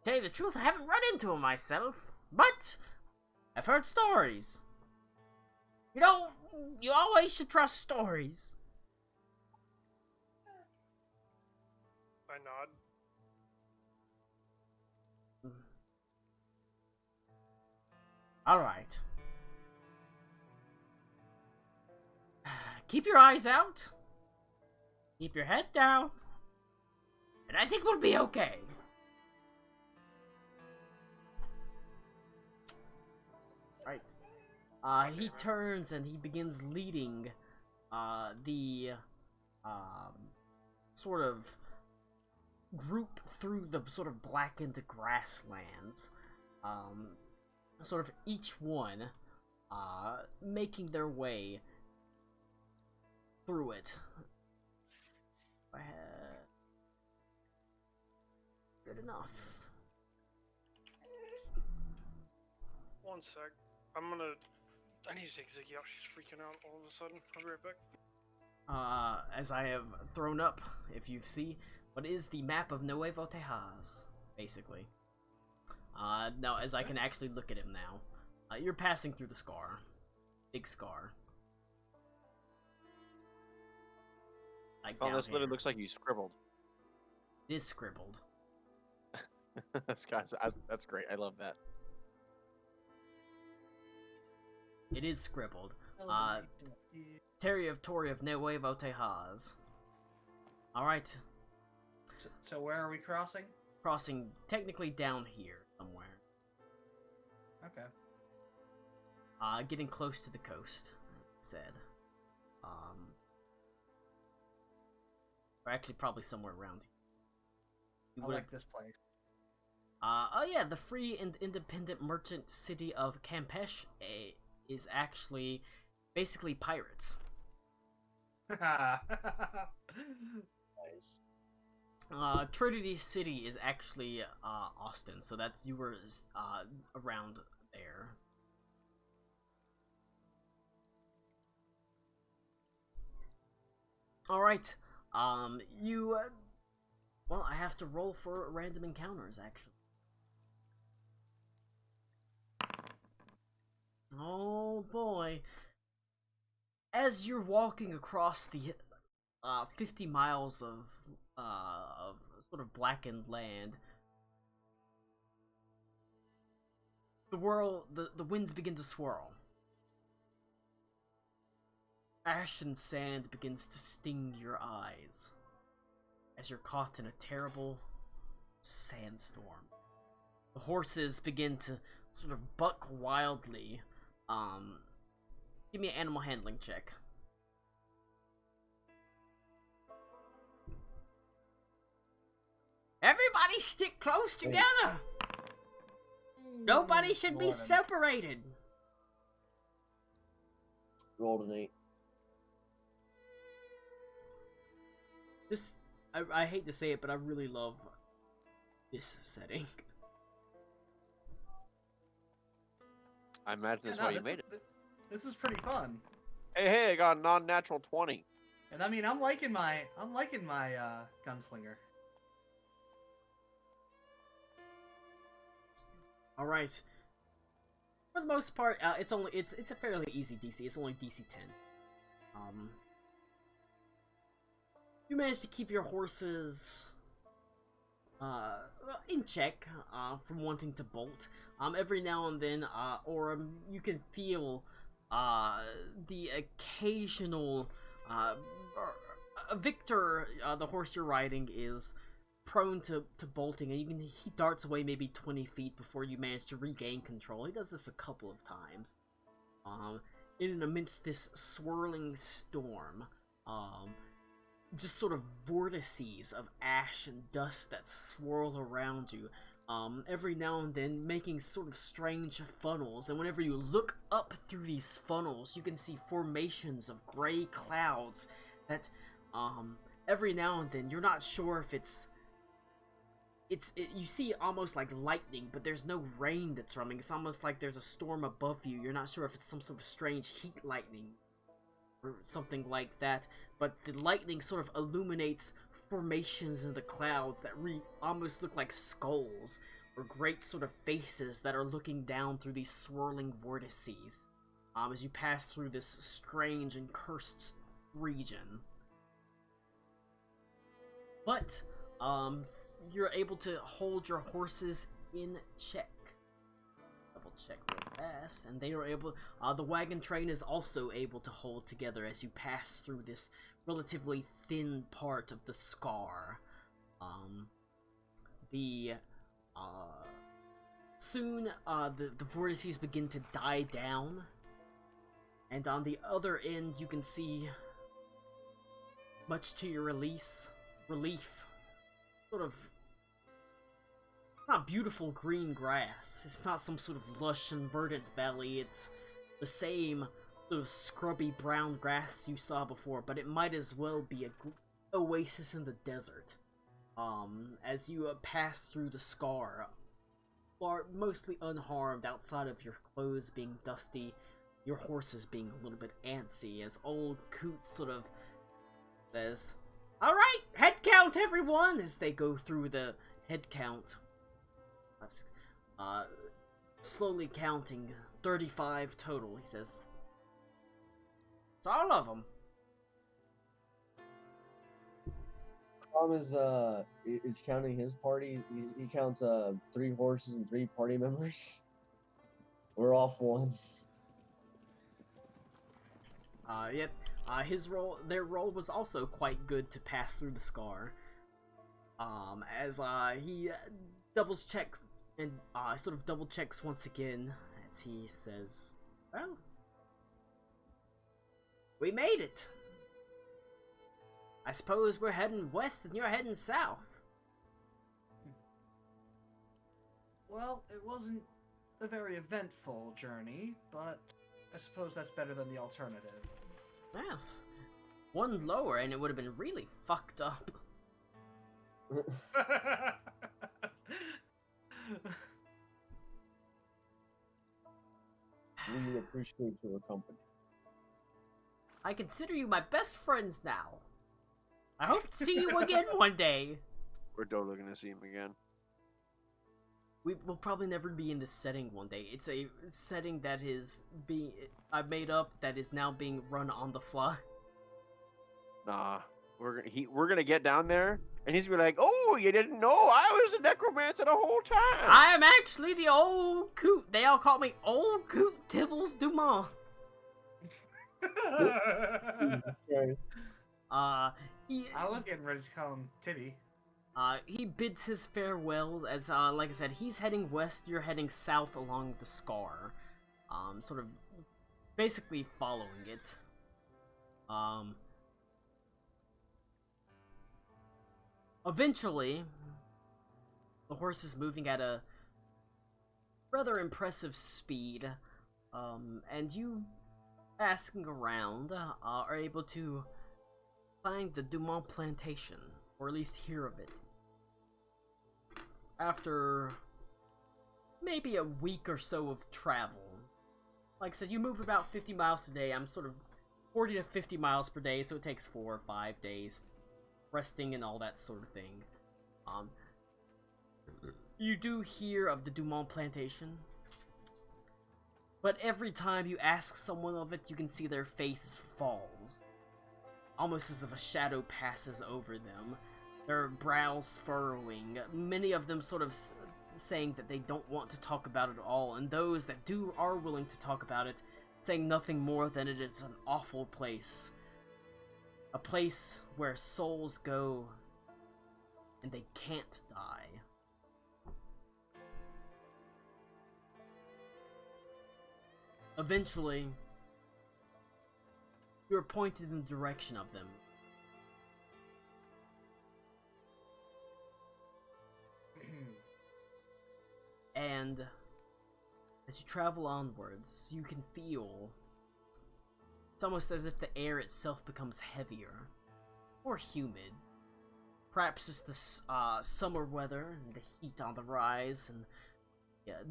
tell you the truth, I haven't run into them myself, but I've heard stories. You know, you always should trust stories. I nod. Alright. Keep your eyes out. Keep your head down. And I think we'll be okay. Right. He turns and he begins leading the sort of group through the sort of blackened grasslands. Sort of each one making their way through it. Good enough. One sec. I need to take Ziggy out. She's freaking out all of a sudden. I'll be right back. As I have thrown up, if you see, what is the map of Nuevo Tejas, basically. Now, as I can actually look at him now, you're passing through the scar. Big scar. Like Oh, down this literally here. looks like you scribbled. It is scribbled. That's great. I love that. It is scribbled. Territory of Nuevo Tejas. Alright. So where are we crossing? Crossing technically down here somewhere. Okay. Getting close to the coast, it said. Or actually, probably somewhere around here. You I would've- like this place. Oh yeah, the free and independent merchant city of Campeche is actually basically pirates. Nice. Trinity City is actually Austin, so that's you were around there. All right. You. Well, I have to roll for random encounters actually. Oh boy. As you're walking across the 50 miles of sort of blackened land, the winds begin to swirl. Ash and sand begins to sting your eyes as you're caught in a terrible sandstorm. The horses begin to sort of buck wildly. Give me an animal handling check. Everybody stick close together! Nobody should be separated! Rolled an 8. This, I hate to say it, but I really love this setting. I imagine that's why you made it. This is pretty fun. Hey, I got a non-natural 20. And I mean, I'm liking my gunslinger. All right. For the most part, it's a fairly easy DC. It's only DC 10. You manage to keep your horses in check from wanting to bolt. Every now and then, you can feel the occasional Victor, the horse you're riding, is prone to bolting, and he darts away maybe 20 feet before you manage to regain control. He does this a couple of times. In and amidst this swirling storm, just sort of vortices of ash and dust that swirl around you, every now and then making sort of strange funnels, and whenever you look up through these funnels, you can see formations of gray clouds that, every now and then, you're not sure if you see almost like lightning, but there's no rain that's running. It's almost like there's a storm above you. You're not sure if it's some sort of strange heat lightning or something like that, but the lightning sort of illuminates formations in the clouds that almost look like skulls or great sort of faces that are looking down through these swirling vortices as you pass through this strange and cursed region. But you're able to hold your horses in check. Double check real fast, and they are able. The wagon train is also able to hold together as you pass through this relatively thin part of the scar. Soon the vortices begin to die down, and on the other end you can see, much to your relief, sort of not beautiful green grass. It's not some sort of lush and verdant valley. It's the same sort of scrubby brown grass you saw before, but it might as well be a oasis in the desert. As you pass through the scar, are mostly unharmed outside of your clothes being dusty, your horses being a little bit antsy, as old Coot sort of says, "Alright, head count everyone!" as they go through the head count. Slowly counting 35 total, he says. It's all of them. Tom is counting his party. He counts 3 horses and 3 party members. We're off 1. Yep. Their roll was also quite good to pass through the scar. As he doubles checks and sort of double checks once again as he says, "Well, we made it. I suppose we're heading west and you're heading south. Well, it wasn't a very eventful journey, but I suppose that's better than the alternative. Yes. One lower and it would have been really fucked up. We appreciate your company. I consider you my best friends now. I hope to see you again one day. We're totally gonna see him again. We will probably never be in this setting one day. It's a setting that is I've made up that is now being run on the fly. Nah, we're gonna get down there, and he's gonna be like, "Oh, you didn't know I was a necromancer the whole time." I am actually the old coot. They all call me Old Coot Tibbles Dumont. Jesus Christ. I was getting ready to call him Tibby. He bids his farewells as, like I said, he's heading west, you're heading south along the Scar. Sort of basically following it. Eventually, the horse is moving at a rather impressive speed, and you, asking around, are able to find the Dumont plantation, or at least hear of it. After maybe a week or so of travel, like I said, you move about 50 miles per day. I'm sort of 40 to 50 miles per day, so it takes 4 or 5 days, resting and all that sort of thing. You do hear of the Dumont plantation, but every time you ask someone of it, you can see their face falls, almost as if a shadow passes over them, their brows furrowing, many of them sort of saying that they don't want to talk about it at all, and those that are willing to talk about it, saying nothing more than it is an awful place. A place where souls go and they can't die. Eventually, you are pointed in the direction of them. And as you travel onwards, you can feel it's almost as if the air itself becomes heavier, more humid. Perhaps it's the summer weather and the heat on the rise and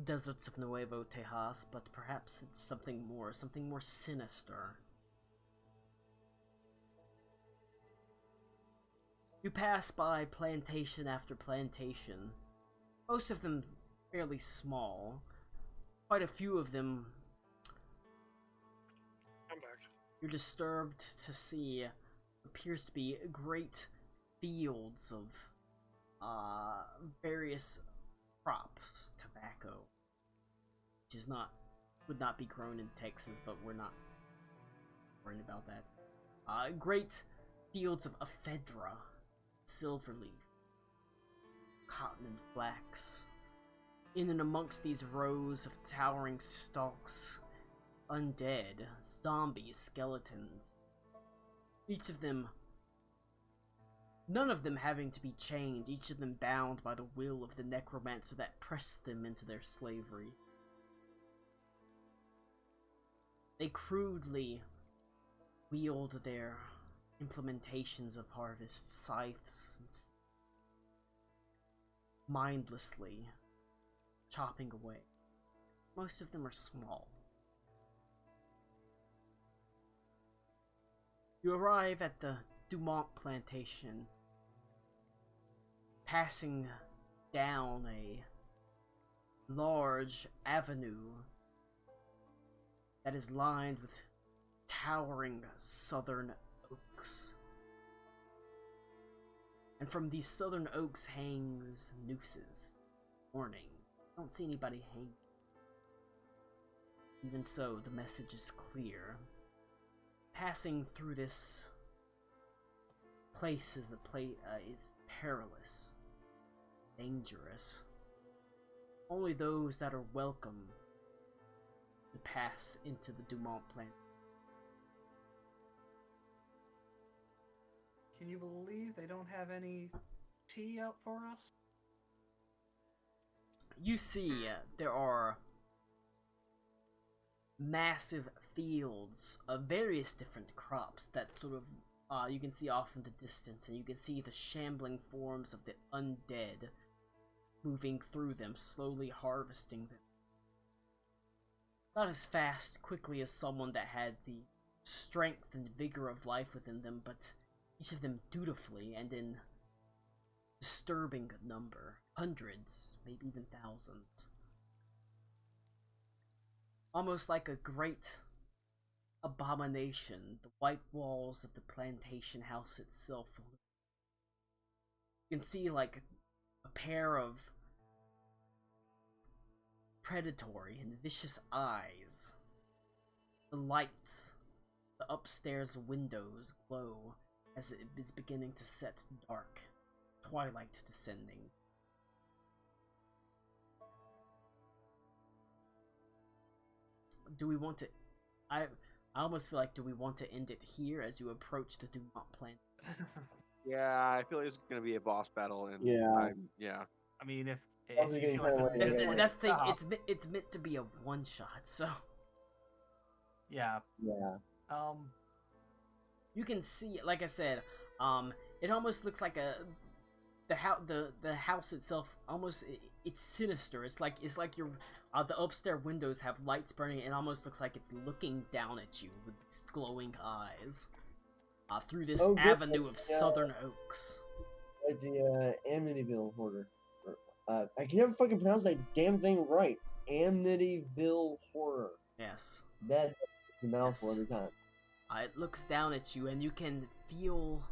deserts of Nuevo Tejas, but perhaps it's something more sinister. You pass by plantation after plantation, most of them fairly small. Quite a few of them I'm back. you're disturbed to see appears to be great fields of various crops, tobacco, which would not be grown in Texas, but we're not worried about that. Great fields of ephedra, silverleaf, cotton and flax. In and amongst these rows of towering stalks, undead, zombies, skeletons. Each of them, none of them having to be chained, each of them bound by the will of the necromancer that pressed them into their slavery. They crudely wield their implementations of harvest, scythes, and mindlessly chopping away. Most of them are small. You arrive at the Dumont plantation, passing down a large avenue that is lined with towering southern oaks. And from these southern oaks hangs nooses, warning. Don't see anybody hang. Even so, the message is clear. Passing through this place is is perilous, dangerous. Only those that are welcome to pass into the Dumont plant. Can you believe they don't have any tea out for us? You see, there are massive fields of various different crops that sort of you can see off in the distance, and you can see the shambling forms of the undead moving through them, slowly harvesting them. Not as quickly as someone that had the strength and vigor of life within them, but each of them dutifully and in disturbing number. Hundreds, maybe even thousands. Almost like a great abomination, the white walls of the plantation house itself. You can see like a pair of predatory and vicious eyes. The lights, the upstairs windows glow as it is beginning to set dark, twilight descending. Do we want to... I almost feel like, do we want to end it here as you approach the do not plant? Yeah, I feel like it's gonna be a boss battle, and Yeah. yeah. I mean, if Probably you getting feel like kinda this late. is a good place That's to the thing, stop, it's meant to be a one-shot, so... yeah. Yeah. You can see, like I said, it almost looks like the house itself almost it's sinister. It's like you're the upstairs windows have lights burning. It almost looks like it's looking down at you with these glowing eyes through this Oh, good. avenue of Yeah. southern oaks. Like the Amityville Hoarder. I can never fucking pronounce that damn thing right. Amityville Horror. Yes, That's a mouthful Yes. every time. it looks down at you, and you can feel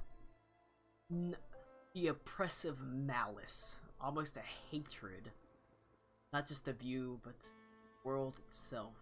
the oppressive malice, almost a hatred, not just of you, but the world itself.